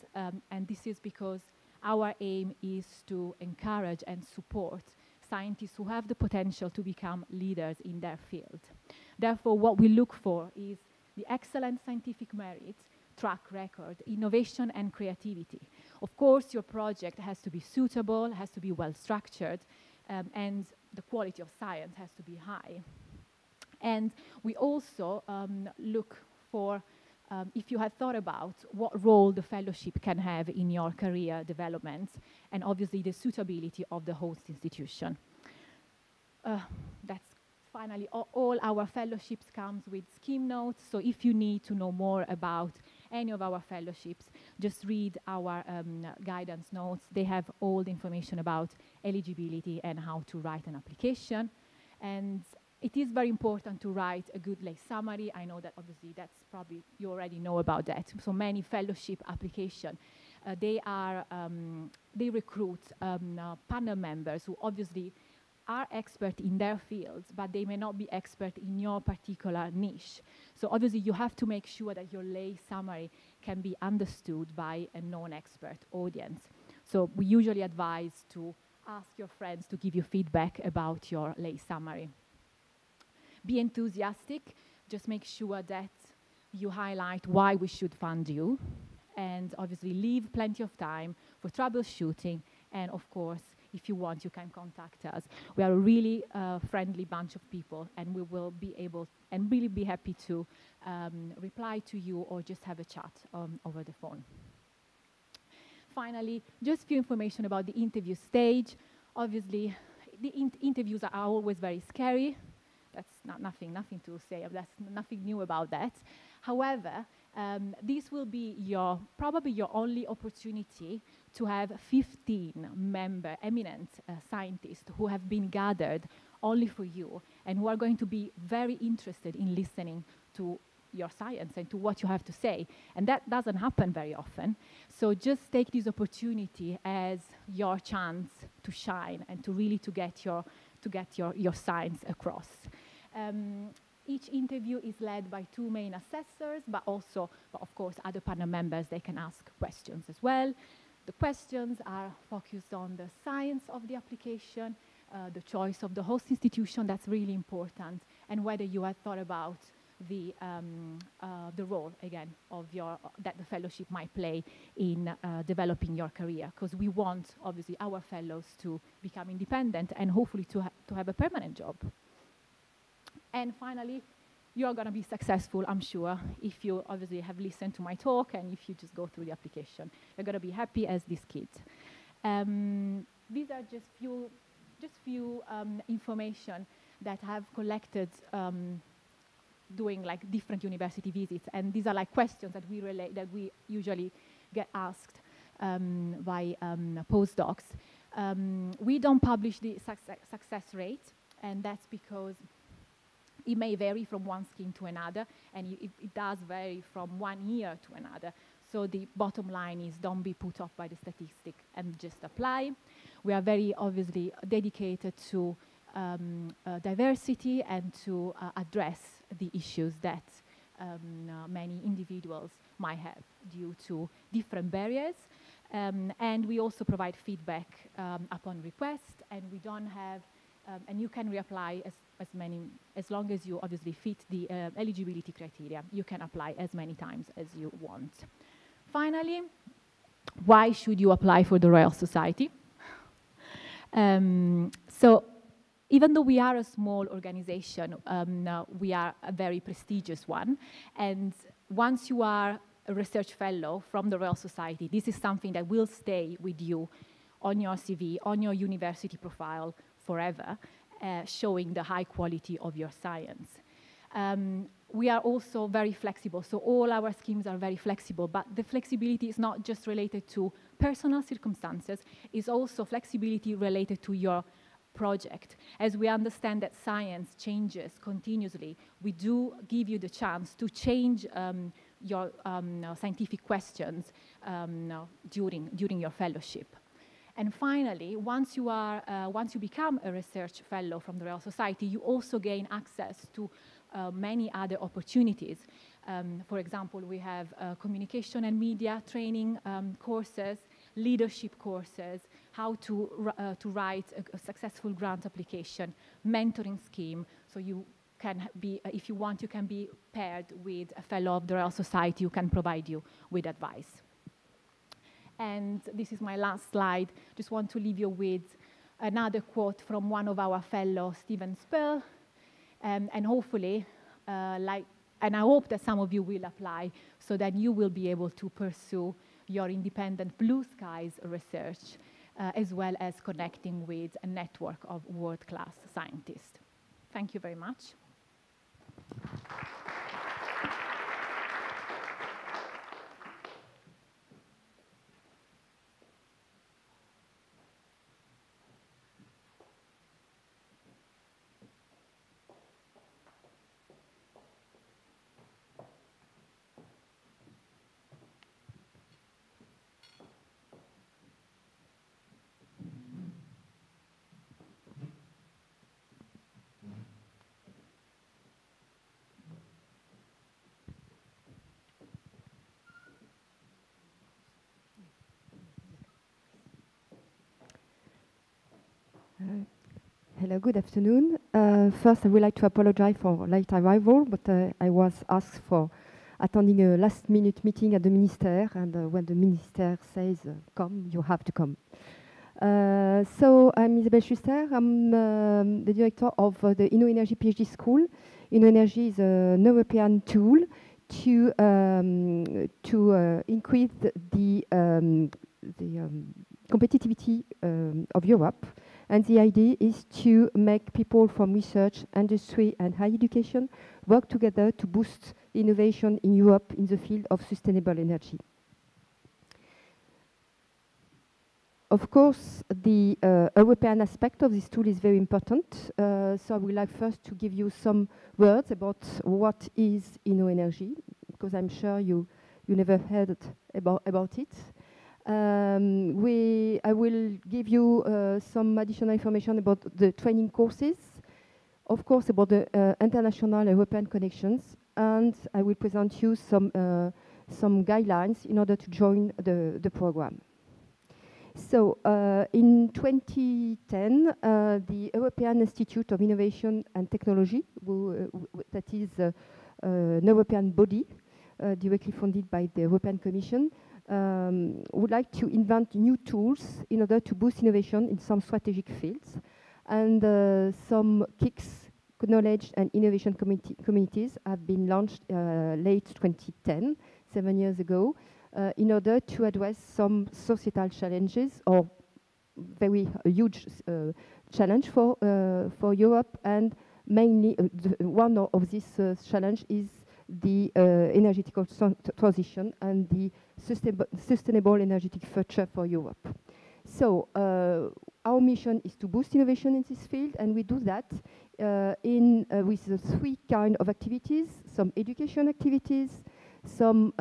and this is because our aim is to encourage and support scientists who have the potential to become leaders in their field. Therefore, what we look for is the excellent scientific merit, track record, innovation and creativity. Of course, your project has to be suitable, has to be well structured, and the quality of science has to be high. And we also look for if you have thought about what role the fellowship can have in your career development, and obviously the suitability of the host institution. That's finally all our fellowships comes with scheme notes. So if you need to know more about any of our fellowships, just read our guidance notes. They have all the information about eligibility and how to write an application. And it is very important to write a good lay summary. I know that obviously that's probably, you already know about that. So many fellowship applications, they recruit panel members who obviously are expert in their fields, but they may not be expert in your particular niche. So obviously you have to make sure that your lay summary can be understood by a non-expert audience. So we usually advise to ask your friends to give you feedback about your lay summary. Be enthusiastic, just make sure that you highlight why we should fund you, and obviously leave plenty of time for troubleshooting, and of course, if you want, you can contact us. We are a really friendly bunch of people, and we will be able and really be happy to reply to you or just have a chat over the phone. Finally, just a few information about the interview stage. Obviously, the interviews are always very scary. That's nothing to say. That's nothing new about that. However, this will be probably your only opportunity to have 15 eminent scientists who have been gathered only for you and who are going to be very interested in listening to your science and to what you have to say. And that doesn't happen very often. So just take this opportunity as your chance to shine and to really get your science across. Each interview is led by 2 main assessors, but of course, other panel members, they can ask questions as well. The questions are focused on the science of the application, the choice of the host institution, that's really important, and whether you have thought about the role, again, that the fellowship might play in developing your career, because we want, obviously, our fellows to become independent and hopefully to have a permanent job. And finally, you're going to be successful, I'm sure, if you obviously have listened to my talk and if you just go through the application. You're going to be happy as this kid. These are just few information that I've collected doing like different university visits, and these are like questions that we usually get asked by postdocs. We don't publish the success rate, and that's because it may vary from one scheme to another, and it does vary from 1 year to another. So the bottom line is, don't be put off by the statistic and just apply. We are very obviously dedicated to diversity and to address the issues that many individuals might have due to different barriers. And we also provide feedback upon request, and we don't have, and you can reapply as long as you obviously fit the eligibility criteria. You can apply as many times as you want. Finally, why should you apply for the Royal Society? So even though we are a small organization, we are a very prestigious one. And once you are a research fellow from the Royal Society, this is something that will stay with you on your CV, on your university profile forever, showing the high quality of your science. We are also very flexible, so all our schemes are very flexible, but the flexibility is not just related to personal circumstances, it's also flexibility related to your project. As we understand that science changes continuously, we do give you the chance to change your scientific questions during your fellowship. And finally, once you become a research fellow from the Royal Society, you also gain access to many other opportunities. For example, we have communication and media training courses, leadership courses, how to write a successful grant application, mentoring scheme. So you can be, if you want, you can be paired with a fellow of the Royal Society who can provide you with advice. And this is my last slide. Just want to leave you with another quote from one of our fellows, Stephen Spell. And hopefully, and I hope that some of you will apply so that you will be able to pursue your independent blue skies research, as well as connecting with a network of world-class scientists. Thank you very much. Hello, good afternoon. First, I would like to apologize for late arrival, but I was asked for attending a last-minute meeting at the Ministère, and when the Ministère says, come, you have to come. So I'm Isabelle Schuster. I'm the director of the InnoEnergy PhD School. InnoEnergy is an European tool to increase the competitivity of Europe And the idea is to make people from research, industry, and higher education work together to boost innovation in Europe in the field of sustainable energy. Of course, the European aspect of this tool is very important. So I would like first to give you some words about what is InnoEnergy, because I'm sure you never heard about it. I will give you some additional information about the training courses, of course about the international European connections, and I will present you some guidelines in order to join the program. So in 2010, the European Institute of Innovation and Technology, that is an European body directly funded by the European Commission, would like to invent new tools in order to boost innovation in some strategic fields. And some KICs, knowledge and innovation communities, have been launched late 2010, 7 years ago, in order to address some societal challenges or very huge challenge for Europe, and mainly one of these challenge is the energetical transition and the sustainable energetic future for Europe. So our mission is to boost innovation in this field, and we do that with the 3 kinds of activities: some education activities, some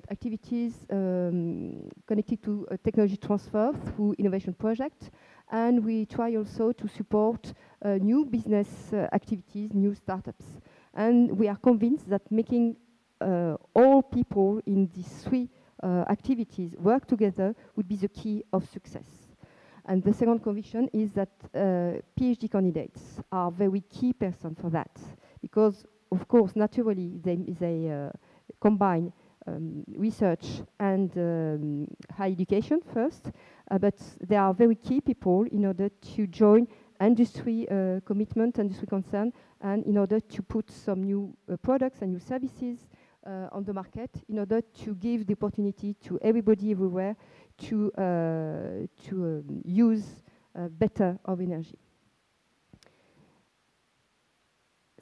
activities connected to technology transfer through innovation projects, and we try also to support new business activities, new startups. And we are convinced that making all people in these 3 activities work together would be the key of success. And the second conviction is that PhD candidates are very key person for that, because of course naturally they combine research and higher education first, but they are very key people in order to join industry commitment, industry concern, and in order to put some new products and new services on the market, in order to give the opportunity to everybody everywhere to use better of energy.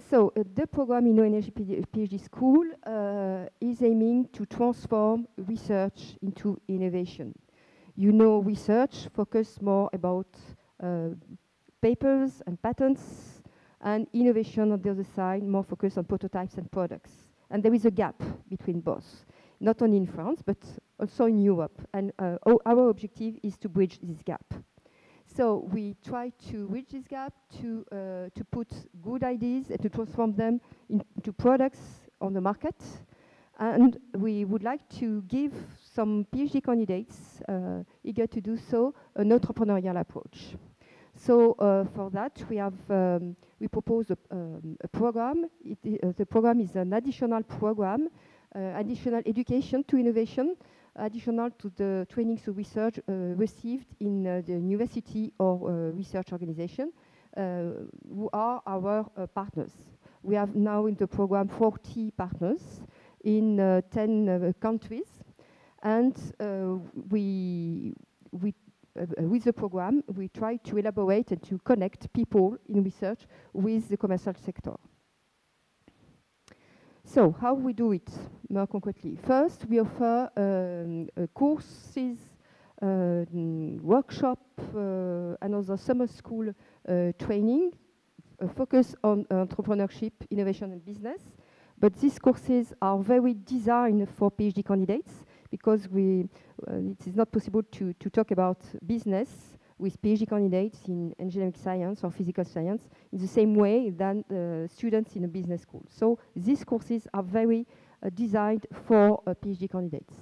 So the program InnoEnergy PhD School is aiming to transform research into innovation. You know, research focus more about papers and patents, and innovation on the other side more focused on prototypes and products. And there is a gap between both, not only in France, but also in Europe. And our objective is to bridge this gap. So we try to bridge this gap to put good ideas and to transform them into products on the market. And we would like to give some PhD candidates eager to do so an entrepreneurial approach. So for that, we propose a program. The program is an additional program, additional education to innovation, additional to the training to research received in the university or research organization, who are our partners. We have now in the program 40 partners in 10 countries, and with the program, we try to elaborate and to connect people in research with the commercial sector. So how we do it more concretely? First, we offer courses, workshop, and other summer school training, focus on entrepreneurship, innovation, and business. But these courses are very designed for PhD candidates, because it is not possible to talk about business with PhD candidates in engineering science or physical science in the same way than students in a business school. So these courses are very designed for PhD candidates.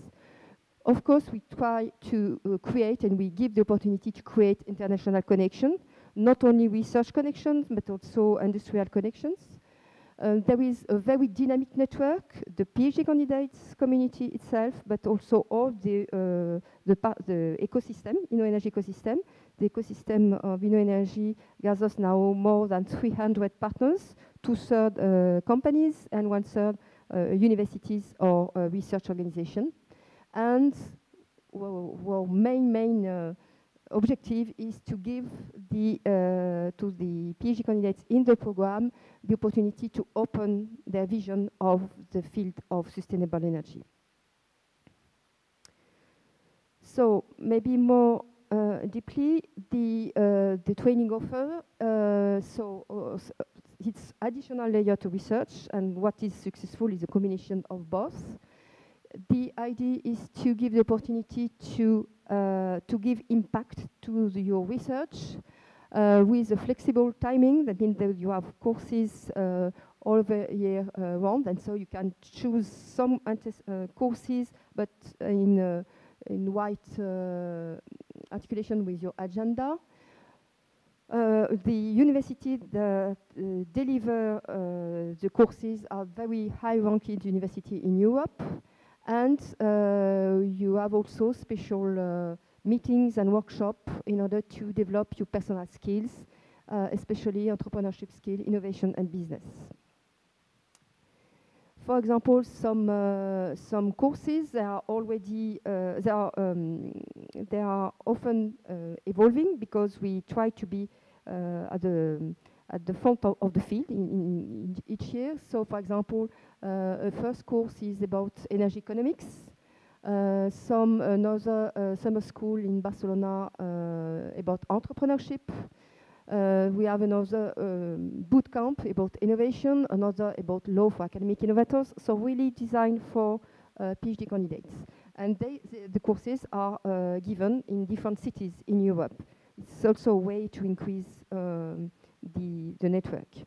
Of course, we try to create, and we give the opportunity to create international connection, not only research connections, but also industrial connections. There is a very dynamic network, the PhD candidates community itself, but also all the ecosystem, InnoEnergy ecosystem. The ecosystem of InnoEnergy gathers now more than 300 partners, 2/3 companies and 1/3 universities or research organizations. And our main objective is to give to the PhD candidates in the program the opportunity to open their vision of the field of sustainable energy. So maybe more deeply, the training offer, it's additional layer to research, and what is successful is a combination of both. The idea is to give the opportunity to give impact to your research with a flexible timing. That means that you have courses all the year round, and so you can choose some courses, but in white articulation with your agenda. The university that deliver the courses are very high-ranked university in Europe, and you have also special meetings and workshops in order to develop your personal skills, especially entrepreneurship skill, innovation, and business. For example, some courses they are already they are often evolving because we try to be at the front of the field in each year. So, for example, a first course is about energy economics. Another summer school in Barcelona about entrepreneurship. We have another boot camp about innovation, another about law for academic innovators. So really designed for PhD candidates. And the courses are given in different cities in Europe. It's also a way to increase the network.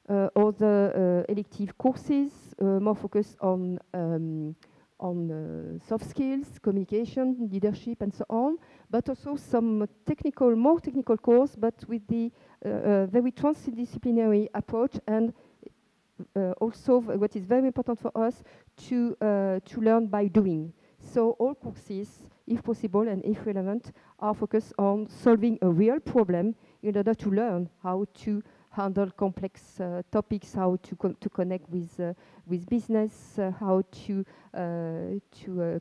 Other elective courses more focused on soft skills, communication, leadership, and so on, but also some more technical course, but with the very transdisciplinary approach, and also what is very important for us to learn by doing. So all courses, if possible and if relevant, are focused on solving a real problem in order to learn how to handle complex topics, how to connect with business, how to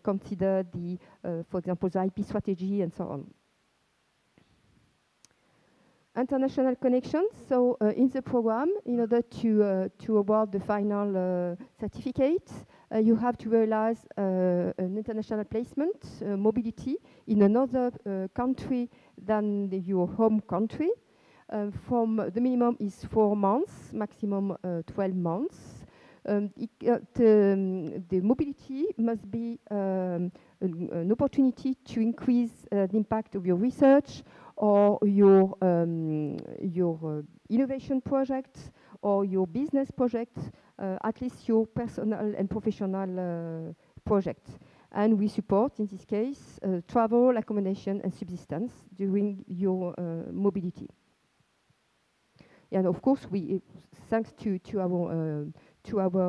consider for example, the IP strategy and so on. International connections. So in the program, in order to award the final certificate, you have to realize an international placement, mobility, in another country than your home country. From the minimum is 4 months, maximum 12 months. The mobility must be an opportunity to increase the impact of your research or your innovation project or your business project, at least your personal and professional project. And we support, in this case, travel, accommodation, and subsistence during your mobility. And of course, thanks to our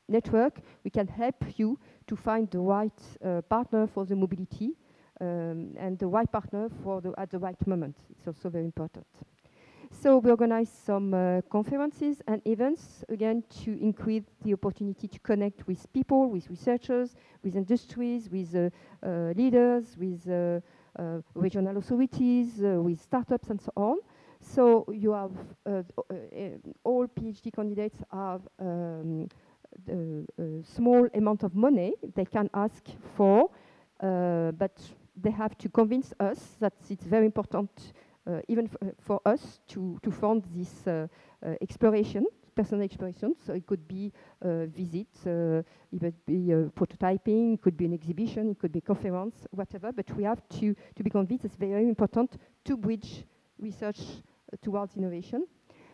network, we can help you to find the right partner for the mobility and the right partner at the right moment. It's also very important. So we organize some conferences and events, again, to increase the opportunity to connect with people, with researchers, with industries, with leaders, with regional authorities, with startups, and so on. So you have all PhD candidates have a small amount of money they can ask for, but they have to convince us that it's very important, even for us, to fund this exploration, personal exploration. So it could be a visit, it could be prototyping, it could be an exhibition, it could be a conference, whatever. But we have to be convinced it's very important to bridge research towards innovation.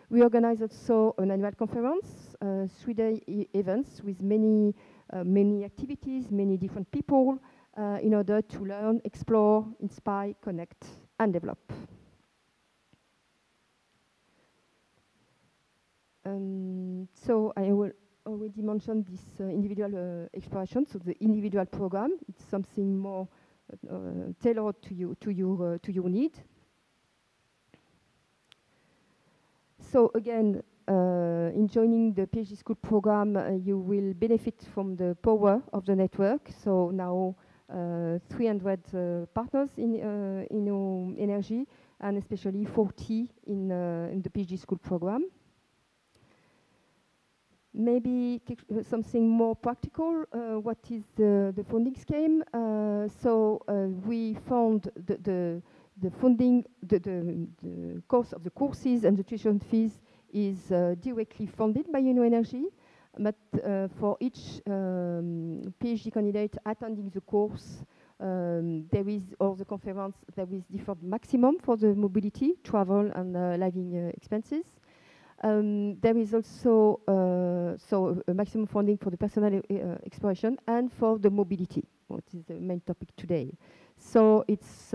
We organize also an annual conference, 3-day events with many activities, many different people, in order to learn, explore, inspire, connect, and develop. So I will already mention this individual exploration. So the individual program, it's something more tailored to your need. So again, in joining the PhD school program, you will benefit from the power of the network. So now 300 partners in energy, and especially 40 in the PhD school program. Maybe something more practical. What is the funding scheme? So we found the funding, the cost of the courses and the tuition fees is directly funded by Energy. But for each PhD candidate attending the course, there is, or the conference, there is different maximum for the mobility, travel, and living expenses. There is also a maximum funding for the personal exploration and for the mobility, which is the main topic today. So it's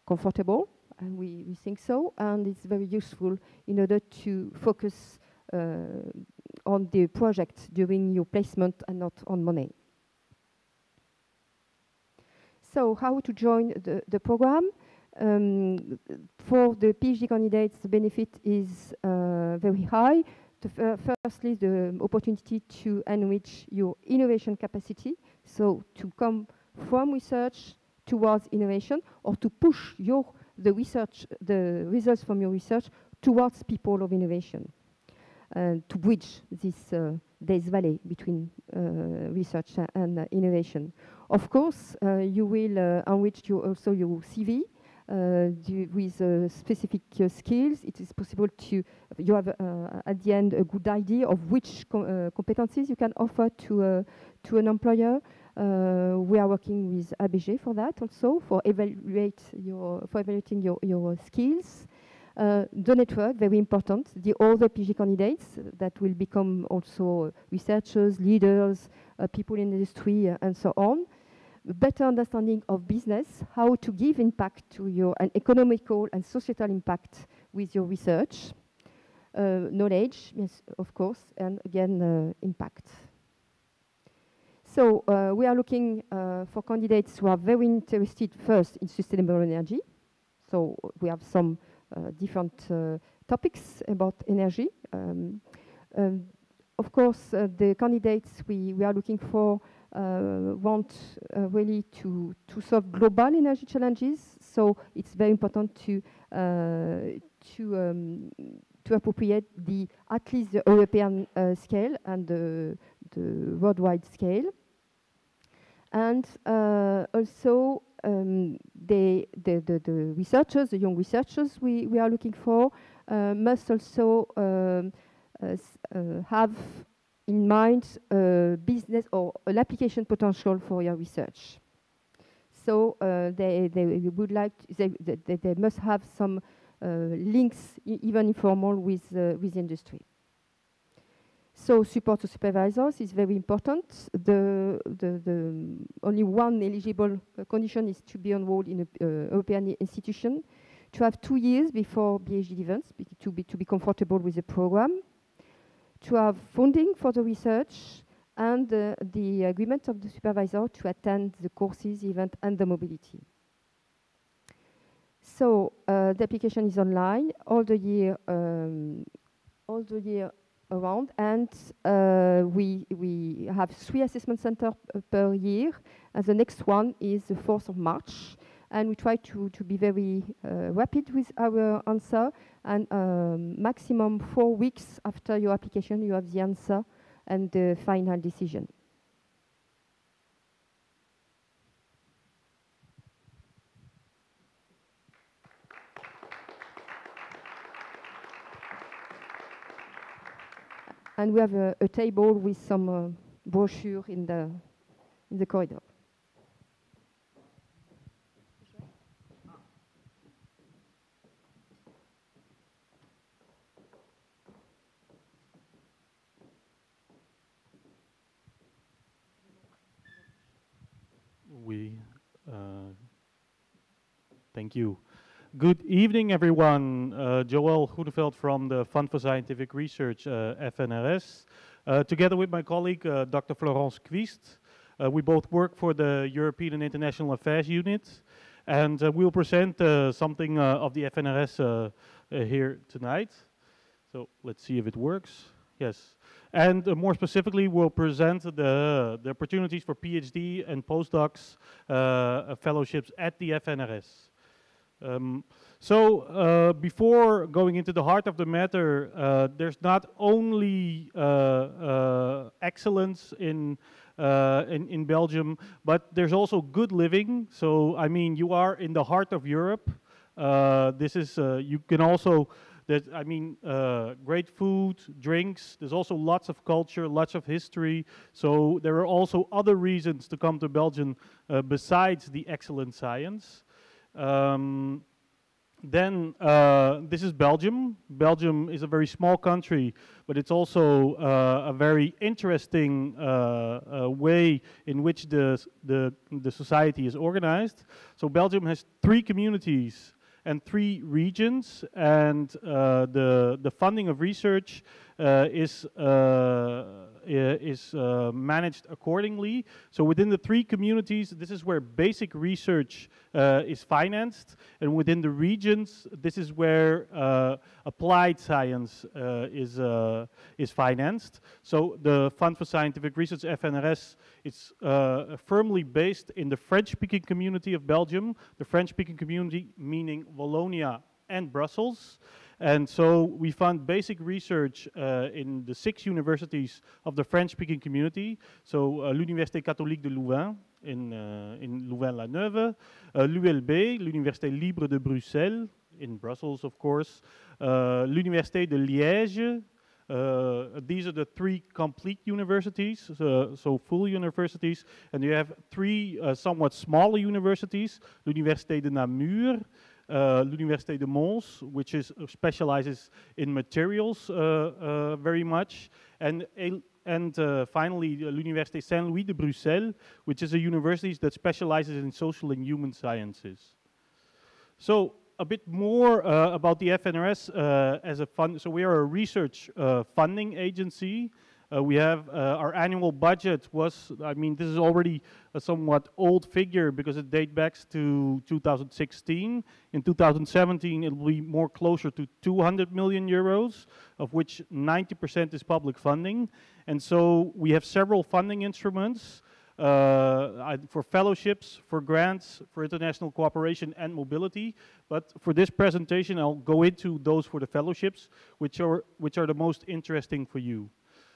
comfortable, and we think so, and it's very useful in order to focus on the project during your placement and not on money. So how to join the program? For the PhD candidates, the benefit is very high. Firstly, the opportunity to enrich your innovation capacity, so to come from research towards innovation, or to push the results from your research towards people of innovation, to bridge this valley between research and innovation. Of course, you will enrich also your CV with specific skills. It is possible you have at the end a good idea of which competencies you can offer to an employer. We are working with ABG for that also, for evaluating your skills. The network, very important. The other PhD candidates that will become also researchers, leaders, people in industry, and so on. Better understanding of business, how to give impact to an economical and societal impact with your research. Knowledge, yes, of course, and again, impact. So we are looking for candidates who are very interested first in sustainable energy. So we have some different topics about energy. Of course, the candidates we are looking for want really to solve global energy challenges. So it's very important to appropriate at least the European scale and the worldwide scale. And also the researchers, the young researchers we are looking for, must also have in mind business or an application potential for your research. So they would like they must have some links, even informal, with industry. So support to supervisors is very important. The only one eligible condition is to be enrolled in a European institution, to have 2 years before PhD events, to be comfortable with the program, to have funding for the research, and the agreement of the supervisor to attend the courses, event, and the mobility. So the application is online all the year around, and we have 3 assessment centers per year, and the next one is the 4th of March. And we try to be very rapid with our answer, and maximum 4 weeks after your application, you have the answer and the final decision. And we have a table with some brochure in the corridor. Thank you. Good evening, everyone. Joël Groeneveld from the Fund for Scientific Research, FNRS. Together with my colleague, Dr. Florence Quist, we both work for the European and International Affairs Unit, and we'll present something of the FNRS here tonight. So let's see if it works. Yes. And more specifically, we'll present the opportunities for PhD and postdocs fellowships at the FNRS. Before going into the heart of the matter, there's not only excellence in Belgium, but there's also good living. So, I mean, you are in the heart of Europe. This is, you can also, great food, drinks. There's also lots of culture, lots of history. So there are also other reasons to come to Belgium besides the excellent science. This is Belgium. Belgium is a very small country, but it's also a very interesting way in which the society is organized. So Belgium has 3 communities and 3 regions, and the funding of research is managed accordingly. So within the 3 communities, this is where basic research is financed, and within the regions, this is where applied science is financed. So the Fund for Scientific Research, FNRS, is firmly based in the French-speaking community of Belgium, the French-speaking community meaning Wallonia and Brussels. And so we fund basic research in the 6 universities of the French-speaking community. So l'Université catholique de Louvain in Louvain-la-Neuve, l'ULB, l'Université libre de Bruxelles, in Brussels of course, l'Université de Liège. These are the 3 complete universities, so full universities. And you have 3 somewhat smaller universities, l'Université de Namur, l'Université de Mons, which specializes in materials very much, and finally l'Université Saint-Louis de Bruxelles, which is a university that specializes in social and human sciences. So a bit more about the FNRS as a fund. So we are a research funding agency. We have our annual budget was, this is already a somewhat old figure because it dates back to 2016. In 2017, it will be more closer to 200 million euros, of which 90% is public funding. And so we have several funding instruments for fellowships, for grants, for international cooperation and mobility. But for this presentation, I'll go into those for the fellowships, which are the most interesting for you.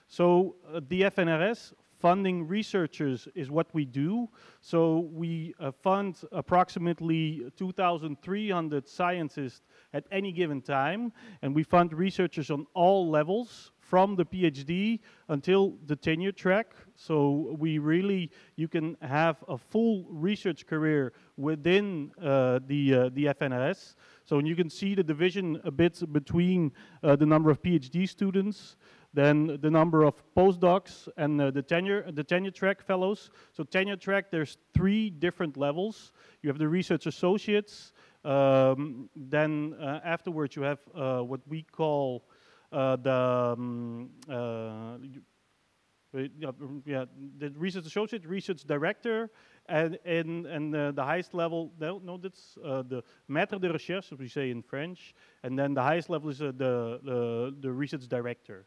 So the FNRS, funding researchers, is what we do. So we fund approximately 2,300 scientists at any given time, and we fund researchers on all levels, from the PhD until the tenure track. So you can have a full research career within the FNRS. So you can see the division a bit between the number of PhD students, then the number of postdocs, and the tenure track fellows. So tenure track, there's 3 different levels. You have the research associates, then afterwards you have what we call the research associate, research director, and the highest level, that's the maître de recherche, as we say in French, and then the highest level is the research director.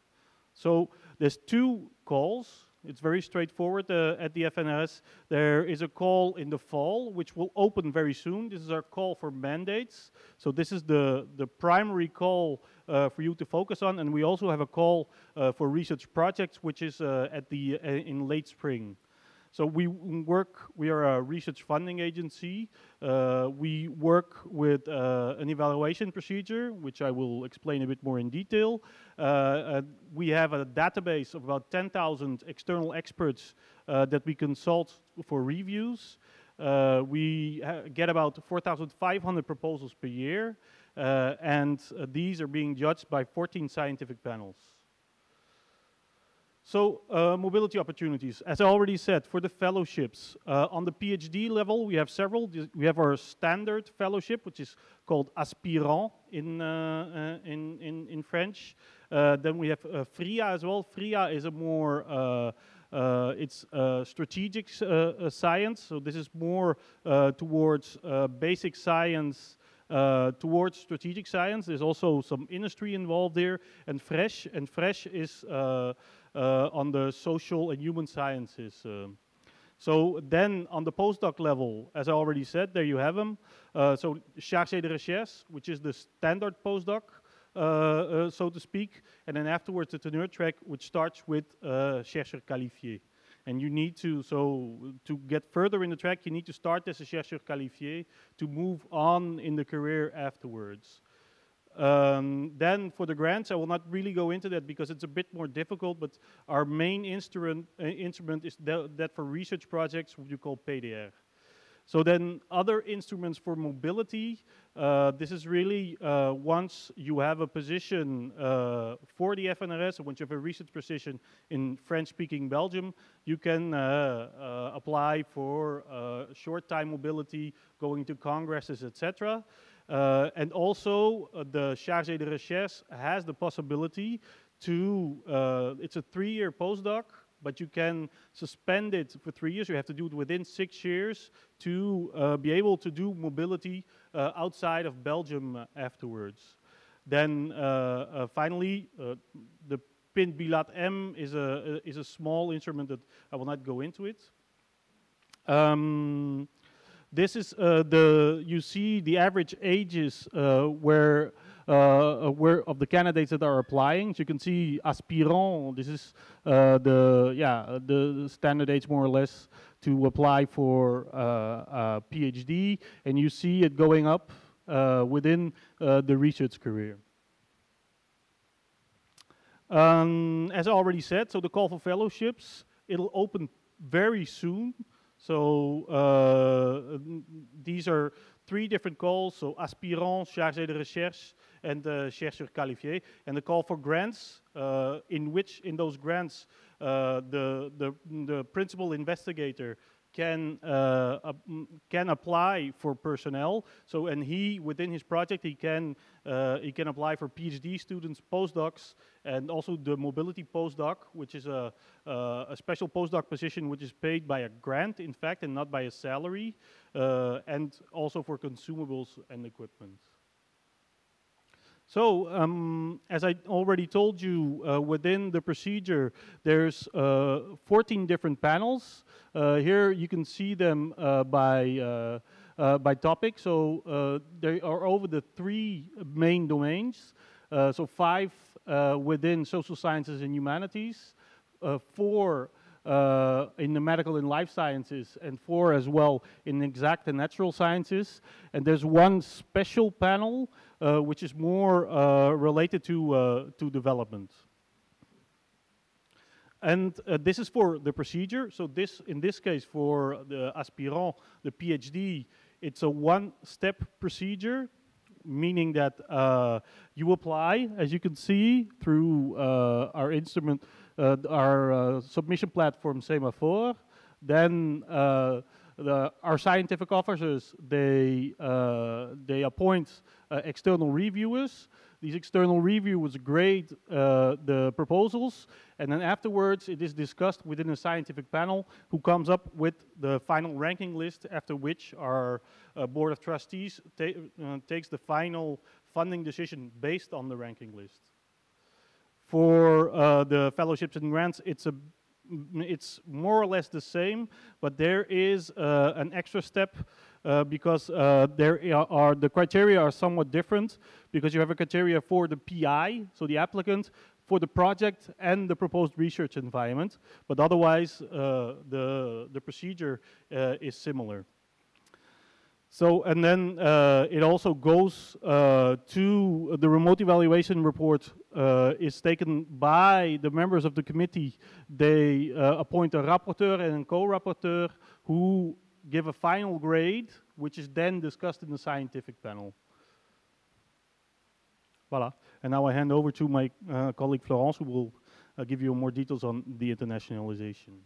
So there's 2 calls. It's very straightforward at the FNRS. There is a call in the fall, which will open very soon. This is our call for mandates. So this is the primary call for you to focus on. And we also have a call for research projects, which is in late spring. So we are a research funding agency. We work with an evaluation procedure, which I will explain a bit more in detail. We have a database of about 10,000 external experts that we consult for reviews. We get about 4,500 proposals per year, and these are being judged by 14 scientific panels. So mobility opportunities, as I already said, for the fellowships. On the PhD level, we have several. We have our standard fellowship, which is called aspirant in French. Then we have FRIA as well. FRIA is a more it's strategic science. So this is more towards basic science towards strategic science. There's also some industry involved there, and fresh is on the social and human sciences. So then on the postdoc level, as I already said, there you have them. So chargé de recherche, which is the standard postdoc, so to speak, and then afterwards the tenure track, which starts with chercheur qualifié. And you need to, to get further in the track, you need to start as a chercheur qualifié to move on in the career afterwards. Then for the grants, I will not really go into that because it's a bit more difficult, but our main instrument is that for research projects, what you call PDR. So then other instruments for mobility, this is really once you have a position for the FNRS, or once you have a research position in French-speaking Belgium, you can apply for short-time mobility, going to congresses, etc. And also the chargé de recherche has the possibility to, it's a 3-year postdoc, but you can suspend it for 3 years. You have to do it within 6 years to be able to do mobility outside of Belgium afterwards. Then finally, the PIN Bilat M is a small instrument that I will not go into it. This is you see the average ages where of the candidates that are applying. So you can see aspirant, this is the standard age more or less to apply for a PhD, and you see it going up within the research career. As I already said, so the call for fellowships, it'll open very soon. So these are 3 different calls, so aspirant, chargé de recherche, and chercheur qualifié. And the call for grants, in those grants, the principal investigator can apply for personnel. So, and within his project, he can apply for PhD students, postdocs, and also the mobility postdoc, which is a special postdoc position which is paid by a grant, in fact, and not by a salary, and also for consumables and equipment. So, as I already told you, within the procedure, there's 14 different panels. Here you can see them by topic. So they are over the 3 main domains. So 5 within social sciences and humanities, 4 in the medical and life sciences, and 4 as well in exact and natural sciences. And there's 1 special panel which is more related to development. And this is for the procedure. So in this case, for the aspirant, the PhD, it's a 1-step procedure, meaning that you apply, as you can see, through our instrument, our submission platform, Semaphore. Then our scientific officers, they appoint external reviewers. These external reviewers grade the proposals, and then afterwards it is discussed within a scientific panel who comes up with the final ranking list, after which our board of trustees takes the final funding decision based on the ranking list. For the fellowships and grants, it's more or less the same, but there is an extra step because the criteria are somewhat different, because you have a criteria for the PI, so the applicant, for the project and the proposed research environment, but otherwise the procedure is similar. So, and then it also goes to the remote evaluation report is taken by the members of the committee. They appoint a rapporteur and a co-rapporteur who give a final grade, which is then discussed in the scientific panel. Voilà. And now I hand over to my colleague Florence, who will give you more details on the internationalization.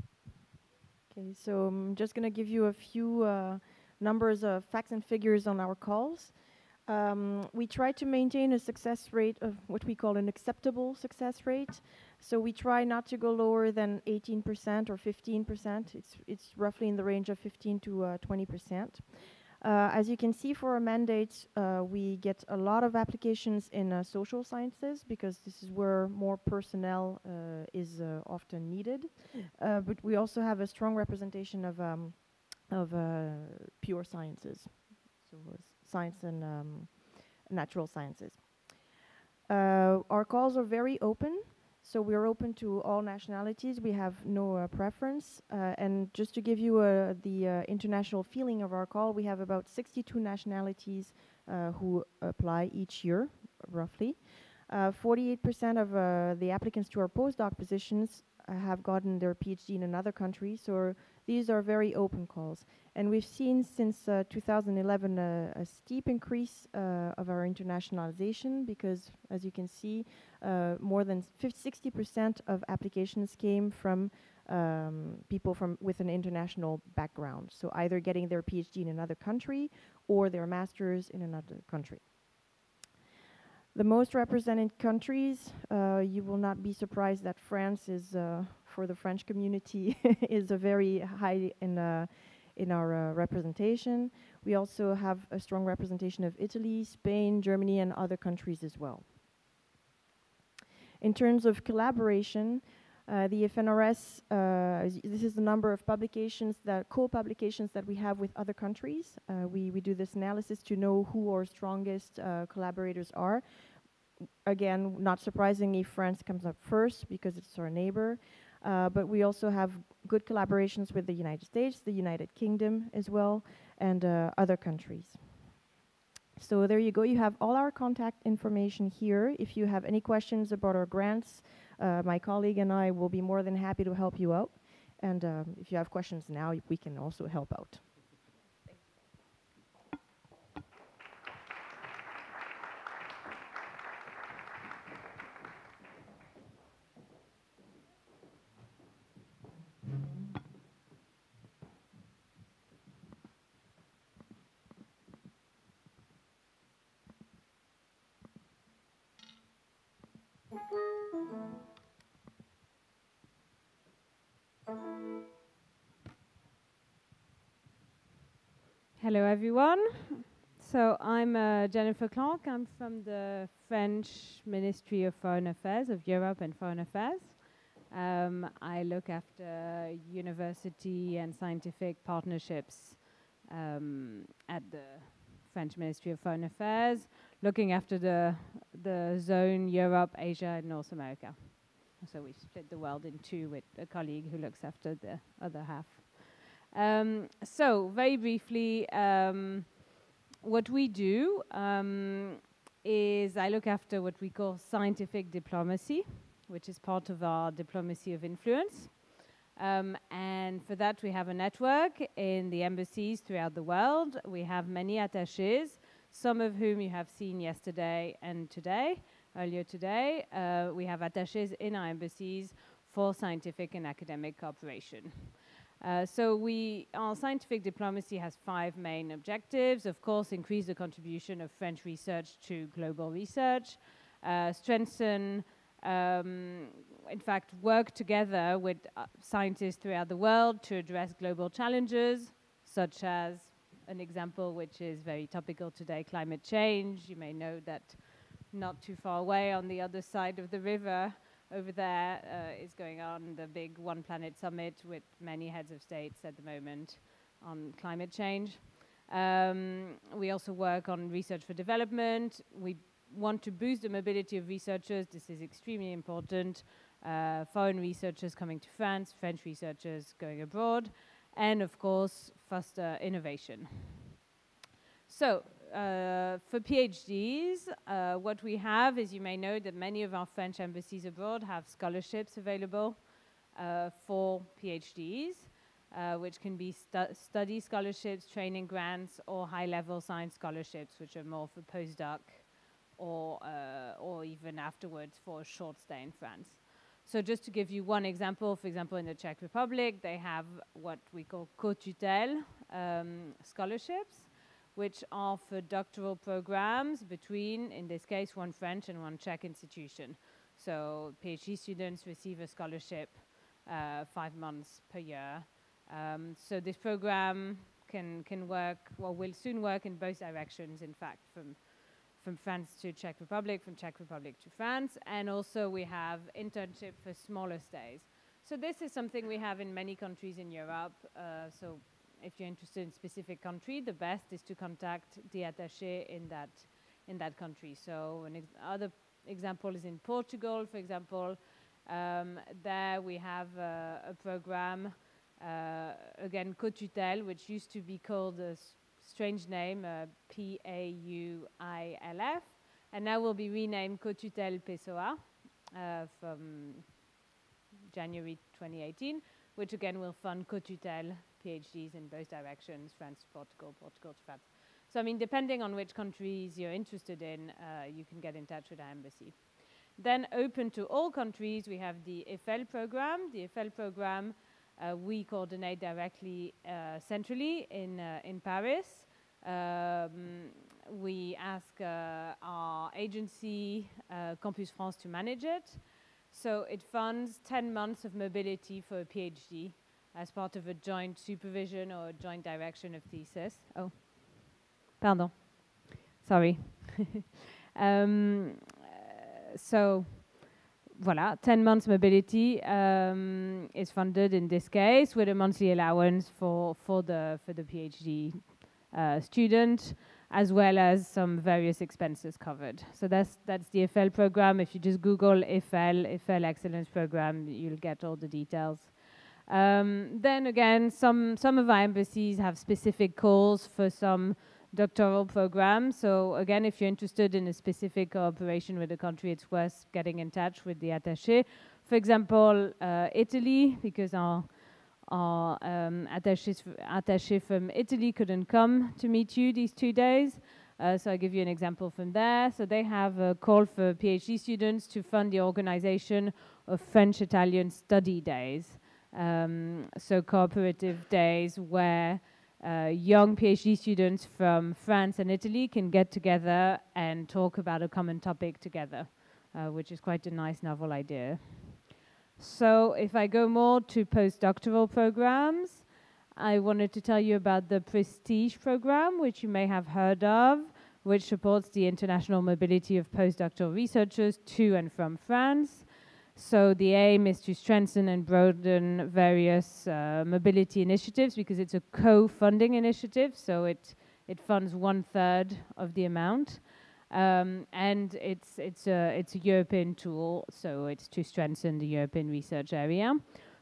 Okay, so I'm just going to give you a few numbers of facts and figures on our calls. We try to maintain a success rate of what we call an acceptable success rate. So we try not to go lower than 18% or 15%. It's roughly in the range of 15 to 20%. As you can see, for our mandate, we get a lot of applications in social sciences because this is where more personnel is often needed. But we also have a strong representation of pure sciences, so science and natural sciences. Our calls are very open. So we're open to all nationalities. We have no preference. And just to give you the international feeling of our call, we have about 62 nationalities who apply each year, roughly. 48% of the applicants to our postdoc positions have gotten their PhD in another country. So these are very open calls. And we've seen since 2011 a steep increase of our internationalization because, as you can see, more than 60% of applications came from people with an international background. So either getting their PhD in another country or their master's in another country. The most represented countries, you will not be surprised that France is, for the French community, is a very high in our representation. We also have a strong representation of Italy, Spain, Germany, and other countries as well. In terms of collaboration, the FNRS, this is the number of publications, co-publications that we have with other countries. We do this analysis to know who our strongest collaborators are. Again, not surprisingly, France comes up first because it's our neighbor. But we also have good collaborations with the United States, the United Kingdom as well, and other countries. So there you go. You have all our contact information here. If you have any questions about our grants, my colleague and I will be more than happy to help you out. And if you have questions now, we can also help out. Hello, everyone. So I'm Jennifer Clark. I'm from the French Ministry of Foreign Affairs, of Europe and Foreign Affairs. I look after university and scientific partnerships at the French Ministry of Foreign Affairs, looking after the zone Europe, Asia, and North America. So we split the world in two with a colleague who looks after the other half. So very briefly, what we do is I look after what we call scientific diplomacy, which is part of our diplomacy of influence. And for that, we have a network in the embassies throughout the world. We have many attachés, some of whom you have seen yesterday and today, earlier today. We have attachés in our embassies for scientific and academic cooperation. So our scientific diplomacy has 5 main objectives. Of course, increase the contribution of French research to global research, strengthen, in fact, work together with scientists throughout the world to address global challenges, such as an example which is very topical today, climate change. You may know that not too far away on the other side of the river, over there is going on the big One Planet Summit with many heads of states at the moment on climate change. We also work on research for development. We want to boost the mobility of researchers. This is extremely important. Foreign researchers coming to France, French researchers going abroad, and of course, foster innovation. So, for PhDs, what we have is, you may know that many of our French embassies abroad have scholarships available for PhDs, which can be study scholarships, training grants, or high-level science scholarships, which are more for postdoc or even afterwards for a short stay in France. So just to give you one example, for example, in the Czech Republic, they have what we call co-tutelle scholarships, which are for doctoral programs between, in this case, one French and one Czech institution. So PhD students receive a scholarship 5 months per year. So this program can work, well, will soon work in both directions, in fact, from France to Czech Republic, from Czech Republic to France, and also we have internship for smaller stays. So this is something we have in many countries in Europe. So if you're interested in a specific country, the best is to contact the attaché in that country. So other example is in Portugal, for example. There we have a program, again, co-tutelle, which used to be called a strange name, PAUILF, and now will be renamed co-tutelle PSOA from January 2018, which again will fund co-tutelle PhDs in both directions, France to Portugal, Portugal to France. So I mean, depending on which countries you're interested in, you can get in touch with our embassy. Then open to all countries, we have the EFEL program. The EFEL program we coordinate directly centrally in Paris. We ask our agency, Campus France, to manage it. So it funds 10 months of mobility for a PhD as part of a joint supervision or a joint direction of thesis. Oh, pardon. Sorry. So, voilà, 10 months mobility is funded in this case with a monthly allowance for the PhD student, as well as some various expenses covered. So that's the EFEL program. If you just Google EFEL Excellence Program, you'll get all the details. Then again, some of our embassies have specific calls for some doctoral programs. So again, if you're interested in a specific cooperation with a country, it's worth getting in touch with the attaché. For example, Italy, because our attaché from Italy couldn't come to meet you these 2 days. So I'll give you an example from there. So they have a call for PhD students to fund the organization of French-Italian study days. So cooperative days where young PhD students from France and Italy can get together and talk about a common topic together, which is quite a nice, novel idea. So if I go more to postdoctoral programs, I wanted to tell you about the Prestige program, which you may have heard of, which supports the international mobility of postdoctoral researchers to and from France. So the aim is to strengthen and broaden various mobility initiatives, because it's a co-funding initiative, so it funds 1/3 of the amount. And it's a European tool, so it's to strengthen the European research area.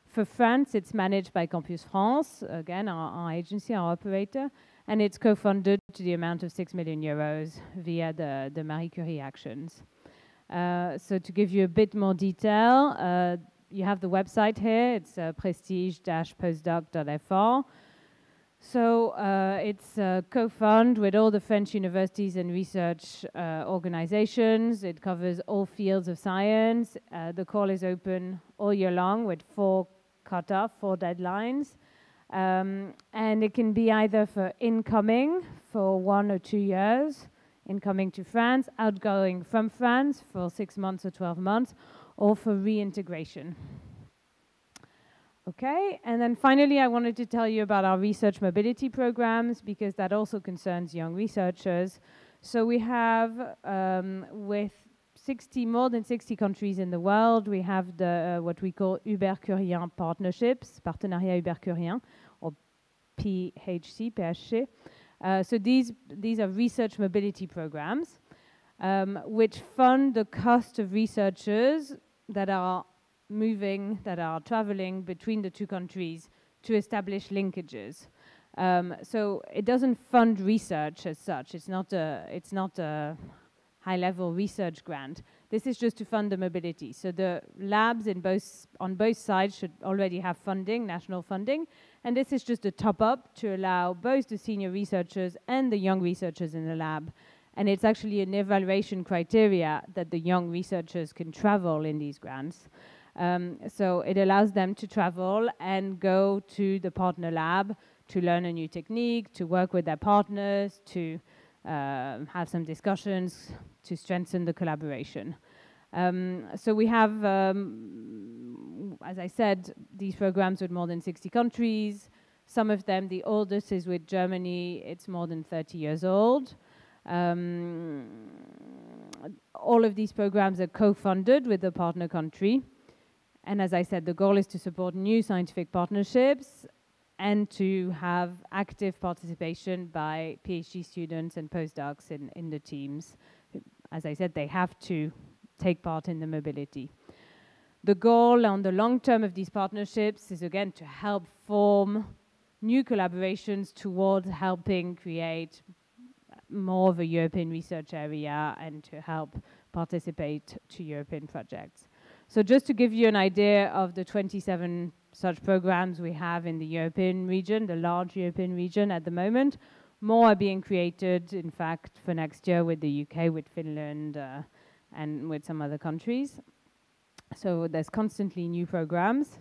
For France, it's managed by Campus France, again, our agency, our operator, and it's co-funded to the amount of 6 million euros via the Marie Curie actions. So to give you a bit more detail, you have the website here. It's prestige-postdoc.fr. So it's a co-fund with all the French universities and research organizations. It covers all fields of science. The call is open all year long with 4 deadlines. And it can be either for incoming for 1 or 2 years, incoming to France, outgoing from France for 6 months or 12 months, or for reintegration. Okay, and then finally I wanted to tell you about our research mobility programs, because that also concerns young researchers. So we have, with more than 60 countries in the world, we have the what we call Uber-Curien partnerships, Partenariat Uber-Curien, or PHC. So these are research mobility programs, which fund the cost of researchers that are traveling between the 2 countries to establish linkages. So it doesn't fund research as such. It's not a high-level research grant. This is just to fund the mobility. So the labs on both sides should already have funding, national funding, and this is just a top-up to allow both the senior researchers and the young researchers in the lab. And it's actually an evaluation criteria that the young researchers can travel in these grants. So it allows them to travel and go to the partner lab to learn a new technique, to work with their partners, to have some discussions, to strengthen the collaboration. So we have, as I said, these programs with more than 60 countries. Some of them, the oldest is with Germany, it's more than 30 years old. All of these programs are co-funded with the partner country. And as I said, the goal is to support new scientific partnerships and to have active participation by PhD students and postdocs in the teams. As I said, they have to take part in the mobility. The goal on the long term of these partnerships is again to help form new collaborations towards helping create more of a European research area and to help participate to European projects. So just to give you an idea of the 27 such programs we have in the European region, the large European region at the moment, more are being created, in fact, for next year with the UK, with Finland, and with some other countries. So there's constantly new programs.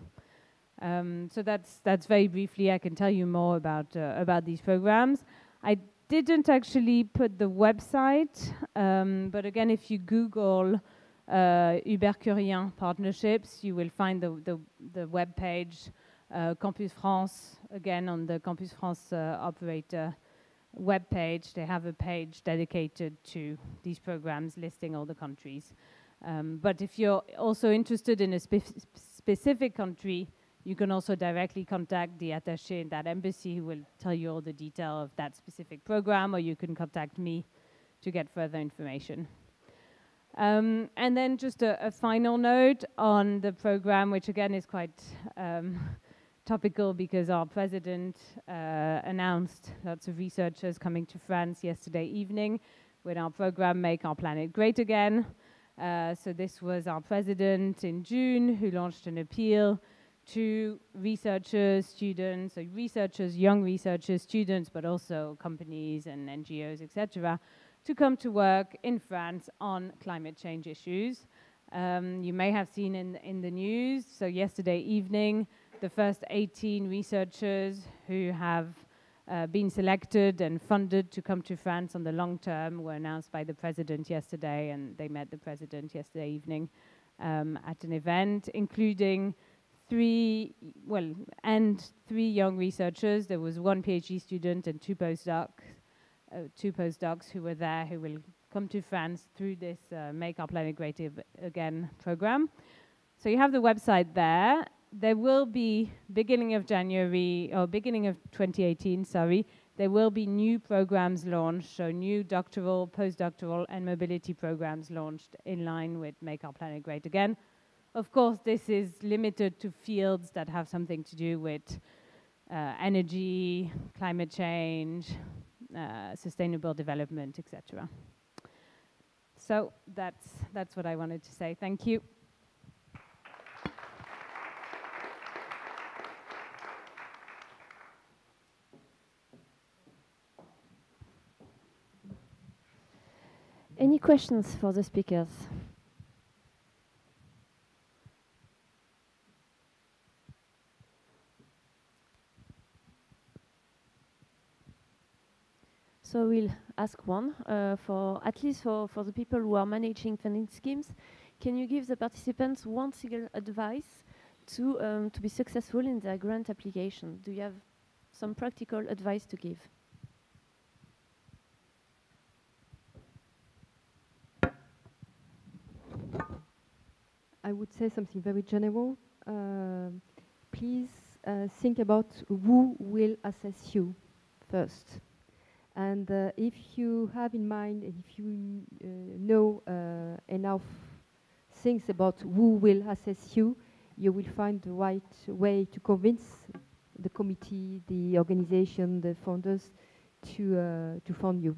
So that's very briefly. I can tell you more about these programs. I didn't actually put the website, but again, if you Google Ubercurien partnerships, you will find the web page, Campus France, again on the Campus France operator web page. They have a page dedicated to these programs listing all the countries. But if you're also interested in a specific country, you can also directly contact the attaché in that embassy who will tell you all the detail of that specific program, or you can contact me to get further information. And then just a final note on the program, which again is quite topical because our president announced lots of researchers coming to France yesterday evening with our program Make Our Planet Great Again. So this was our president in June who launched an appeal to researchers, students, so researchers, young researchers, students, but also companies and NGOs, etc., to come to work in France on climate change issues. You may have seen in the news, so yesterday evening, the first 18 researchers who have been selected and funded to come to France on the long term were announced by the president yesterday, and they met the president yesterday evening at an event, including three young researchers. There was one PhD student and two postdocs who were there, who will come to France through this Make Our Planet Great Again program. So you have the website there. There will be, beginning of January, or beginning of 2018, sorry, there will be new programs launched, so new doctoral, postdoctoral, and mobility programs launched in line with Make Our Planet Great Again. Of course, this is limited to fields that have something to do with energy, climate change, sustainable development, etc. So that's what I wanted to say. Thank you. Any questions for the speakers? So we'll ask one, at least for the people who are managing funding schemes. Can you give the participants one single advice to be successful in their grant application? Do you have some practical advice to give? I would say something very general. Please think about who will assess you first. And if you have in mind, and if you know enough things about who will assess you, you will find the right way to convince the committee, the organization, the funders to fund you.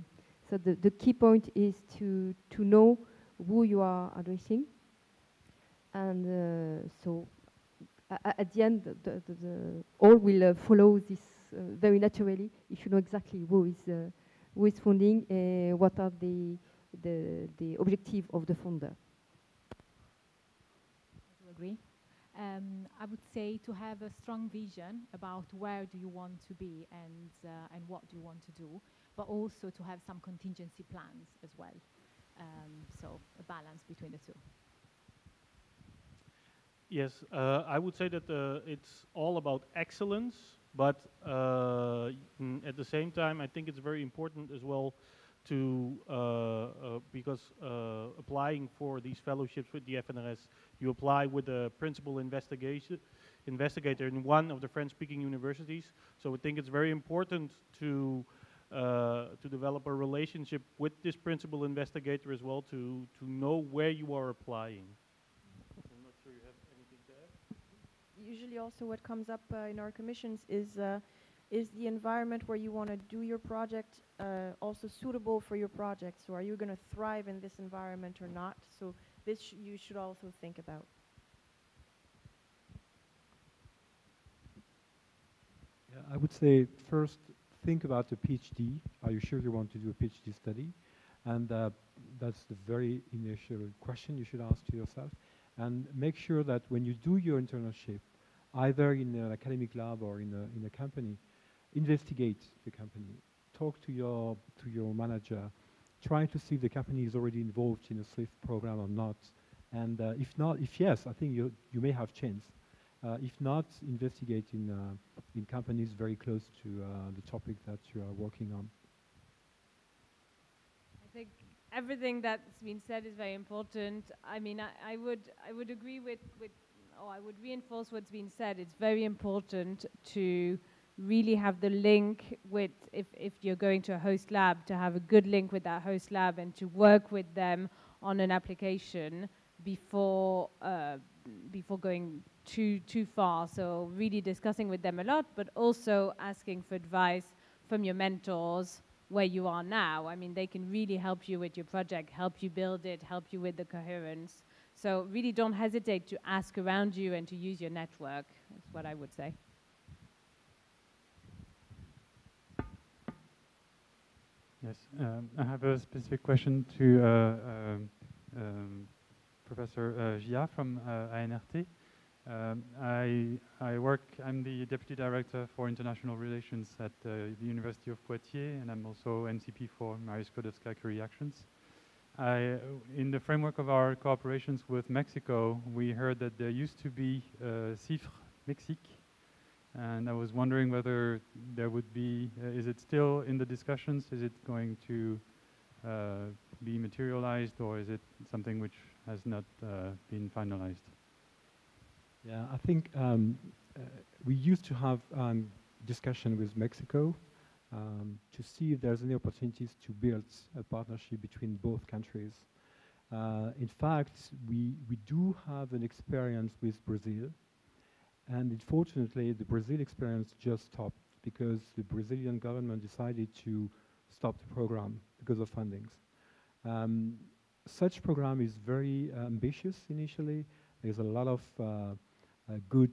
So the key point is to know who you are addressing. And so at the end, all will follow this very naturally if you know exactly who is funding and what are the objectives of the funder. I do agree. I would say to have a strong vision about where do you want to be and what do you want to do, but also to have some contingency plans as well. So a balance between the two. Yes, I would say that it's all about excellence But at the same time, I think it's very important as well to, because applying for these fellowships with the FNRS, you apply with a principal investigator in one of the French-speaking universities. So I think it's very important to develop a relationship with this principal investigator as well, to know where you are applying. I'm not sure you have anything to add? Usually also what comes up in our commissions is the environment where you want to do your project also suitable for your project? So are you going to thrive in this environment or not? So this you should also think about. Yeah, I would say first think about a PhD. Are you sure you want to do a PhD study? And that's the very initial question you should ask to yourself. And make sure that when you do your internship, either in an academic lab or in a company, investigate the company. Talk to your manager. Try to see if the company is already involved in a SWIFT program or not. And if not, if yes, I think you may have chance. If not, investigate in companies very close to the topic that you are working on. I think everything that's been said is very important. I mean, I would agree with I would reinforce what's been said. It's very important to really have the link with, if you're going to a host lab, to have a good link with that host lab and to work with them on an application before going too far. So really discussing with them a lot, but also asking for advice from your mentors where you are now. I mean, they can really help you with your project, help you build it, help you with the coherence. So really don't hesitate to ask around you and to use your network. That's what I would say. Yes, I have a specific question to Professor Gia from ANRT. I'm the Deputy Director for International Relations at the University of Poitiers, and I'm also NCP for Marie Skłodowska-Curie Actions. In the framework of our cooperations with Mexico, we heard that there used to be CIFRE Mexique, and I was wondering whether there would be, is it still in the discussions? Is it going to be materialized, or is it something which has not been finalized? Yeah, I think we used to have discussion with Mexico to see if there's any opportunities to build a partnership between both countries. In fact, we do have an experience with Brazil, and unfortunately the Brazil experience just stopped because the Brazilian government decided to stop the program because of fundings. Such program is very ambitious initially. There's a lot of good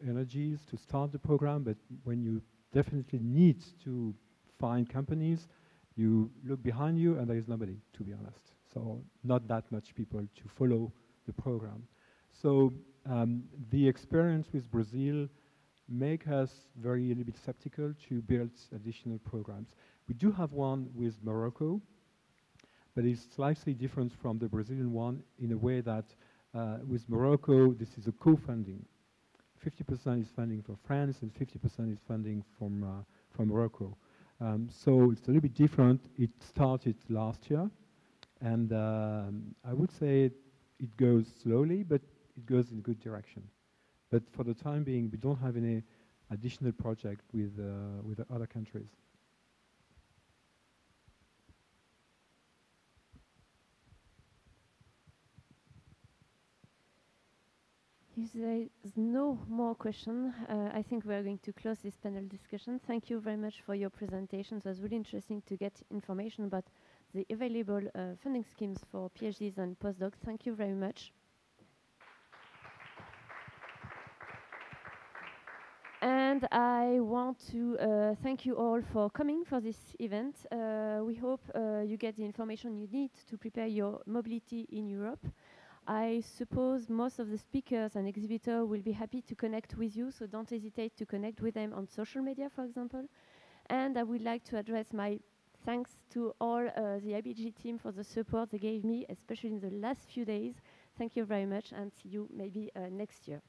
energies to start the program, but when you definitely need to find companies, you look behind you and there is nobody, to be honest. So not that much people to follow the program. So the experience with Brazil make us a little bit skeptical to build additional programs. We do have one with Morocco, but it's slightly different from the Brazilian one in a way that with Morocco, this is a co-funding. 50% is funding from France and 50% is funding from Morocco. So it's a little bit different. It started last year, and I would say it goes slowly, but it goes in a good direction. But for the time being, we don't have any additional project with other countries. If there is no more question, I think we are going to close this panel discussion. Thank you very much for your presentations. It was really interesting to get information about the available funding schemes for PhDs and postdocs. Thank you very much. And I want to thank you all for coming for this event. We hope you get the information you need to prepare your mobility in Europe. I suppose most of the speakers and exhibitors will be happy to connect with you, so don't hesitate to connect with them on social media, for example. And I would like to address my thanks to all the IBG team for the support they gave me, especially in the last few days. Thank you very much, and see you maybe next year.